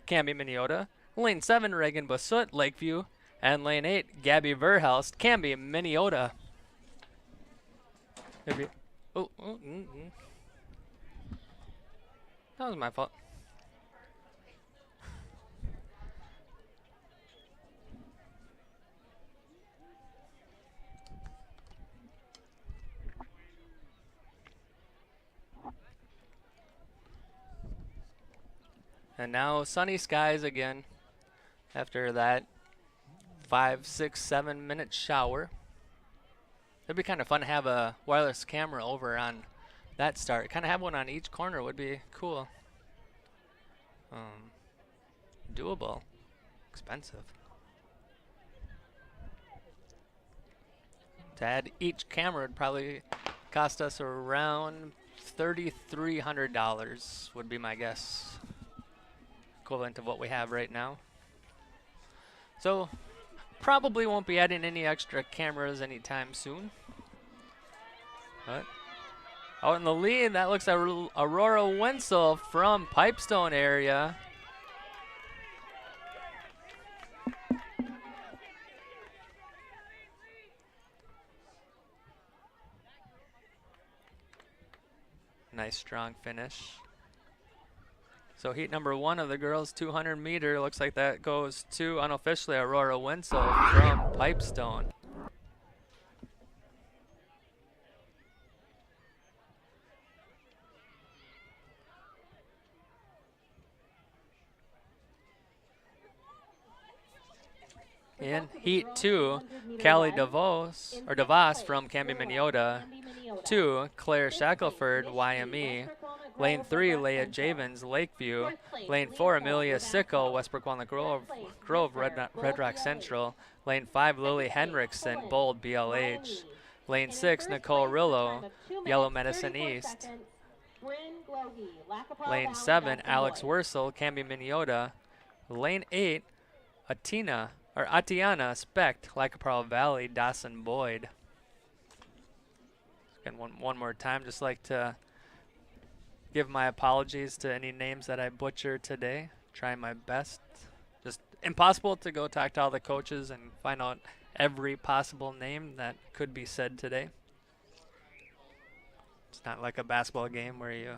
Canby, Minneota. Lane 7, Reagan Basut, Lakeview. And lane 8, Gabby Verhelst, Canby, Minneota. That was my fault. And now sunny skies again after that 5, 6, 7 minute shower. It'd be kind of fun to have a wireless camera over on that start. Kind of have one on each corner would be cool. Doable. Expensive. To add each camera would probably cost us around $3,300 would be my guess. Equivalent of what we have right now. So probably won't be adding any extra cameras anytime soon. But out in the lead, that looks like Aurora Wenzel from Pipestone area. Nice strong finish. So heat number 1 of the girls 200 meter looks like that goes to unofficially Aurora Winslow from Pipestone. In heat 2, Callie DeVos from Canby Minneota. 2, Claire Shackelford, YME. Lane 3, Leah Javens, Lakeview. Lane 4, Amelia Sickle, Westbrook Walnut Grove, Red Rock Central. Lane 5, Lily Henriksen, Bold, BLH. Lane 6, Nicole Rillo, Yellow Medicine East. Lane 7, Alex Wursel, Canby Minneota. Lane 8, Atiana Specht, Lacaparra Valley, Dawson Boyd. Again, one more time, just like to give my apologies to any names that I butcher today. Trying my best. Just impossible to go talk to all the coaches and find out every possible name that could be said today. It's not like a basketball game where you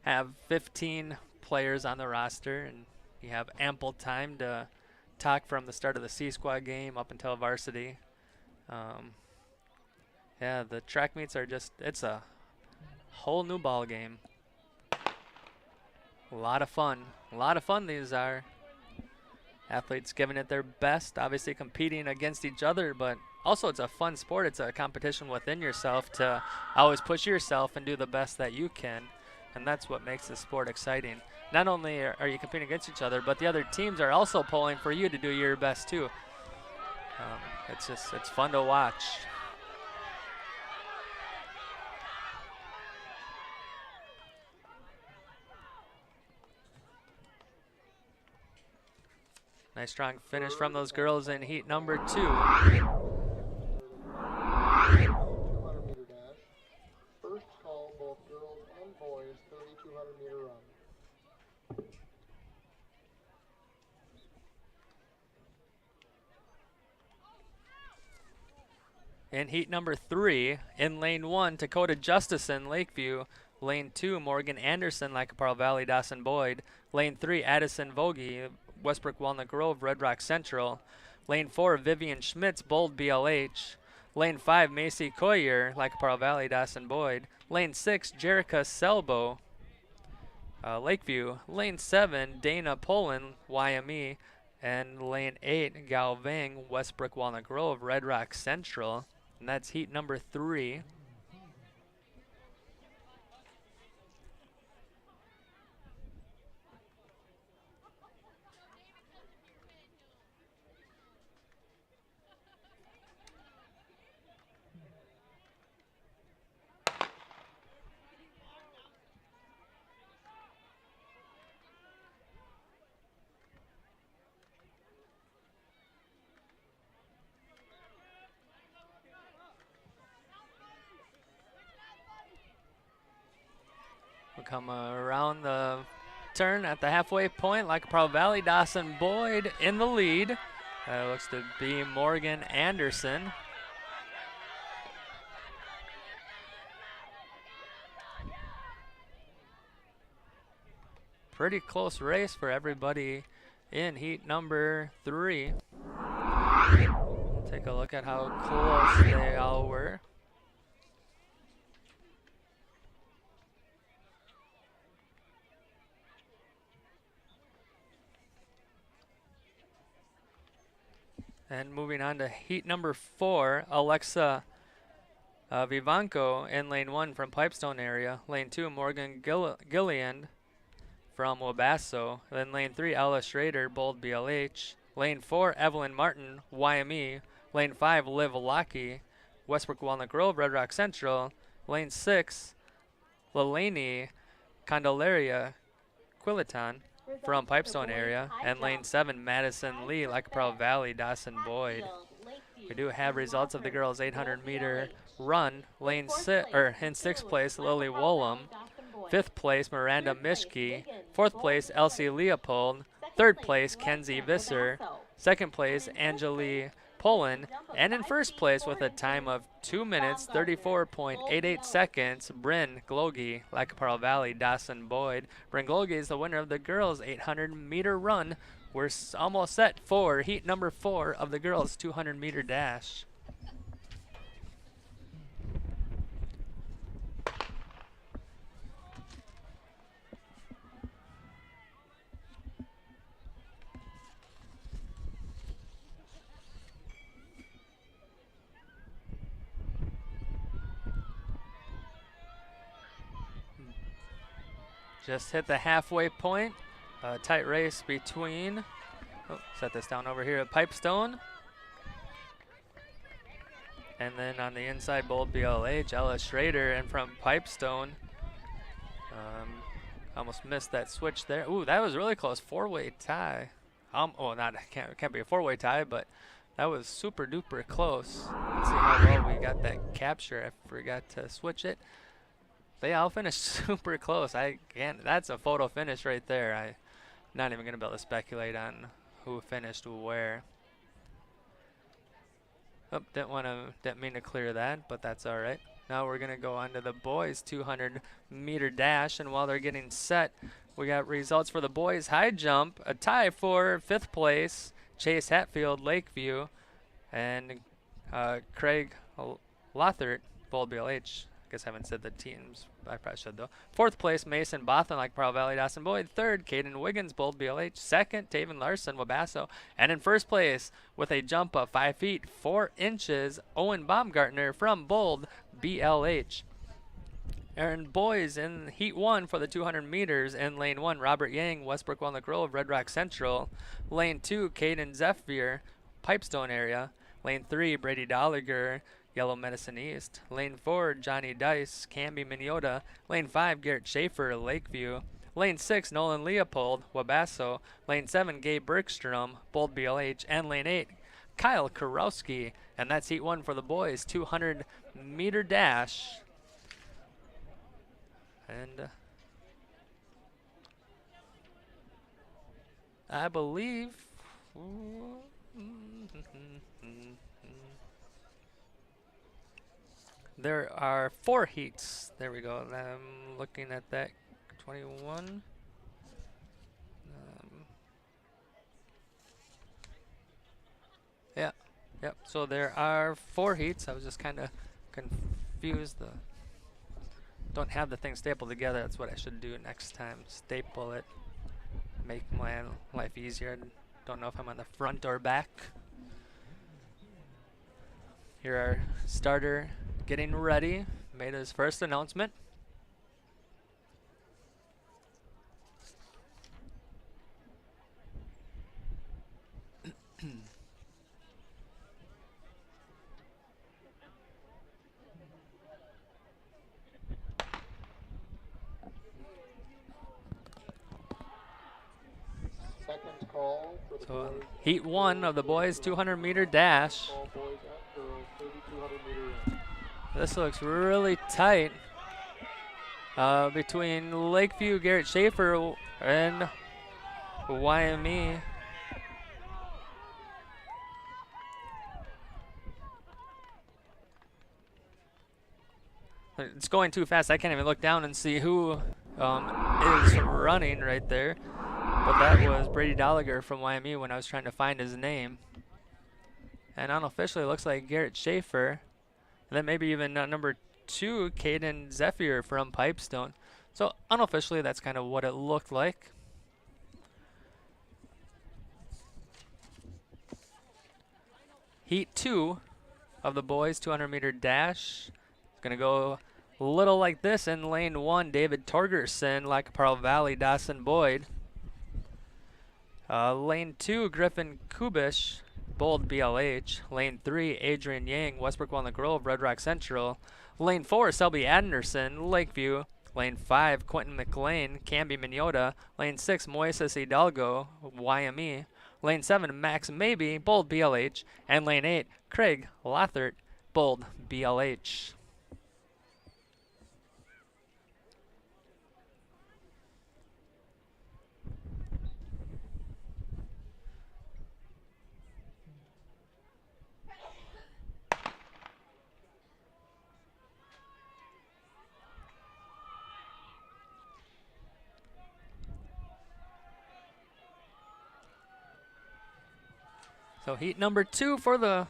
have 15 players on the roster and you have ample time to talk from the start of the C-Squad game up until varsity. Yeah, the track meets are it's a whole new ball game. A lot of fun. A lot of fun these are. Athletes giving it their best, obviously competing against each other, but also it's a fun sport. It's a competition within yourself to always push yourself and do the best that you can. And that's what makes the sport exciting. Not only are you competing against each other, but the other teams are also pulling for you to do your best too. It's fun to watch. Nice strong finish from those girls in heat number 2. 200 meter dash. First call, both girls and boys, 3,200 meter run. In heat number 3, in lane 1, Dakota Justison, Lakeview. Lane 2, Morgan Anderson, Lacaparra Valley, Dawson Boyd. Lane 3, Addison Vogie, Westbrook Walnut Grove, Red Rock Central. Lane 4, Vivian Schmitz, Bold, BLH. Lane 5, Macy Coyer, Lacaparra Valley, Dawson Boyd. Lane 6, Jerica Selbo, Lakeview. Lane 7, Dana Poland, YME. And lane 8, Gao Vang, Westbrook Walnut Grove, Red Rock Central. And that's heat number 3. We'll come around the turn at the halfway point. Lacaparra Valley, Dawson Boyd in the lead. Looks to be Morgan Anderson. Pretty close race for everybody in heat number 3. Take a look at how close they all were. And moving on to heat number 4, Alexa Vivanco in lane 1 from Pipestone area. Lane 2, Morgan Gilliand from Wabasso. Then lane 3, Ella Schrader, Bold, BLH. Lane 4, Evelyn Martin, YME. Lane 5, Liv Lockey, Westbrook Walnut Grove, Red Rock Central. Lane 6, Lelani Candelaria Quilitan from Pipestone area. And lane 7, Madison Lee, Lacaparra Valley, Dawson Boyd. We do have results of the girls' 800 meter run. In 6th place, Lily Woolham. 5th place, Miranda Mischke. 4th place, Elsie Leopold. 3rd place, Kenzie Visser. 2nd place, Angeli Pullen. And in first place with a time of 2 minutes, 34.88 seconds, Bryn Glogie, Lacaparle Valley, Dawson Boyd. Bryn Glogie is the winner of the girls' 800-meter run. We're almost set for heat number 4 of the girls' 200-meter dash. Just hit the halfway point. A tight race between, set this down over here at Pipestone. And then on the inside, Bold BLH, Ella Schrader, and from Pipestone. Almost missed that switch there. Ooh, that was really close. 4-way tie. Oh, can't be a 4-way tie, but that was super duper close. Let's see how well we got that capture. I forgot to switch it. They all finished super close. That's a photo finish right there. I'm not even gonna be able to speculate on who finished where. Oh, didn't mean to clear that, but that's all right. Now we're gonna go on to the boys' 200-meter dash, and while they're getting set, we got results for the boys' high jump. A tie for 5th place, Chase Hatfield, Lakeview, and Craig Lothert, Bold BLH. I guess I haven't said the teams. I probably should, though. 4th place, Mason Bothan, Lacaparle Valley, Dawson Boyd. 3rd, Caden Wiggins, Bold BLH. 2nd, Taven Larson, Wabasso. And in 1st place, with a jump of 5 feet, 4 inches, Owen Baumgartner from Bold BLH. And boys in Heat 1 for the 200 meters in Lane 1, Robert Yang, Westbrook Walnut Grove, Red Rock Central. Lane 2, Caden Zephyr, Pipestone area. Lane 3, Brady Dolliger, Yellow Medicine East. Lane 4, Johnny Dice, Canby, Minnesota. Lane 5, Garrett Schaefer, Lakeview. Lane 6, Nolan Leopold, Wabasso. Lane 7, Gabe Bergstrom, Bold BLH. And Lane 8, Kyle Kurowski. And that's Heat 1 for the boys, 200-meter dash. And I believe... there are 4 heats. There we go. I'm looking at that. 21. Yeah. Yep. So there are 4 heats. I was just kind of confused. Don't have the thing stapled together. That's what I should do next time. Staple it. Make my life easier. Don't know if I'm on the front or back. Here our starter getting ready. Made his first announcement. Second call for the So boys. Heat 1 of the boys 200-meter dash. All boys and girls 3,200 meter. This looks really tight between Lakeview, Garrett Schaefer, and YME. It's going too fast. I can't even look down and see who is running right there. But that was Brady Dolliger from YME when I was trying to find his name. And unofficially, it looks like Garrett Schaefer. And then maybe even number 2, Caden Zephyr from Pipestone. So unofficially, that's kind of what it looked like. Heat 2 of the boys 200-meter dash. It's going to go a little like this in lane 1, David Torgerson, Lacaparle Valley, Dawson Boyd. Lane 2, Griffin Kubish, Bold BLH. Lane 3, Adrian Yang, Westbrook Walnut Grove, Red Rock Central. Lane 4, Selby Anderson, Lakeview. Lane 5, Quentin McLean, Canby, Minnesota. Lane 6, Moises Hidalgo, YME. Lane 7, Max Maybe, Bold BLH. And Lane 8, Craig Lothert, Bold BLH. So heat number 2 for the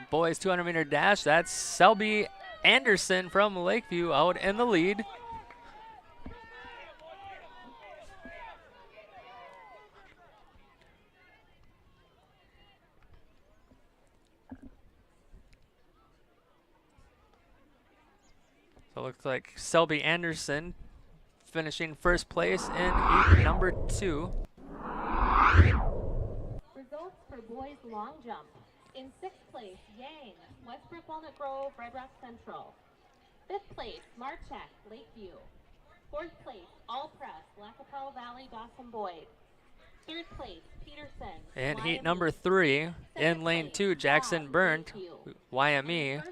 boys 200-meter dash. That's Selby Anderson from Lakeview out in the lead. So it looks like Selby Anderson finishing first place in heat number 2. Results for boys long jump. In 6th place, Yang, Westbrook Walnut Grove, Red Rock Central. 5th place, Marchak, Lakeview. 4th place, All Press, Lacapelle Valley, Dawson Boyd. 3rd place, Peterson. And heat YME. number 3 in lane 2, Jackson Burnt, YME.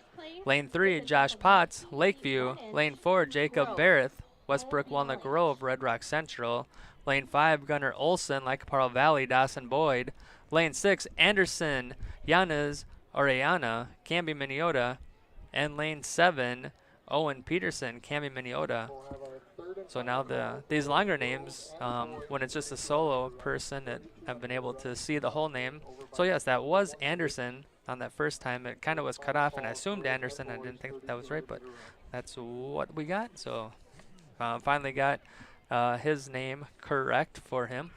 Lane 3, Josh Potts, Lakeview. Lane 4, Jacob Barrett, Westbrook Walnut Grove, Red Rock Central. Lane 5, Gunnar Olson, Lacapelle Valley, Dawson Boyd. Lane 6, Anderson Yanez Orellana, Canby, Minneota. And lane 7, Owen Peterson, Canby, Minneota. So now these longer names, when it's just a solo person, I've been able to see the whole name. So yes, that was Anderson on that first time. It kind of was cut off, and I assumed Anderson. I didn't think that was right, but that's what we got. So finally got his name correct for him.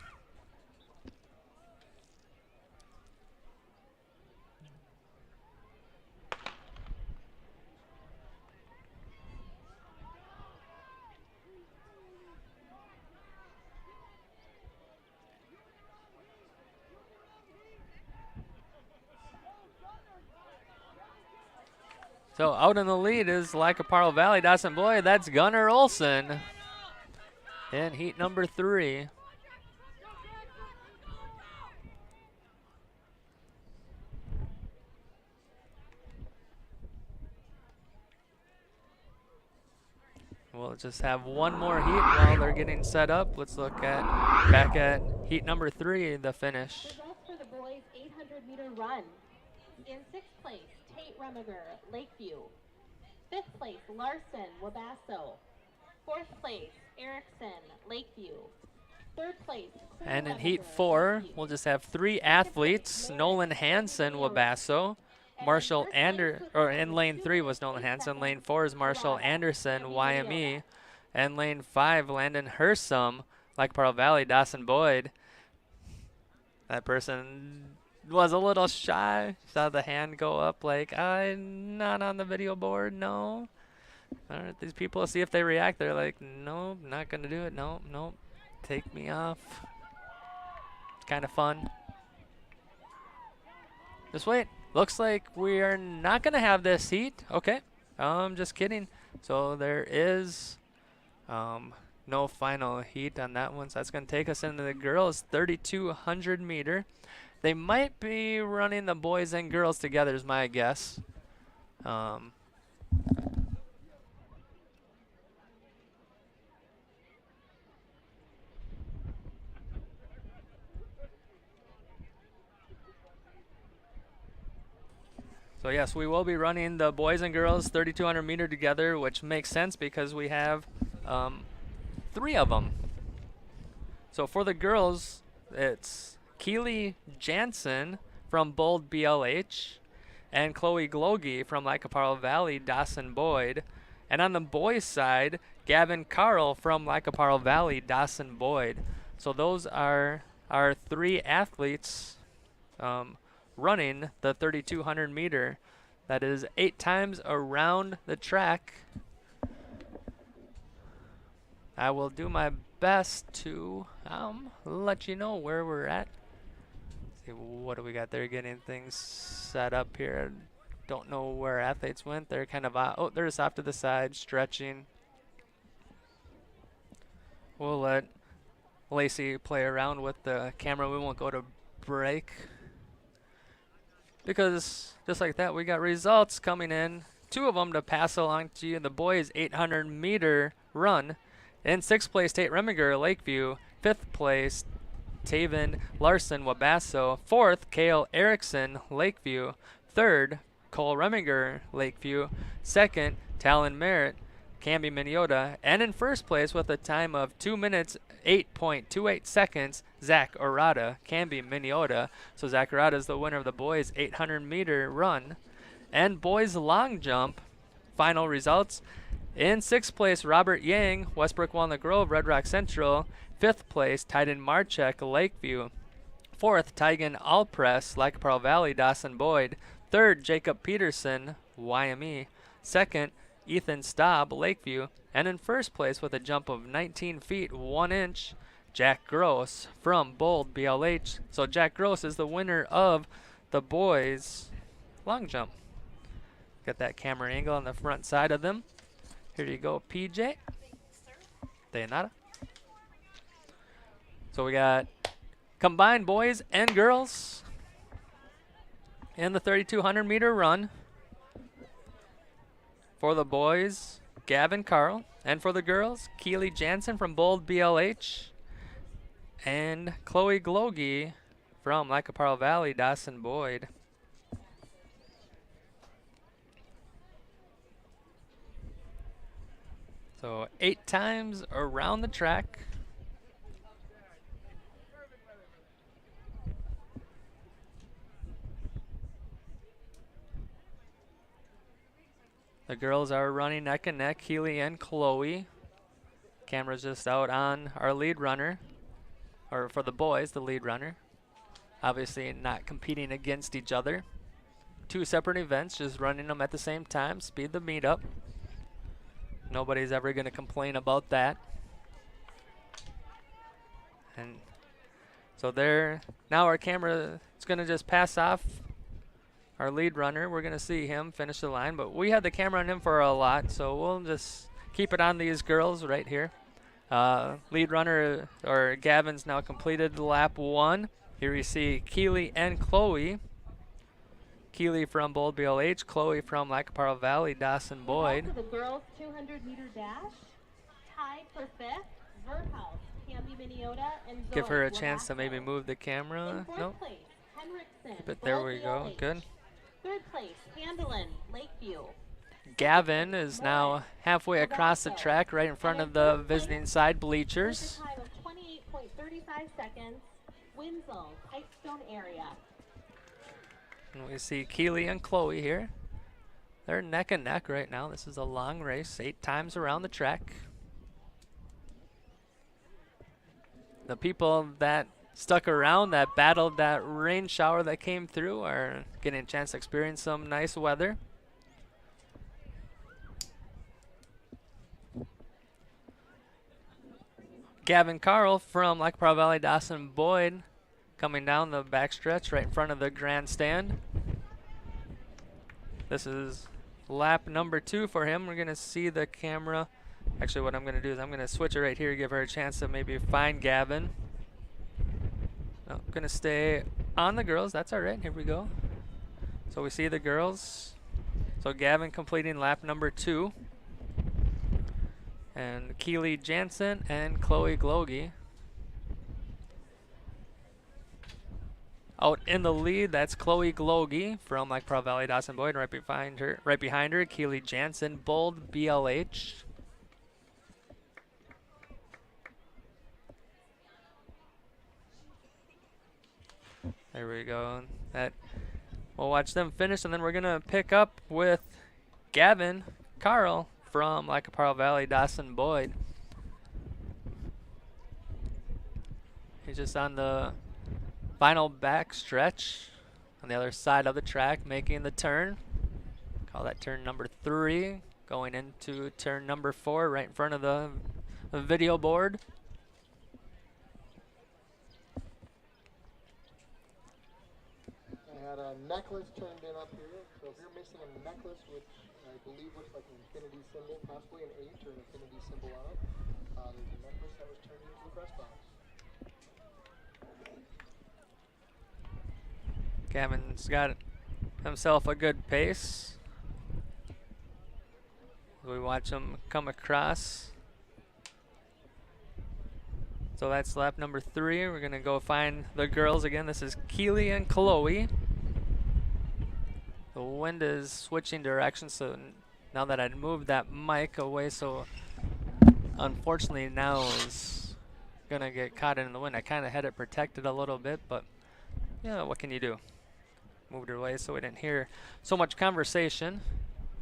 So out in the lead is Lacapelle Valley, Dawson Boyd. That's Gunnar Olson in heat number 3. We'll just have one more heat while they're getting set up. Let's look back at heat number 3, the finish. Results for the boys 800-meter run. In 6th place, Tate Remiger, Lakeview. 5th place, Larson, Wabasso. 4th place, Erickson, Lakeview. 3rd place, And in heat 4, we'll just have 3 athletes. Nolan Hansen, Wabasso. Marshall in lane 3 was Nolan Hansen. Lane 4 is Marshall Anderson, YME. And lane 5, Landon Hersum, Lacapelle Valley, Dawson Boyd. That person was a little shy. Saw the hand go up like, I'm not on the video board, no. All right, these people, see if they react. They're like, no, not going to do it. No, no, take me off. It's kind of fun. Just wait. Looks like we are not going to have this heat. Okay. Just kidding. So there is no final heat on that one. So that's going to take us into the girls 3,200 meter. They might be running the boys and girls together is my guess. So yes, we will be running the boys and girls 3,200 meter together, which makes sense because we have 3 of them. So for the girls, it's Keely Jansen from Bold BLH and Chloe Glogie from Lacapelle Valley, Dawson Boyd. And on the boys' side, Gavin Carl from Lacapelle Valley, Dawson Boyd. So those are our 3 athletes running the 3,200 meter. That is 8 times around the track. I will do my best to let you know where we're at. Let's see, what do we got there? Getting things set up here. Don't know where athletes went. They're kind of oh, they're just off to the side, stretching. We'll let Lacey play around with the camera. We won't go to break. Because just like that, we got results coming in. 2 of them to pass along to you. The boys 800 meter run. In 6th place, Tate Remiger, Lakeview. 5th place, Taven Larson, Wabasso. 4th, Kale Erickson, Lakeview. 3rd, Cole Remiger, Lakeview. 2nd, Talon Merritt, Camby Miniota. And in first place with a time of 2 minutes, 8.28 seconds, Zach Orada, Camby Miniota. So Zach Orada is the winner of the boys 800-meter run. And boys long jump, final results. In 6th place, Robert Yang, Westbrook Walnut Grove, Red Rock Central. 5th place, Titan Marchek, Lakeview. 4th, Tygan Alpress, Lac Pearl Valley, Dawson Boyd. 3rd, Jacob Peterson, YME. 2nd, Ethan Staub, Lakeview. And in 1st place with a jump of 19 feet, 1 inch, Jack Gross from Bold, BLH. So Jack Gross is the winner of the boys long jump. Got that camera angle on the front side of them. Here you go, PJ. De nada. So we got combined boys and girls in the 3,200-meter run. For the boys, Gavin Carl. And for the girls, Keely Jansen from Bold, BLH. And Chloe Glogie from Lac Pearl Valley, Dawson Boyd. So 8 times around the track. The girls are running neck and neck, Keely and Chloe. Camera's just out on our lead runner, or for the boys, the lead runner. Obviously not competing against each other. 2 separate events, just running them at the same time, speed the meet up. Nobody's ever going to complain about that. And so there, now our camera is going to just pass off our lead runner. We're going to see him finish the line, but we had the camera on him for a lot, so we'll just keep it on these girls right here. Lead runner, or Gavin's now completed lap 1. Here you see Keely and Chloe. Keely from Bold, BLH, Chloe from Lac Pearl Valley, Dawson Boyd. Also the girls 200-meter dash, tied for 5th, Verhouse, Camby Miniota, and Zoe Give her a chance to Labasso. maybe move the camera. In 4th Nope. place, Henriksen, But there Bold, we go. BLH. Good. 3rd place, Handelin, Lakeview. Gavin is now halfway across the track, right in front of the visiting side bleachers. With a time of 28.35 seconds, Winslow, Pipestone area. And we see Keely and Chloe here. They're neck and neck right now. This is a long race, 8 times around the track. The people that stuck around, that battled that rain shower that came through, are getting a chance to experience some nice weather. Gavin Carl from Lac Pearl Valley, Dawson Boyd, coming down the backstretch right in front of the grandstand. This is lap number 2 for him. We're going to see the camera. Actually, what I'm going to do is I'm going to switch it right here, give her a chance to maybe find Gavin. No, I'm going to stay on the girls. That's all right. Here we go. So we see the girls. So Gavin completing lap number 2. And Keely Jansen and Chloe Glogie. Out in the lead, that's Chloe Glogie from Lac Pearl Valley, Dawson Boyd. Right behind her, Keely Jansen, Bold, BLH. There we go. We'll watch them finish, and then we're gonna pick up with Gavin Carl from Lac Pearl Valley, Dawson Boyd. He's just on the final back stretch on the other side of the track, making the turn. Call that turn number 3, going into turn number 4 right in front of the video board. I had a necklace turned in up here, so if you're missing a necklace, which I believe looks like an infinity symbol, possibly an 8 or an infinity symbol on it, there's a necklace that was turned into the press box. Gavin's got himself a good pace. We watch him come across. So that's lap number 3. We're gonna go find the girls again. This is Keely and Chloe. The wind is switching directions, so now that I'd moved that mic away, so unfortunately now is gonna get caught in the wind. I kind of had it protected a little bit, but yeah, what can you do? Moved it away so we didn't hear so much conversation.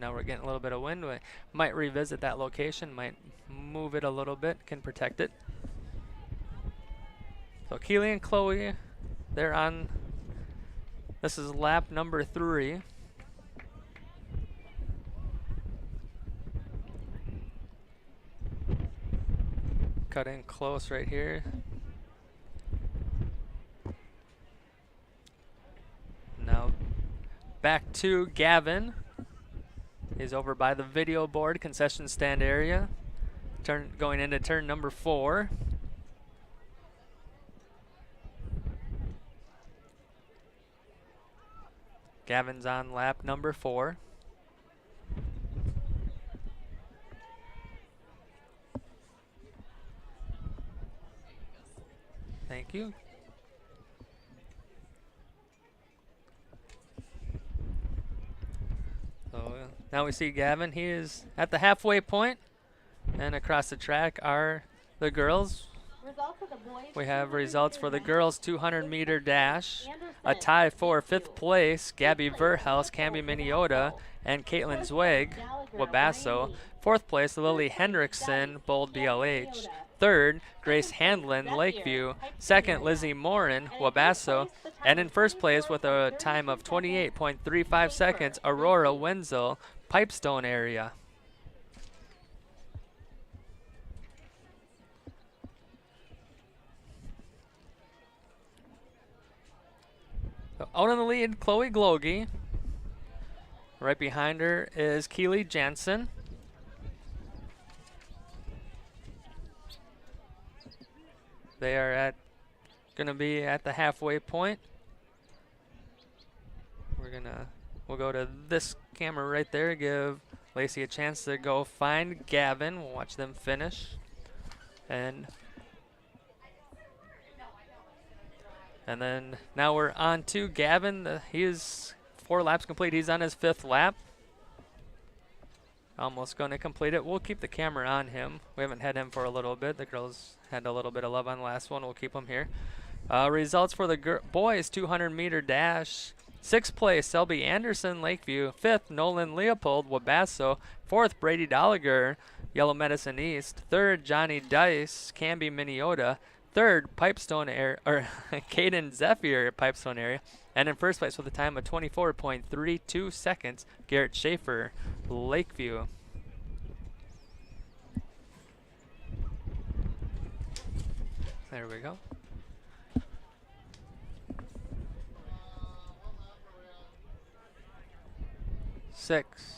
Now we're getting a little bit of wind. We might revisit that location, might move it a little bit, can protect it. So Keely and Chloe, they're on, this is lap number 3. Cut in close right here. Now back to Gavin. He's over by the video board, concession stand area. Going into turn number 4. Gavin's on lap number 4. Thank you. So now we see Gavin. He is at the halfway point, and across the track are the girls. We have results for the girls 200-meter dash. A tie for 5th place, Gabby Verhouse, Camby Miniota, and Caitlin Zweig, Wabasso. 4th place, Lily Hendrickson, Bold BLH. 3rd, Grace Handlin, Lakeview. 2nd, Lizzie Morin, Wabasso. And in 1st place with a time of 28.35 seconds, Aurora Wenzel, Pipestone area. So out on the lead, Chloe Glogie. Right behind her is Keely Jansen. They are gonna be at the halfway point. We'll go to this camera right there, give Lacey a chance to go find Gavin. We'll watch them finish. And then now we're on to Gavin. He is 4 laps complete. He's on his 5th lap. Almost going to complete it. We'll keep the camera on him. We haven't had him for a little bit. The girls had a little bit of love on the last one. We'll keep him here. Results for the boys 200-meter dash. 6th place, Selby Anderson, Lakeview. 5th, Nolan Leopold, Wabasso. 4th, Brady Dolliger, Yellow Medicine East. 3rd, Johnny Dice, Camby Miniota. 3rd, Pipestone area, or Caden Zephyr, Pipestone area. And in 1st place with a time of 24.32 seconds, Garrett Schaefer, Lakeview. There we go. Six.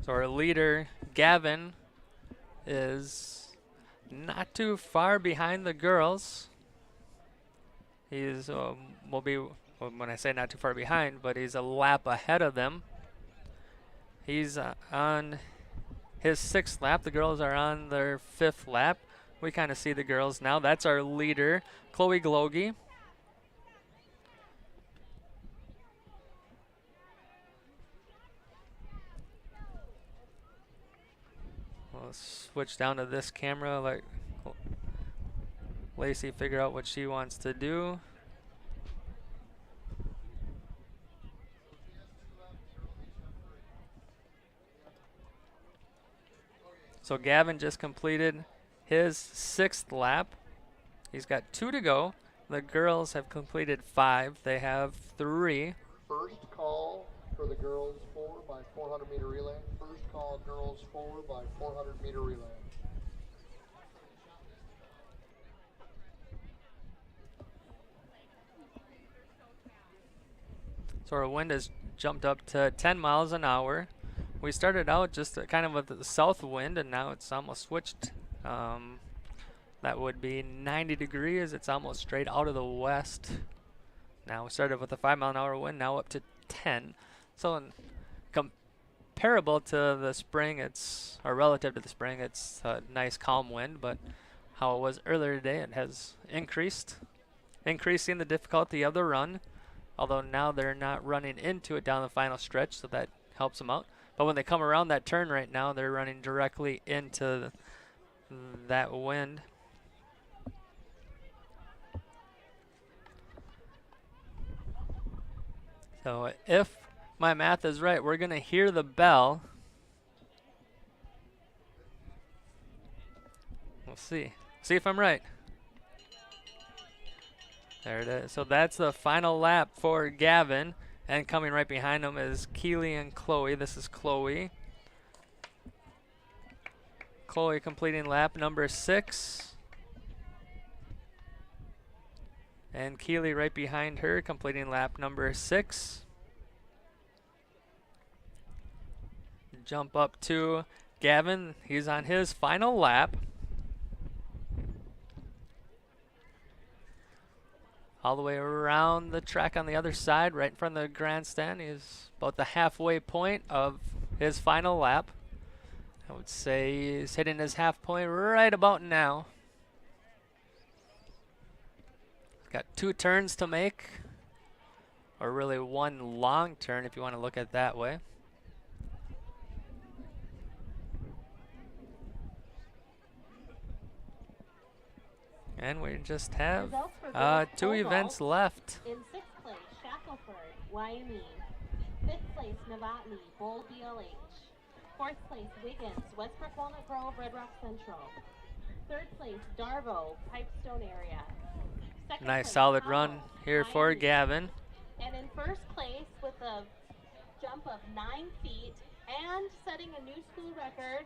So our leader, Gavin, is not too far behind the girls. He's will be, when I say not too far behind, but he's a lap ahead of them. He's on his 6th lap. The girls are on their 5th lap. We kind of see the girls now. That's our leader, Chloe Glogie. We'll switch down to this camera, like Lacey figure out what she wants to do. So Gavin just completed his 6th lap. He's got 2 to go. The girls have completed 5. They have 3. First call for the girls 4 by 400-meter relay. First call girls 4 by 400-meter relay. So our wind has jumped up to 10 miles an hour. We started out just kind of with the south wind, and now it's almost switched. That would be 90 degrees. It's almost straight out of the west. Now we started with a 5-mile-an-hour wind, now up to 10. So comparable to the spring, or relative to the spring, it's a nice calm wind, but how it was earlier today. It has increasing the difficulty of the run, although now they're not running into it down the final stretch, so that helps them out. But when they come around that turn right now, they're running directly into that wind. So if my math is right, we're going to hear the bell. We'll see. See if I'm right. There it is. So that's the final lap for Gavin. And coming right behind him is Keely and Chloe. This is Chloe. Chloe completing lap number 6. And Keely right behind her completing lap number 6. Jump up to Gavin. He's on his final lap. All the way around the track on the other side, right in front of the grandstand. He's about the halfway point of his final lap. I would say he's hitting his half point right about now. He's got 2 turns to make, or really 1 long turn if you want to look at it that way. And we just have 2 events left. In 6th place, Shackelford, Wyoming. 5th place, Novotny, Bowl BLH. 4th place, Wiggins, Westbrook Walnut Grove, Red Rock Central. 3rd place, Darvo, Pipestone area. Nice solid run here for Gavin. And in 1st place with a jump of 9 feet and setting a new school record,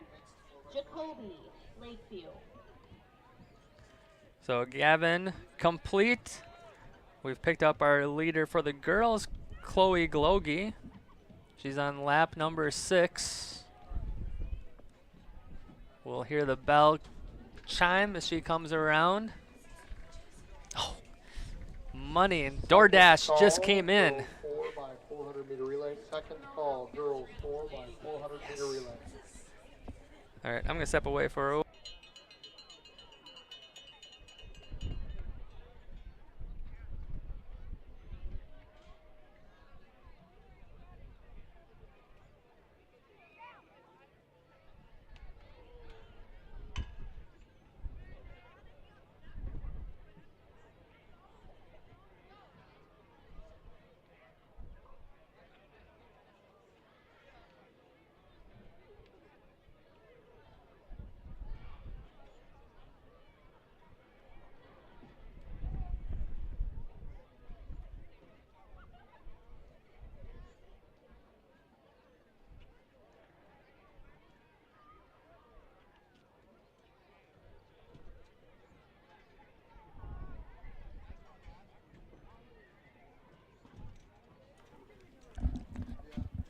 Jacoby, Lakeview. So Gavin complete. We've picked up our leader for the girls, Chloe Glogie. She's on lap number 6. We'll hear the bell chime as she comes around. Oh, money and DoorDash just came in. 4 by 400 meter relay. Second call, girls 4 by 400 meter relay. All right, I'm gonna step away for a while.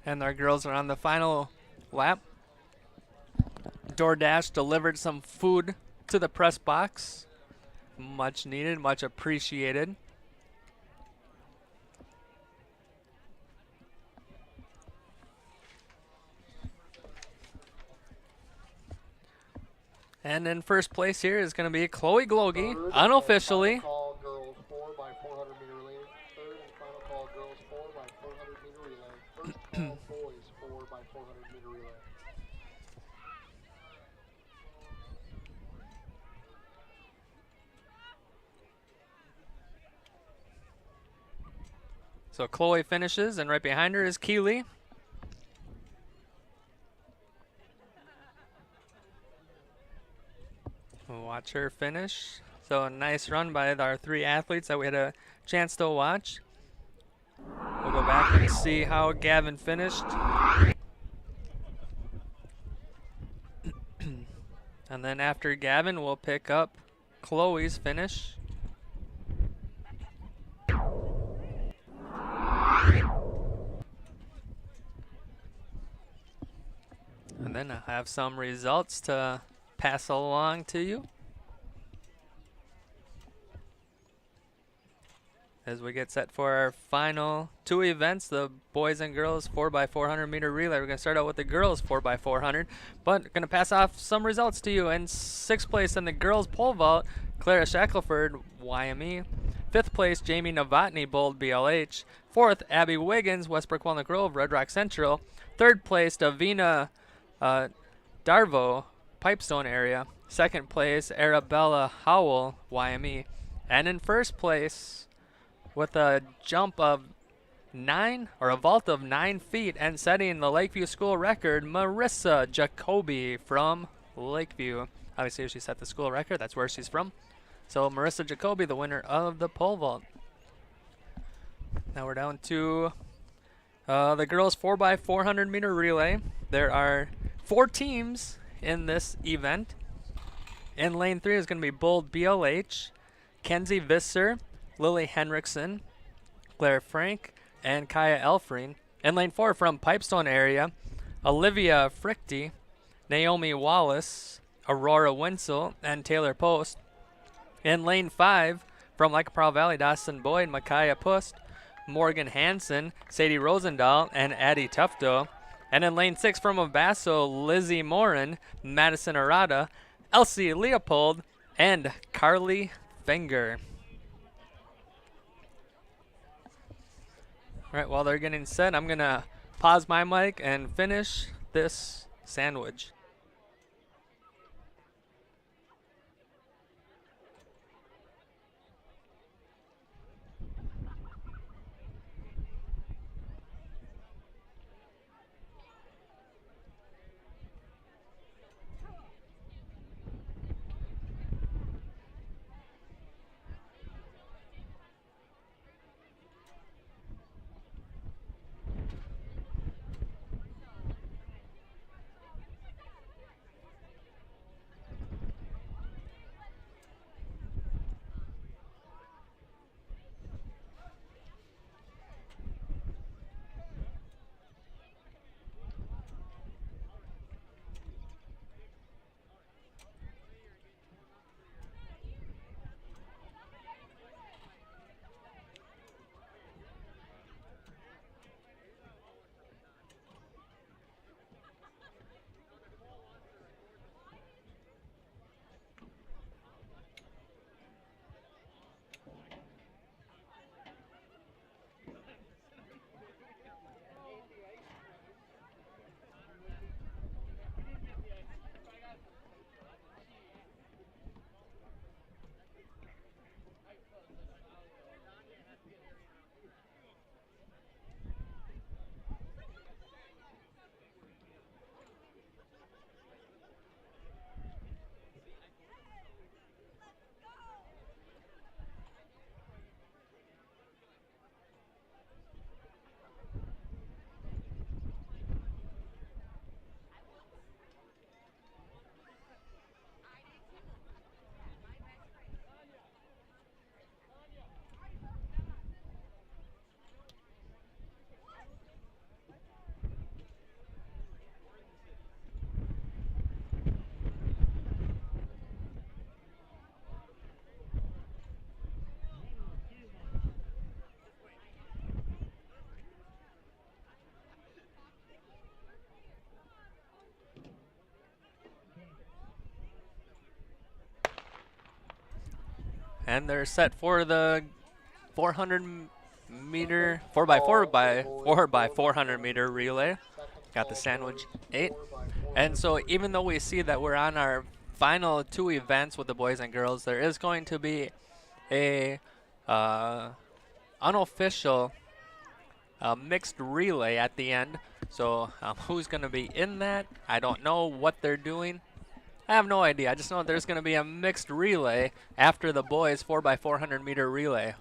And our girls are on the final lap. DoorDash delivered some food to the press box. Much needed, much appreciated. And in first place here is going to be Chloe Glogie, unofficially. Call girls 4 by 400 meter relay. Third and final call girls 4 by 400 meter relay. First call boys 4 by 400 meter relay. So Chloe finishes, and right behind her is Keely. We'll watch her finish. So a nice run by our 3 athletes that we had a chance to watch. We'll go back and see how Gavin finished. And then after Gavin, we'll pick up Chloe's finish. And then I have some results to pass along to you. as we get set for our final two events, the boys and girls 4x400 meter relay. We're going to start out with the girls 4x400, but going to pass off some results to you. In 6th place in the girls pole vault, Clara Shackelford, YME. 5th place, Jamie Novotny, Bold, BLH. 4th, Abby Wiggins, Westbrook Walnut Grove, Red Rock Central. 3rd place, Davina Darvo, Pipestone area. 2nd place, Arabella Howell, YME. And in 1st place, with a jump of 9, or a vault of 9 feet, and setting the Lakeview school record, Marissa Jacoby from Lakeview. Obviously, if she set the school record, that's where she's from. So Marissa Jacoby, the winner of the pole vault. Now we're down to the girls 4x400 meter relay. There are 4 teams in this event. In lane 3 is going to be Bold BLH, Kenzie Visser, Lily Henriksen, Claire Frank, and Kaya Elfring. In lane 4 from Pipestone area, Olivia Frichty, Naomi Wallace, Aurora Winsel, and Taylor Post. In lane 5, from Lycopro Valley, Dawson Boyd, Micaiah Pust, Morgan Hansen, Sadie Rosendahl, and Addie Tufto. And in lane 6, from Obasso, Lizzie Morin, Madison Arata, Elsie Leopold, and Carly Finger. All right, while they're getting set, I'm going to pause my mic and finish this sandwich. And they're set for the 400 meter 4x400 meter relay. Got the sandwich 8. And so even though we see that we're on our final 2 events with the boys and girls, there is going to be a unofficial mixed relay at the end. So who's going to be in that? I don't know what they're doing. I have no idea. I just know there's going to be a mixed relay after the boys 4x400 meter relay.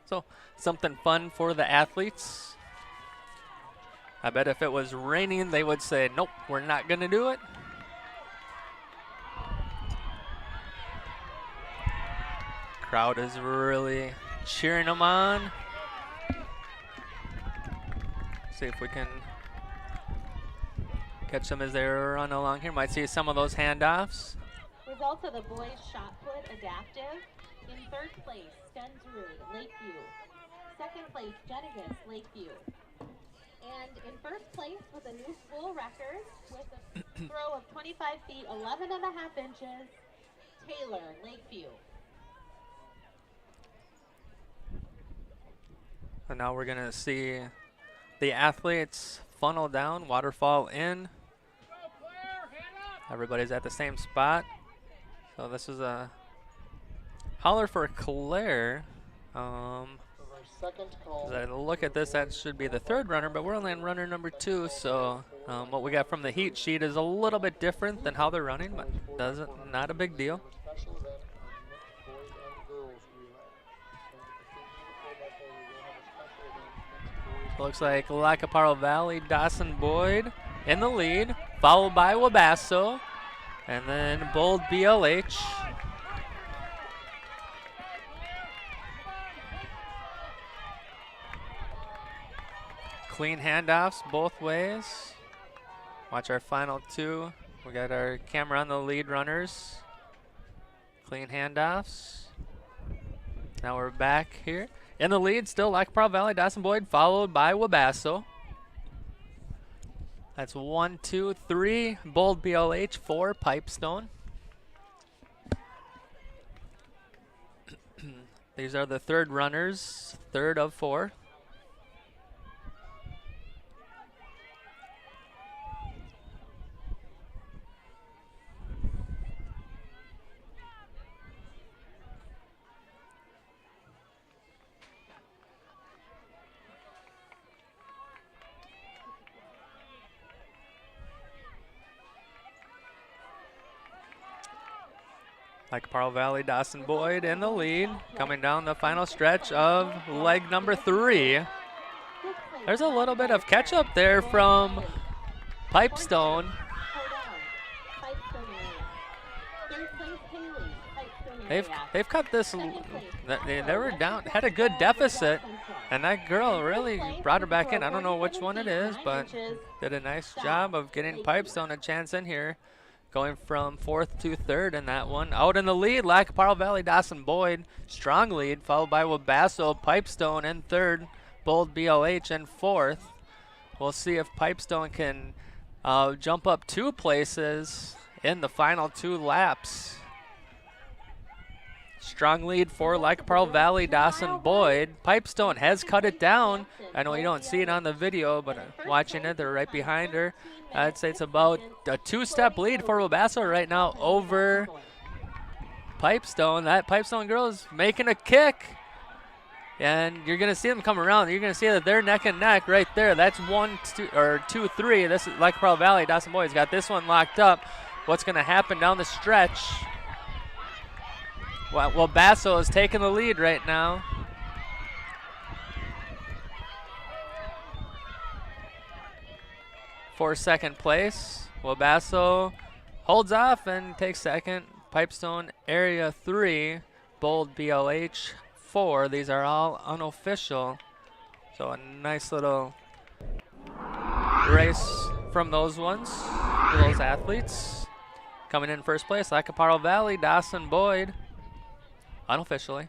So something fun for the athletes. I bet if it was raining, they would say, nope, we're not going to do it. Crowd is really cheering them on. See if we can Catch them as they run along here. Might see some of those handoffs. Results of the boys shot put adaptive. In third place, Stensrud, Lakeview. Second place, Jenigas, Lakeview. And in first place with a new school record with a throw of 25 feet, 11 and a half inches, Taylor, Lakeview. And now we're going to see the athletes funnel down, waterfall in. Everybody's at the same spot. So this is a holler for Claire. As I look at this, that should be the third runner, but we're only on runner number 2. So what we got from the heat sheet is a little bit different than how they're running, but not a big deal. Looks like Lacaparo Valley, Dawson Boyd in the lead, followed by Wabasso, and then Bold BLH. Clean handoffs both ways. Watch our final 2. We got our camera on the lead runners. Clean handoffs. Now we're back here. In the lead, still Lacaparo Valley, Dawson Boyd, followed by Wabasso. That's 1, 2, 3. Bold BLH, 4. Pipestone. These are the third runners, third of 4. Lacaparo Valley, Dawson Boyd in the lead, coming down the final stretch of leg number 3. There's a little bit of catch up there from Pipestone. They've cut this. They were down, had a good deficit, and that girl really brought her back in. I don't know which one it is, but did a nice job of getting Pipestone a chance in here. Going from 4th to 3rd in that one. Out in the lead, Lacaparo Valley, Dawson Boyd. Strong lead, followed by Wabasso, Pipestone in 3rd. Bold BLH in 4th. We'll see if Pipestone can jump up 2 places in the final 2 laps. Strong lead for Lacaparo Valley, Dawson Boyd. Pipestone has cut it down. I know you don't see it on the video, but watching it, they're right behind her. I'd say it's about a 2-step lead for Wabasso right now over Pipestone. That Pipestone girl is making a kick. And you're going to see them come around. You're going to see that they're neck and neck right there. That's 1, 2, or 2, 3. This is Lacaparo Valley. Dawson Boyd's got this one locked up. What's going to happen down the stretch? Well, Wabasso is taking the lead right now. For 2nd place, Wabasso holds off and takes 2nd. Pipestone Area 3, Bold BLH 4. These are all unofficial. So a nice little race from those ones, those athletes. Coming in first place, Lacaparo Valley, Dawson Boyd, unofficially.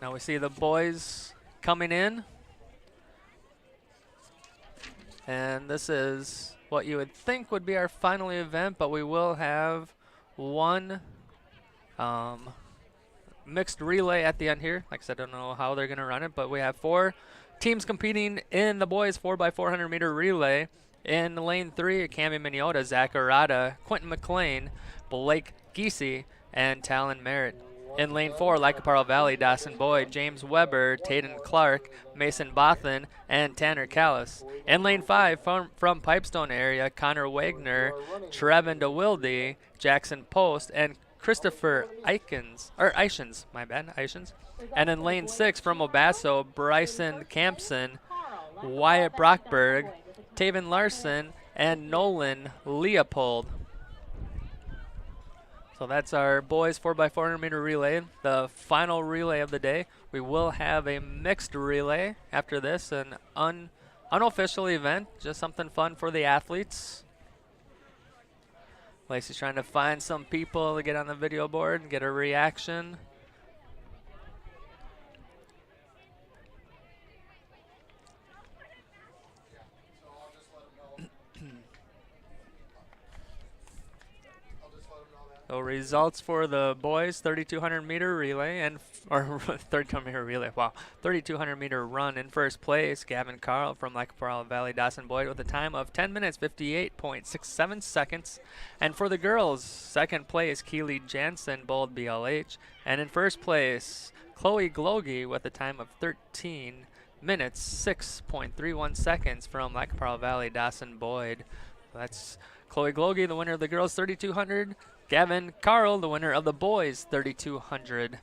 Now we see the boys coming in. And this is what you would think would be our final event, but we will have one mixed relay at the end here. Like I said, I don't know how they're going to run it, but we have 4 teams competing in the boys 4x400 meter relay. In lane 3, Cami Miniota, Zach Arata, Quentin McLean, Blake Giese, and Talon Merritt. In lane 4, Lacaparo Valley, Dawson Boyd, James Weber, Tayden Clark, Mason Bothan, and Tanner Callis. In lane 5, from Pipestone area, Connor Wagner, Trevin DeWilde, Jackson Post, and Christopher Eichens. And in lane 6, from Wabasso, Bryson Campson, Wyatt Brockberg, Taven Larson, and Nolan Leopold. So that's our boys 4x400 meter relay, the final relay of the day. We will have a mixed relay after this, an unofficial event, just something fun for the athletes. Lacey's trying to find some people to get on the video board and get a reaction. So results for the boys 3,200 meter relay or 3,200 meter relay. Wow, 3,200 meter run in first place. Gavin Carl from Lac-Parle Valley Dawson Boyd with a time of 10 minutes 58.67 seconds. And for the girls, second place Keely Jansen, Bold BLH, and in first place Chloe Glogie with a time of 13 minutes 6.31 seconds from Lac-Parle Valley Dawson Boyd. That's Chloe Glogie, the winner of the girls 3,200. Gavin Carl, the winner of the boys 3,200.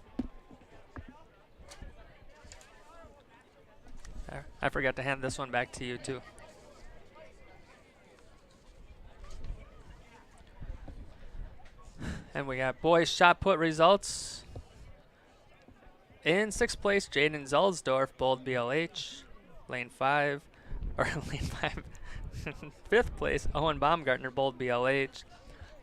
I forgot to hand this one back to you too. And we got boys shot put results. In sixth place, Jaden Zalsdorf, Bold BLH, lane 5, or lane 5. Fifth place, Owen Baumgartner, Bold BLH.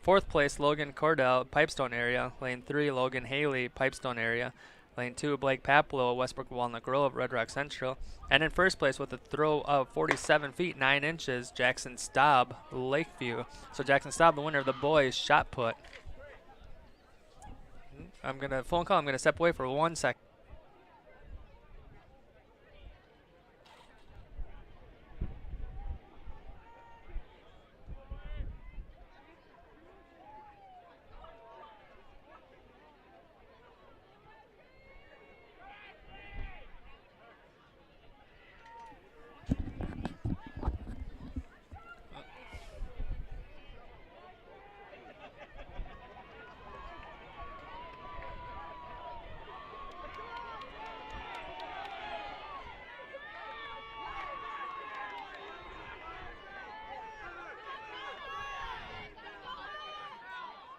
Fourth place, Logan Cordell, Pipestone area. Lane 3, Logan Haley, Pipestone area. Lane 2, Blake Paplow, Westbrook Walnut Grove, Red Rock Central. And in first place with a throw of 47 feet, 9 inches, Jackson Staub, Lakeview. So Jackson Staub, the winner of the boys shot put. I'm going to step away for 1 second.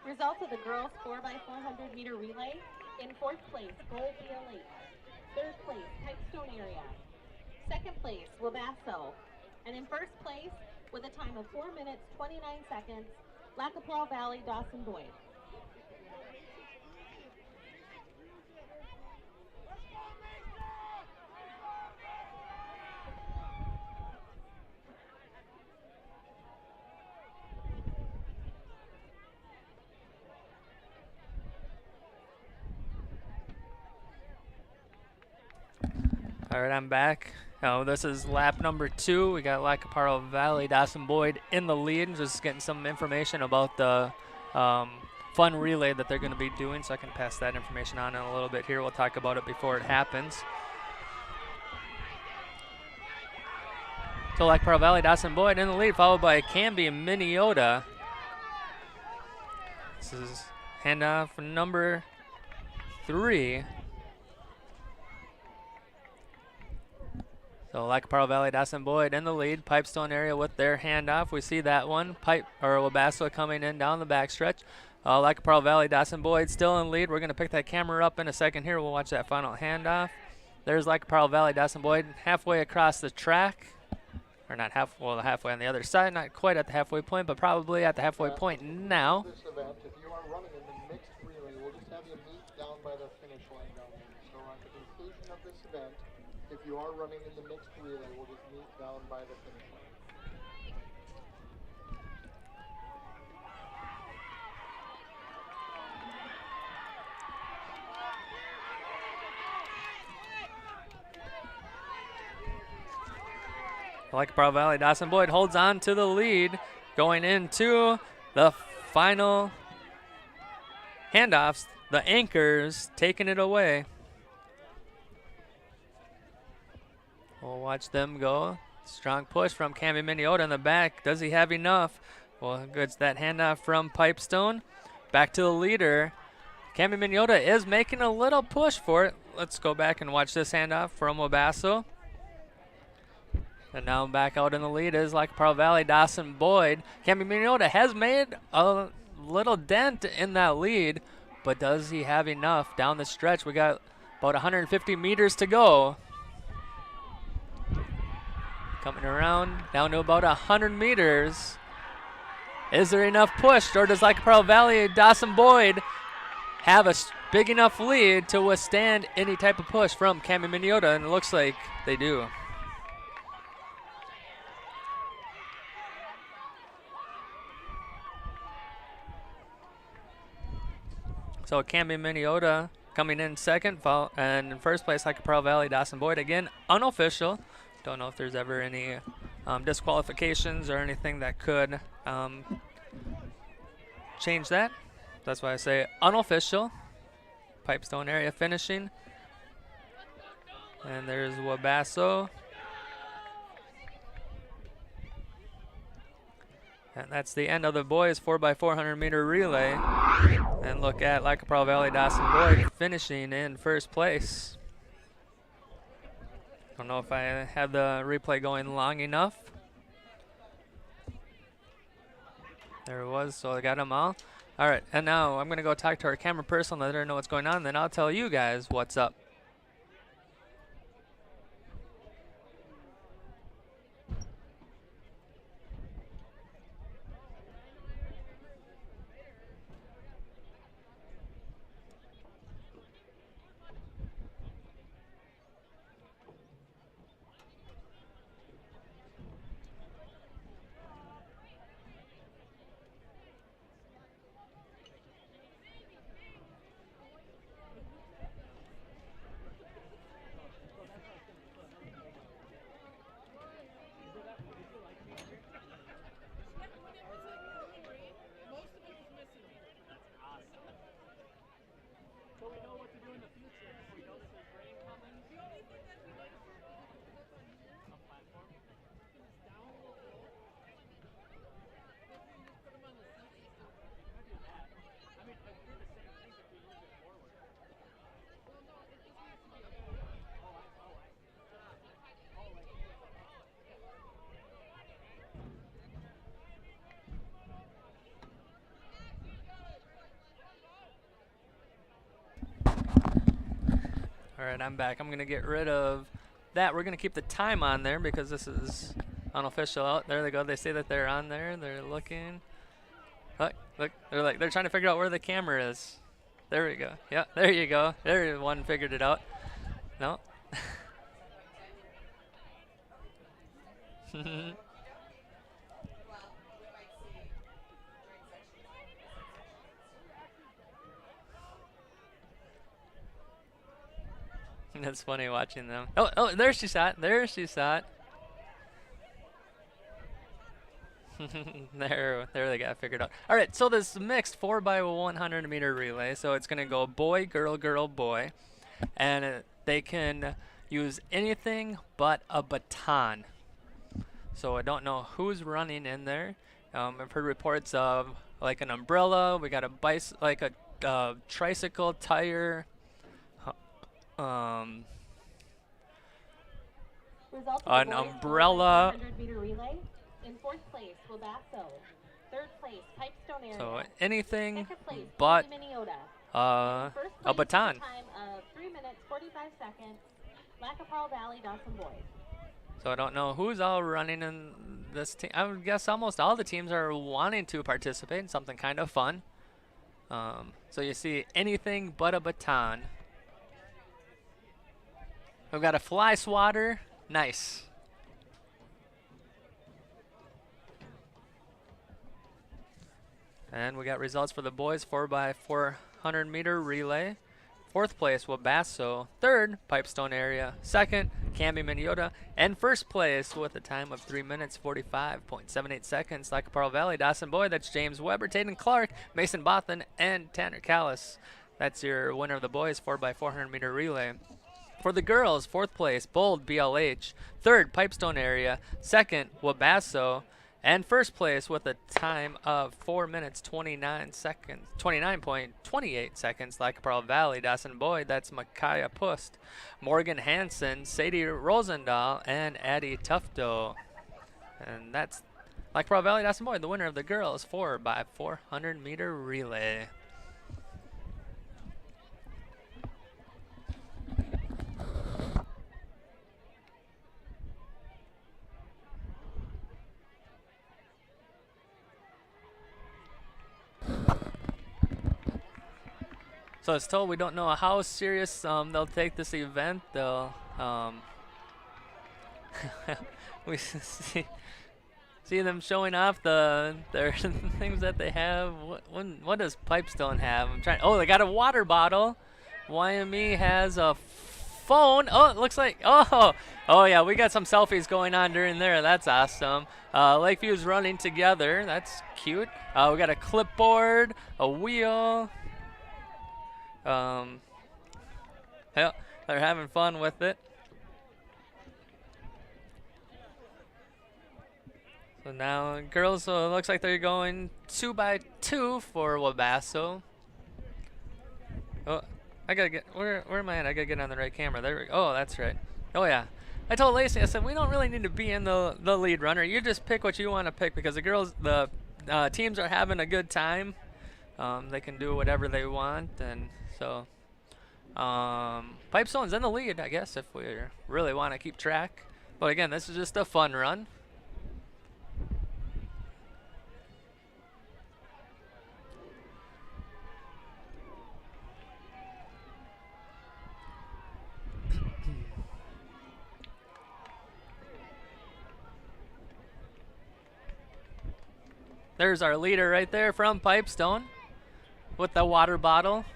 Results of the girls 4x400 meter relay. In fourth place, Gold BLH. Third place, Pipestone area. Second place, Wabasso. And in first place, with a time of 4 minutes, 29 seconds, Lac-Parle Valley Dawson Boyd. All right, I'm back. This is lap number 2. We got Lac-Parle Valley Dawson Boyd in the lead. Just getting some information about the fun relay that they're going to be doing, so I can pass that information on in a little bit here. We'll talk about it before it happens. So Lac-Parle Valley Dawson Boyd in the lead, followed by Canby Minneota. This is handoff number 3. So Lac-Parle Valley Dawson Boyd in the lead, Pipestone area with their handoff. We see that one. Wabasso coming in down the backstretch. Lac-Parle Valley Dawson Boyd still in lead. We're going to pick that camera up in a second here. We'll watch that final handoff. There's Lac-Parle Valley Dawson Boyd halfway across the track. Or not halfway on the other side. Not quite at the halfway point, but probably at the halfway point now. This event, if you are running in the mixed relay, we'll just have you meet down by the finish line down there. So at the conclusion of this event, if you are running in the mixed relay, we'll just meet down by the finish line. Lac-Parle Valley Dawson Boyd holds on to the lead going into the final handoffs. The anchors taking it away. We'll watch them go. Strong push from Canby Minneota in the back. Does he have enough? Well, good. That handoff from Pipestone. Back to the leader. Canby Minneota is making a little push for it. Let's go back and watch this handoff from Wabasso. And now back out in the lead is Lac-Parle Valley Dawson Boyd. Canby Minneota has made a little dent in that lead, but does he have enough down the stretch? We got about 150 meters to go. Coming around down to about 100 meters. Is there enough push, or does Like Pearl Valley, Dawson Boyd have a big enough lead to withstand any type of push from Cami Miniota? And it looks like they do. So Cami Miniota coming in second, and in first place, Like Pearl Valley, Dawson Boyd. Again, unofficial. Don't know if there's ever any disqualifications or anything that could change that. That's why I say unofficial. Pipestone area finishing. And there's Wabasso. And that's the end of the boys 4x400 meter relay. And look at Like Pearl Valley, Dawson Boyd finishing in first place. Don't know if I had the replay going long enough. There it was, so I got them all. All right, and now I'm going to go talk to our camera person, let her know what's going on, then I'll tell you guys what's up. All right, I'm back. I'm going to get rid of that. We're going to keep the time on there because this is unofficial. Oh, there they go. They say that they're on there. They're looking. Look, look. They're trying to figure out where the camera is. There we go. Yeah, there you go. There, one figured it out. No. That's funny watching them. Oh, there she saw it. There she saw it. there they got it figured out. All right, so this mixed 4x100 meter relay. So it's gonna go boy, girl, girl, boy, and they can use anything but a baton. So I don't know who's running in there. I've heard reports of like an umbrella. We got a like a tricycle tire. An umbrella. Relay. In fourth place, Wabasso. Third place, Pipestone area. So anything place, but a baton. Time of 3 minutes 45 seconds. Like Pearl Valley, Dawson Boys. So I don't know who's all running in this team. I would guess almost all the teams are wanting to participate in something kind of fun. So you see anything but a baton. We've got a fly swatter. Nice. And we got results for the boys 4x400 meter relay. Fourth place, Wabasso. Third, Pipestone area. Second, Cami Miniota. And first place with a time of 3 minutes 45.78 seconds. Like Pearl Valley, Dawson Boyd. That's James Weber, Taden Clark, Mason Bothan, and Tanner Callis. That's your winner of the boys 4x400 meter relay. For the girls, fourth place, Bold BLH. Third, Pipestone area. Second, Wabasso. And first place with a time of 4 minutes 29.28 seconds, like Pearl Valley, Dawson Boyd. That's Micaiah Pust, Morgan Hansen, Sadie Rosendahl, and Addie Tufto. And that's Lackawanna Valley Dawson Boyd, the winner of the girls 4x400 meter relay. So it's told we don't know how serious they'll take this event. They'll we see them showing off their things that they have. What does Pipestone have? I'm trying. Oh, they got a water bottle. YME has a phone. Oh, it looks like. Oh yeah, we got some selfies going on during there. That's awesome. Lakeview's running together. That's cute. We got a clipboard, a wheel. Yeah, they're having fun with it. So now girls, looks like they're going 2x2 for Wabasso. Oh, I gotta get, where am I at? I gotta get on the right camera. There we go. Oh, that's right. Oh yeah. I told Lacey, I said, we don't really need to be in the lead runner. You just pick what you want to pick because the girls, the teams are having a good time. They can do whatever they want, and so Pipestone's in the lead, I guess, if we really want to keep track. But again, this is just a fun run. There's our leader right there from Pipestone with the water bottle.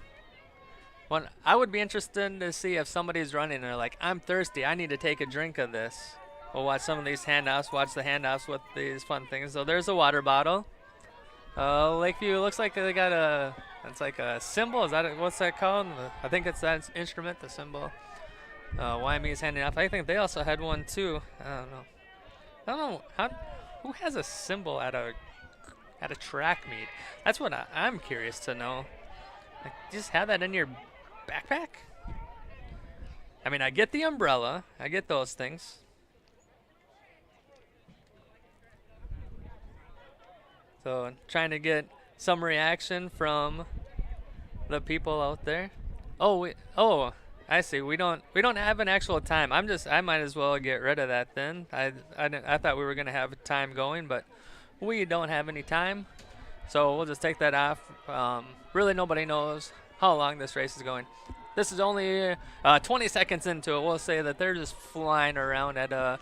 I would be interested to see if somebody's running and they're like, I'm thirsty, I need to take a drink of this. We'll watch some of these handoffs, watch the handoffs with these fun things. So there's a water bottle. Lakeview looks like they got it's like a cymbal. Is that, what's that called? I think it's that instrument, the cymbal. YME is handing off. I think they also had one too. I don't know. Who has a cymbal at a track meet? That's what I'm curious to know. Like, just have that in your backpack? I mean, I get the umbrella. I get those things. So trying to get some reaction from the people out there. Oh, I see. We don't have an actual time. I might as well get rid of that then. I thought we were gonna have time going, but we don't have any time. So we'll just take that off. Really, nobody knows how long this race is going. This is only 20 seconds into it. We'll say that they're just flying around at a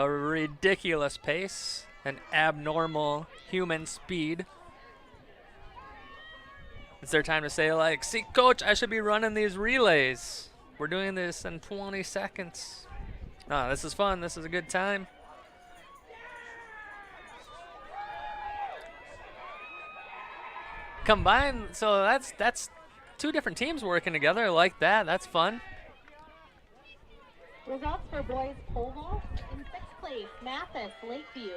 ridiculous pace, an abnormal human speed. It's their time to say, like, see, coach, I should be running these relays. We're doing this in 20 seconds. Oh, this is fun. This is a good time. Combined, so that's two different teams working together. I like that. That's fun. Results for boys pole vault. In 6th place, Mathis, Lakeview.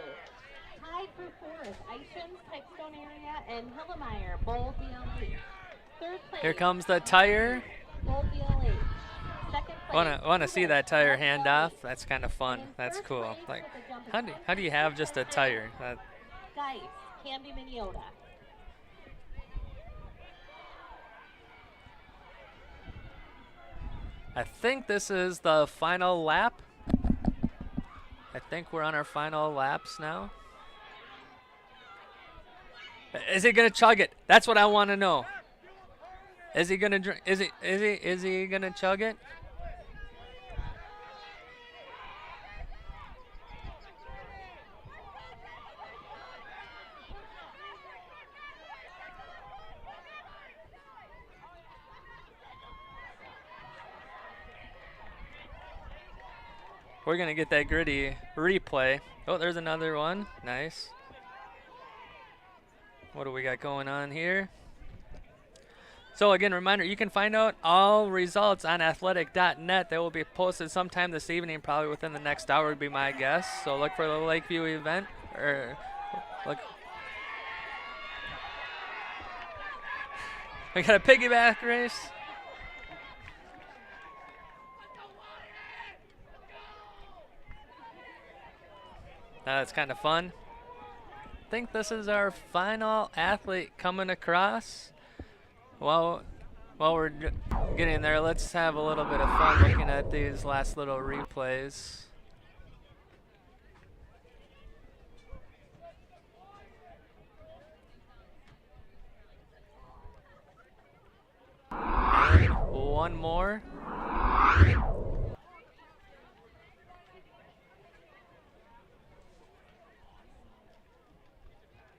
Tied for 4th, Ishams, Pipestone area, and Hillemeyer, Bold BLE. 3rd place. Here comes the tire. Bold BLE. 2nd place. Want to see that tire hand off? That's kind of fun. That's cool. Like, how do you have just a tire? Geis, Candy Miniota. I think this is the final lap. I think we're on our final laps now. Is he gonna chug it? That's what I want to know. Is he gonna drink? Is he gonna chug it? We're gonna get that gritty replay. Oh, there's another one. Nice. What do we got going on here? So again, reminder, you can find out all results on athletic.net. They will be posted sometime this evening, probably within the next hour would be my guess. So look for the Lakeview event, or look. We got a piggyback race. That's kind of fun. think this is our final athlete coming across. While we're getting there, let's have a little bit of fun looking at these last little replays. And one more.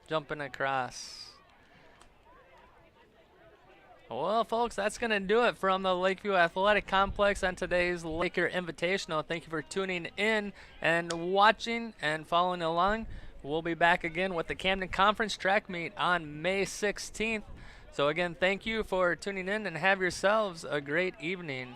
Jumping across. Well, folks, that's going to do it from the Lakeview Athletic Complex on today's Laker Invitational. Thank you for tuning in and watching and following along. We'll be back again with the Camden Conference Track Meet on May 16th. So again, thank you for tuning in and have yourselves a great evening.